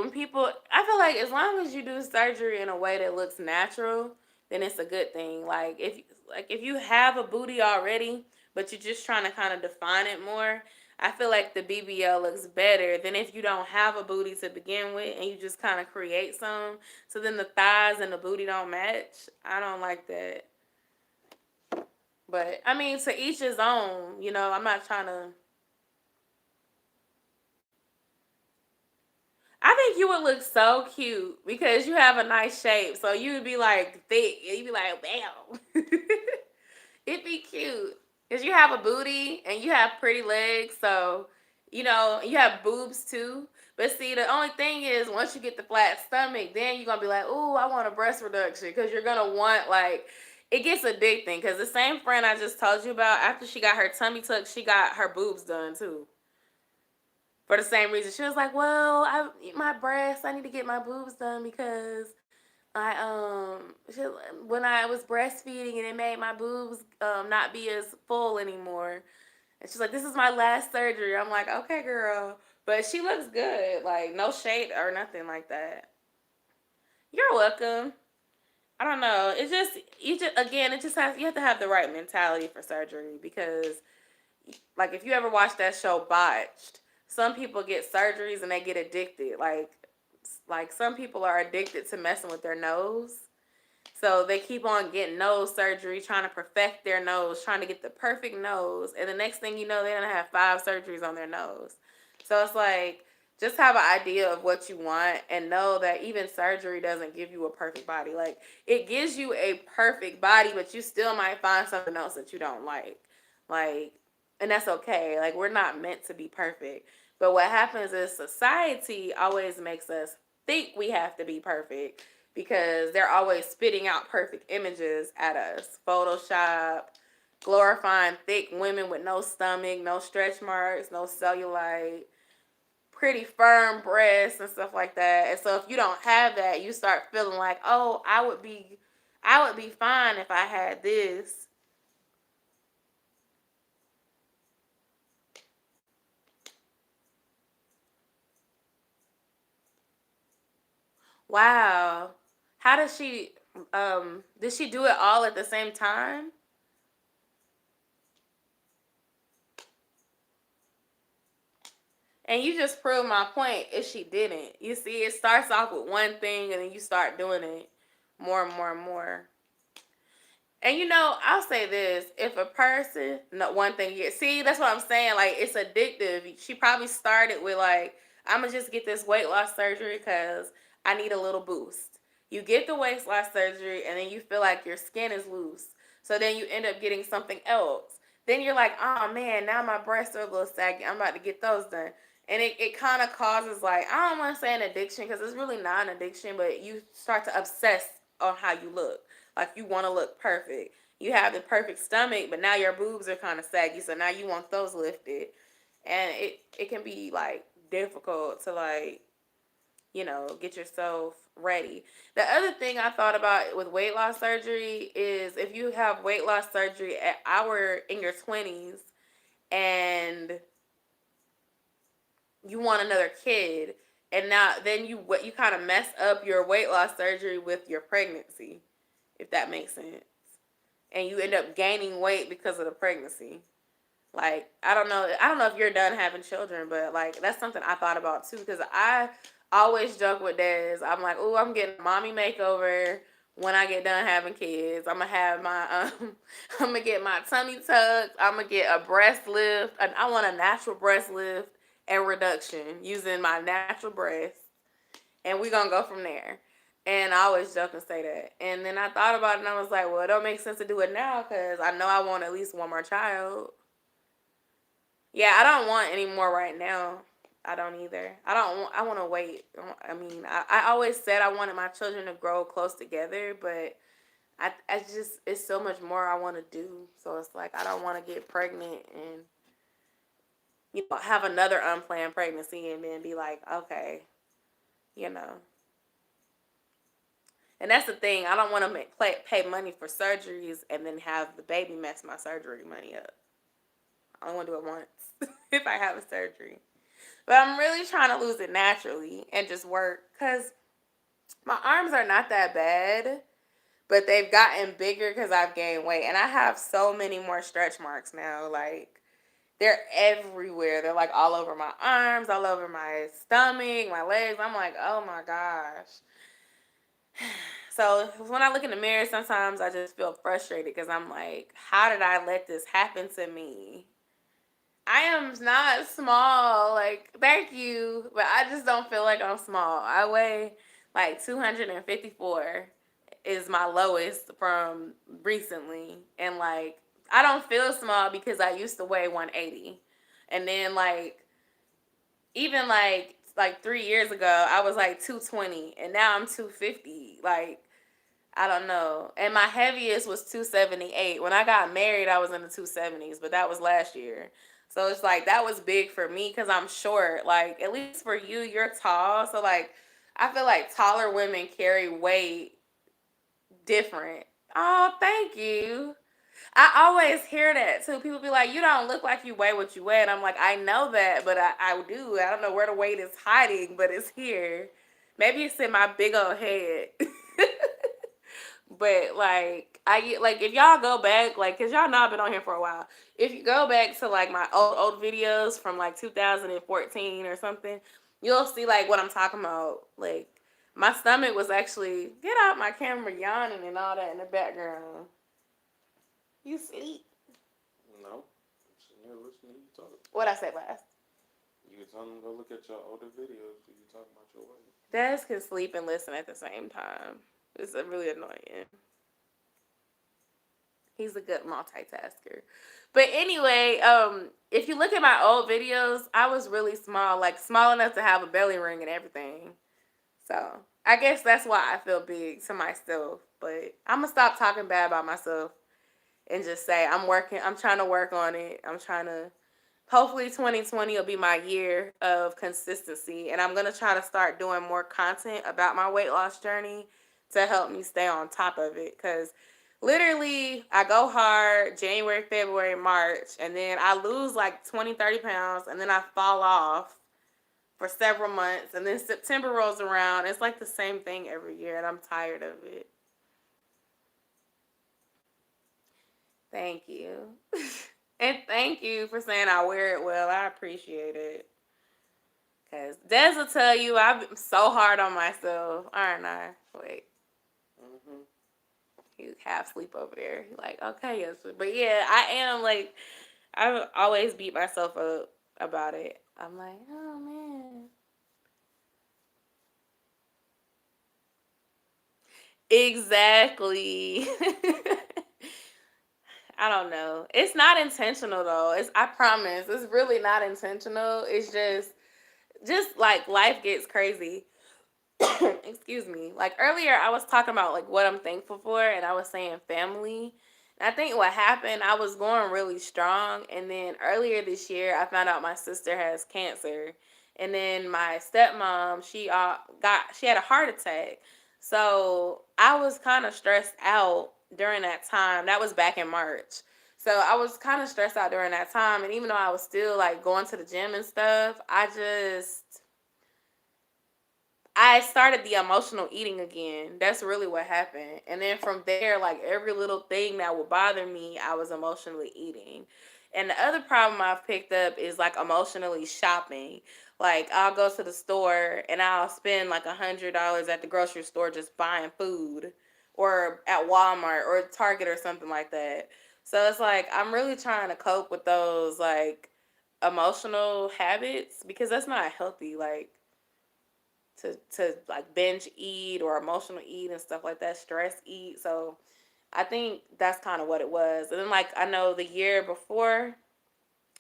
as long as you do surgery in a way that looks natural, then it's a good thing. Like if you have a booty already, but you're just trying to kind of define it more, I feel like the BBL looks better than if you don't have a booty to begin with and you just kind of create some. So then the thighs and the booty don't match. I don't like that. But I mean, to each his own. I'm not trying to. I think you would look so cute because you have a nice shape. So you would be like thick. You'd be like, bam. It'd be cute. Because you have a booty and you have pretty legs. So, you have boobs too. But see, the only thing is once you get the flat stomach, then you're going to be like, ooh, I want a breast reduction. Because you're going to want, like, it gets addicting because the same friend I just told you about, after she got her tummy tucked, she got her boobs done too. For the same reason. She was like, well, my breasts, I need to get my boobs done because when I was breastfeeding and it made my boobs not be as full anymore. And she's like, this is my last surgery. I'm like, okay, girl. But she looks good. Like, no shade or nothing like that. You're welcome. I don't know. It's just, again, it just has, you have to have the right mentality for surgery because, like, if you ever watch that show Botched, some people get surgeries and they get addicted. Like some people are addicted to messing with their nose. So they keep on getting nose surgery, trying to perfect their nose, trying to get the perfect nose. And the next thing you know, they're going to have 5 surgeries on their nose. So it's like, just have an idea of what you want and know that even surgery doesn't give you a perfect body. Like, it gives you a perfect body, but you still might find something else that you don't like. Like, and that's okay. Like, we're not meant to be perfect. But what happens is society always makes us think we have to be perfect because they're always spitting out perfect images at us. Photoshop, glorifying thick women with no stomach, no stretch marks, no cellulite, pretty firm breasts and stuff like that. And so if you don't have that, you start feeling like, oh, I would be fine if I had this. Wow. How does she did she do it all at the same time? And you just proved my point if she didn't. You see, it starts off with one thing and then you start doing it more and more and more. And I'll say this: if a person, no, one thing, see, that's what I'm saying. Like, it's addictive. She probably started with like, I'm gonna just get this weight loss surgery because I need a little boost. You get the weight loss surgery, and then you feel like your skin is loose. So then you end up getting something else. Then you're like, oh man, now my breasts are a little saggy. I'm about to get those done. And it kind of causes, like, I don't want to say an addiction because it's really not an addiction, but you start to obsess on how you look. Like, you want to look perfect. You have the perfect stomach, but now your boobs are kind of saggy, so now you want those lifted. And it can be like difficult to, like, get yourself ready. The other thing I thought about with weight loss surgery is if you have weight loss surgery in your 20s and you want another kid, and now then you kind of mess up your weight loss surgery with your pregnancy, if that makes sense, and you end up gaining weight because of the pregnancy. Like, I don't know if you're done having children, but like that's something I thought about too because I always joke with Des. I'm like, oh, I'm getting a mommy makeover when I get done having kids. I'm gonna have my I'm gonna get my tummy tucked. I'm gonna get a breast lift, and I want a natural breast lift and reduction using my natural breast, and we're gonna go from there. And I always joke and say that. And then I thought about it and I was like, well, it don't make sense to do it now because I know I want at least one more child. Yeah, I don't want any more right now. I don't either. I don't want, I want to wait. I mean, I always said I wanted my children to grow close together, but I just, it's so much more I want to do. So it's like, I don't want to get pregnant and, have another unplanned pregnancy and then be like, okay, you know. And that's the thing. I don't want to pay money for surgeries and then have the baby mess my surgery money up. I only want to do it once if I have a surgery. But I'm really trying to lose it naturally and just work because my arms are not that bad, but they've gotten bigger because I've gained weight. And I have so many more stretch marks now. Like, they're everywhere. They're like all over my arms, all over my stomach, my legs. I'm like, oh my gosh. So when I look in the mirror, sometimes I just feel frustrated because I'm like, how did I let this happen to me? I am not small. Like, thank you, but I just don't feel like I'm small. I weigh like 254 is my lowest from recently, and like I don't feel small because I used to weigh 180, and then like even like 3 years ago I was like 220, and now I'm 250. Like, I don't know. And my heaviest was 278. When I got married, I was in the 270s, but that was last year. So it's like that was big for me because I'm short. Like, at least for you, you're tall. So, like, I feel like taller women carry weight different. Oh, thank you. I always hear that too. People be like, you don't look like you weigh what you weigh. And I'm like, I know that, but I do. I don't know where the weight is hiding, but it's here. Maybe it's in my big old head. But like like if y'all go back, like, cause y'all know I've been on here for a while. If you go back to like my old videos from like 2014 or something, you'll see like what I'm talking about. Like my stomach was actually, get out my camera yawning and all that in the background. You sleep. No. I'm sitting here listening to you talk. What I said last? You can tell them to go look at your older videos so you talking about your weight. Des can sleep and listen at the same time. It's really annoying. He's a good multitasker. But anyway, if you look at my old videos, I was really small, like small enough to have a belly ring and everything. So I guess that's why I feel big to myself. But I'm gonna stop talking bad about myself and just say I'm trying to work on it. I'm trying to hopefully 2020 will be my year of consistency, and I'm going to try to start doing more content about my weight loss journey to help me stay on top of it, cuz literally I go hard January, February, March, and then I lose like 20-30 pounds, and then I fall off for several months, and then September rolls around. It's like the same thing every year, and I'm tired of it. Thank you. And thank you for saying I wear it well. I appreciate it. Because Des will tell you I'm so hard on myself, aren't I? Wait. Mm-hmm. You half sleep over there. You're like, okay, yes. But yeah, I am like, I always beat myself up about it. I'm like, oh man. Exactly. I don't know. It's not intentional though. I promise. It's really not intentional. It's just like life gets crazy. Excuse me. Like earlier I was talking about like what I'm thankful for, and I was saying family. And I think what happened, I was going really strong, and then earlier this year I found out my sister has cancer. And then my stepmom, she had a heart attack. So I was kind of stressed out during that time. That was back in March. So I was kind of stressed out during that time, and even though I was still like going to the gym and stuff, I started the emotional eating again. That's really what happened. And then from there, like every little thing that would bother me, I was emotionally eating. And the other problem I've picked up is like emotionally shopping. Like I'll go to the store and I'll spend like $100 at the grocery store just buying food, or at Walmart or Target or something like that. So it's like I'm really trying to cope with those like emotional habits, because that's not healthy. Like to like binge eat or emotional eat and stuff like that, stress eat. So I think that's kind of what it was. And then like I know the year before,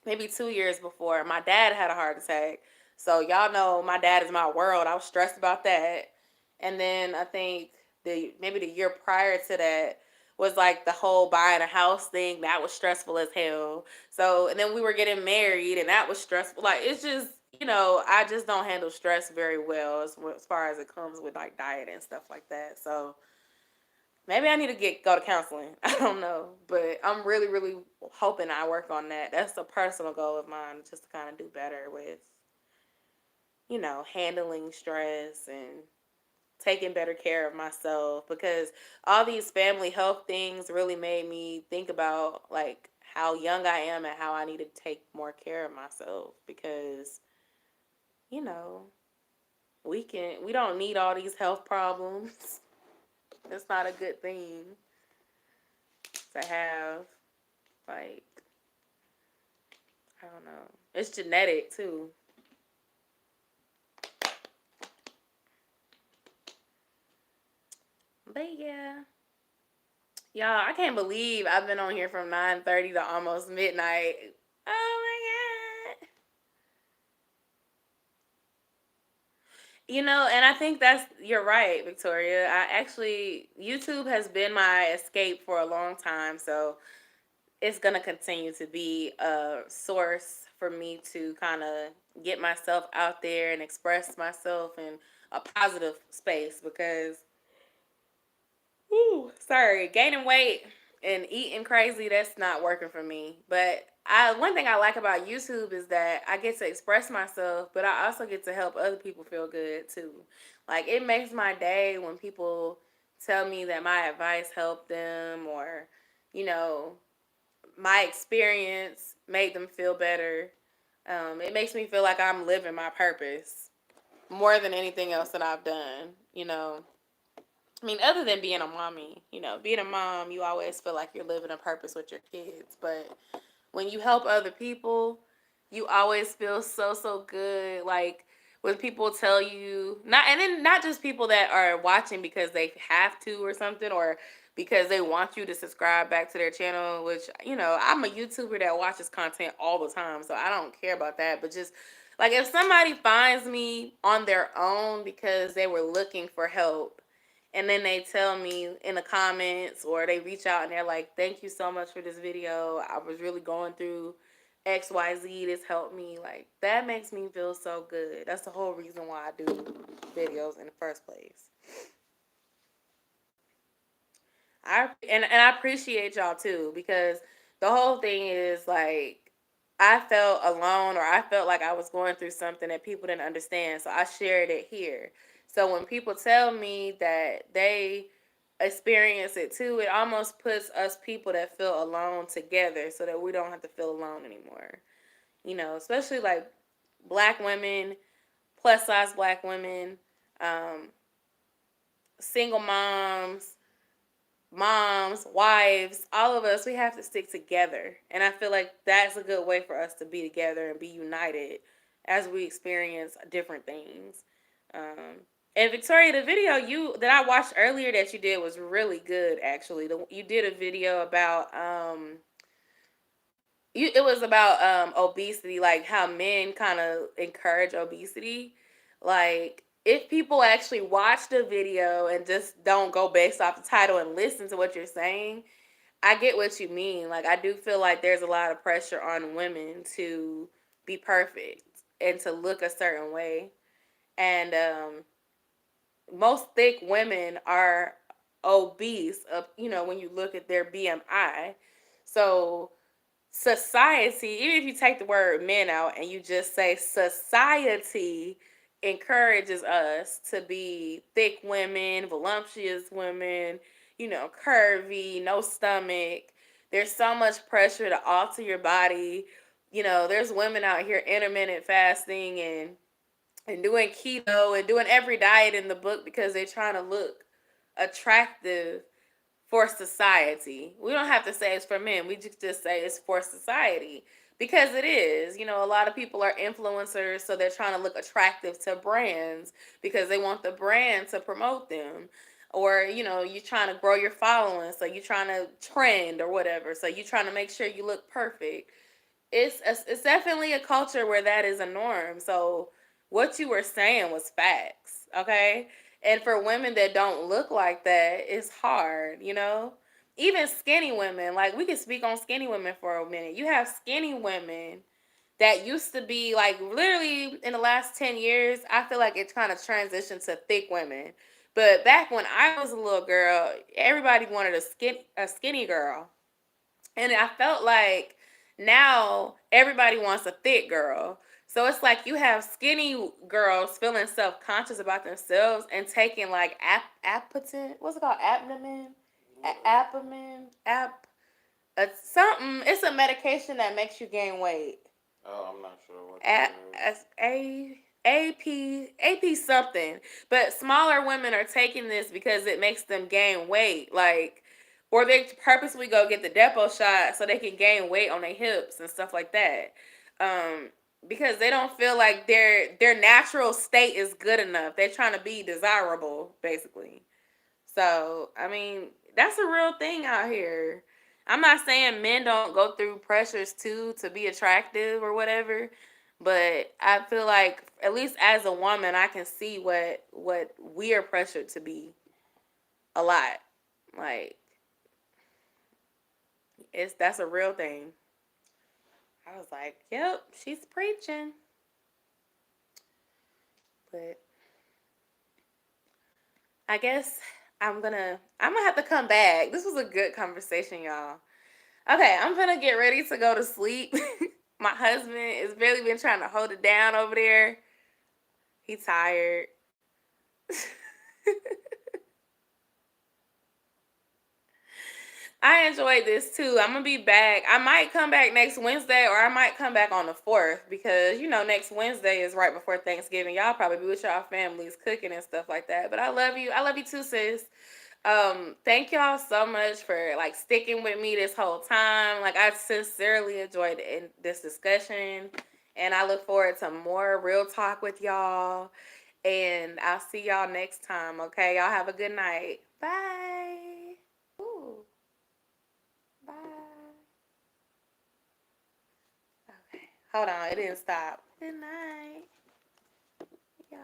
maybe 2 years before, my dad had a heart attack. So y'all know my dad is my world. I was stressed about that. And then I think the year prior to that was like the whole buying a house thing. That was stressful as hell. So, and then we were getting married, and that was stressful. Like it's just, I just don't handle stress very well as far as it comes with like diet and stuff like that. So maybe I need to go to counseling. I don't know, but I'm really, really hoping I work on that. That's a personal goal of mine, just to kind of do better with, handling stress and taking better care of myself, because all these family health things really made me think about like how young I am and how I need to take more care of myself, because you know we don't need all these health problems. It's not a good thing to have. Like, I don't know. It's genetic too. But yeah. Y'all, I can't believe I've been on here from 9:30 to almost midnight. Oh my god. And I think you're right, Victoria. YouTube has been my escape for a long time. So it's going to continue to be a source for me to kind of get myself out there and express myself in a positive space because, sorry, gaining weight and eating crazy, that's not working for me. But one thing I like about YouTube is that I get to express myself, but I also get to help other people feel good too. Like it makes my day when people tell me that my advice helped them, or you know, my experience made them feel better. It makes me feel like I'm living my purpose more than anything else that I've done. I mean, other than being a mommy, being a mom, you always feel like you're living a purpose with your kids. But when you help other people, you always feel so good. Like when people tell you not, and then not just people that are watching because they have to or something, or because they want you to subscribe back to their channel. Which I'm a YouTuber that watches content all the time, so I don't care about that. But just like if somebody finds me on their own because they were looking for help, and then they tell me in the comments, or they reach out and they're like, thank you so much for this video. I was really going through XYZ. This helped me. Like, that makes me feel so good. That's the whole reason why I do videos in the first place. I appreciate y'all too, because the whole thing is like I felt alone, or I felt like I was going through something that people didn't understand, so I shared it here. So when people tell me that they experience it too, it almost puts us people that feel alone together so that we don't have to feel alone anymore. Especially like black women, plus size black women, um, single moms, wives, all of us, we have to stick together. And I feel like that's a good way for us to be together and be united as we experience different things. Um, and Victoria, the video you that I watched earlier that you did was really good. Actually, you did a video about it was about obesity, like how men kind of encourage obesity. Like if people actually watch the video and just don't go based off the title and listen to what you're saying, I get what you mean. Like I do feel like there's a lot of pressure on women to be perfect and to look a certain way. And most thick women are obese of when you look at their BMI. So society, even if you take the word men out and you just say society encourages us to be thick women, voluptuous women, curvy, no stomach. There's so much pressure to alter your body. There's women out here intermittent fasting and doing keto and doing every diet in the book because they're trying to look attractive for society. We don't have to say it's for men. We just say it's for society because it is. A lot of people are influencers, so they're trying to look attractive to brands because they want the brand to promote them. Or, you're trying to grow your following, so you're trying to trend or whatever. So you're trying to make sure you look perfect. It's definitely a culture where that is a norm. So what you were saying was facts, okay? And for women that don't look like that, it's hard. Even skinny women, like we can speak on skinny women for a minute. You have skinny women that used to be like literally in the last 10 years, I feel like it's kind of transitioned to thick women. But back when I was a little girl, everybody wanted a skinny girl. And I felt like now everybody wants a thick girl. So it's like you have skinny girls feeling self conscious about themselves and taking like apatin. What's it called? Apnamin? Apamin? Something. It's a medication that makes you gain weight. Oh, I'm not sure what A, that is. AP something. But smaller women are taking this because it makes them gain weight. Like, or they purposely go get the depot shot so they can gain weight on their hips and stuff like that. Um, because they don't feel like their natural state is good enough. They're trying to be desirable, basically. So, I mean, that's a real thing out here. I'm not saying men don't go through pressures too to be attractive or whatever, But I feel like at least as a woman, I can see what we are pressured to be a lot. Like that's a real thing. I was like, yep, she's preaching. But I guess I'm gonna have to come back. This was a good conversation, y'all. Okay, I'm gonna get ready to go to sleep. My husband has really been trying to hold it down over there. He's tired. I enjoyed this too. I'm gonna be back. I might come back next Wednesday, or I might come back on the 4th because next Wednesday is right before Thanksgiving. Y'all probably be with y'all families cooking and stuff like that. But I love you. I love you too, sis. Thank y'all so much for like sticking with me this whole time. Like I sincerely enjoyed this discussion, and I look forward to more real talk with y'all. And I'll see y'all next time. Okay, y'all have a good night. Bye. Ooh. Bye. Okay. Hold on. It didn't stop. Good night, y'all.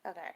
Okay.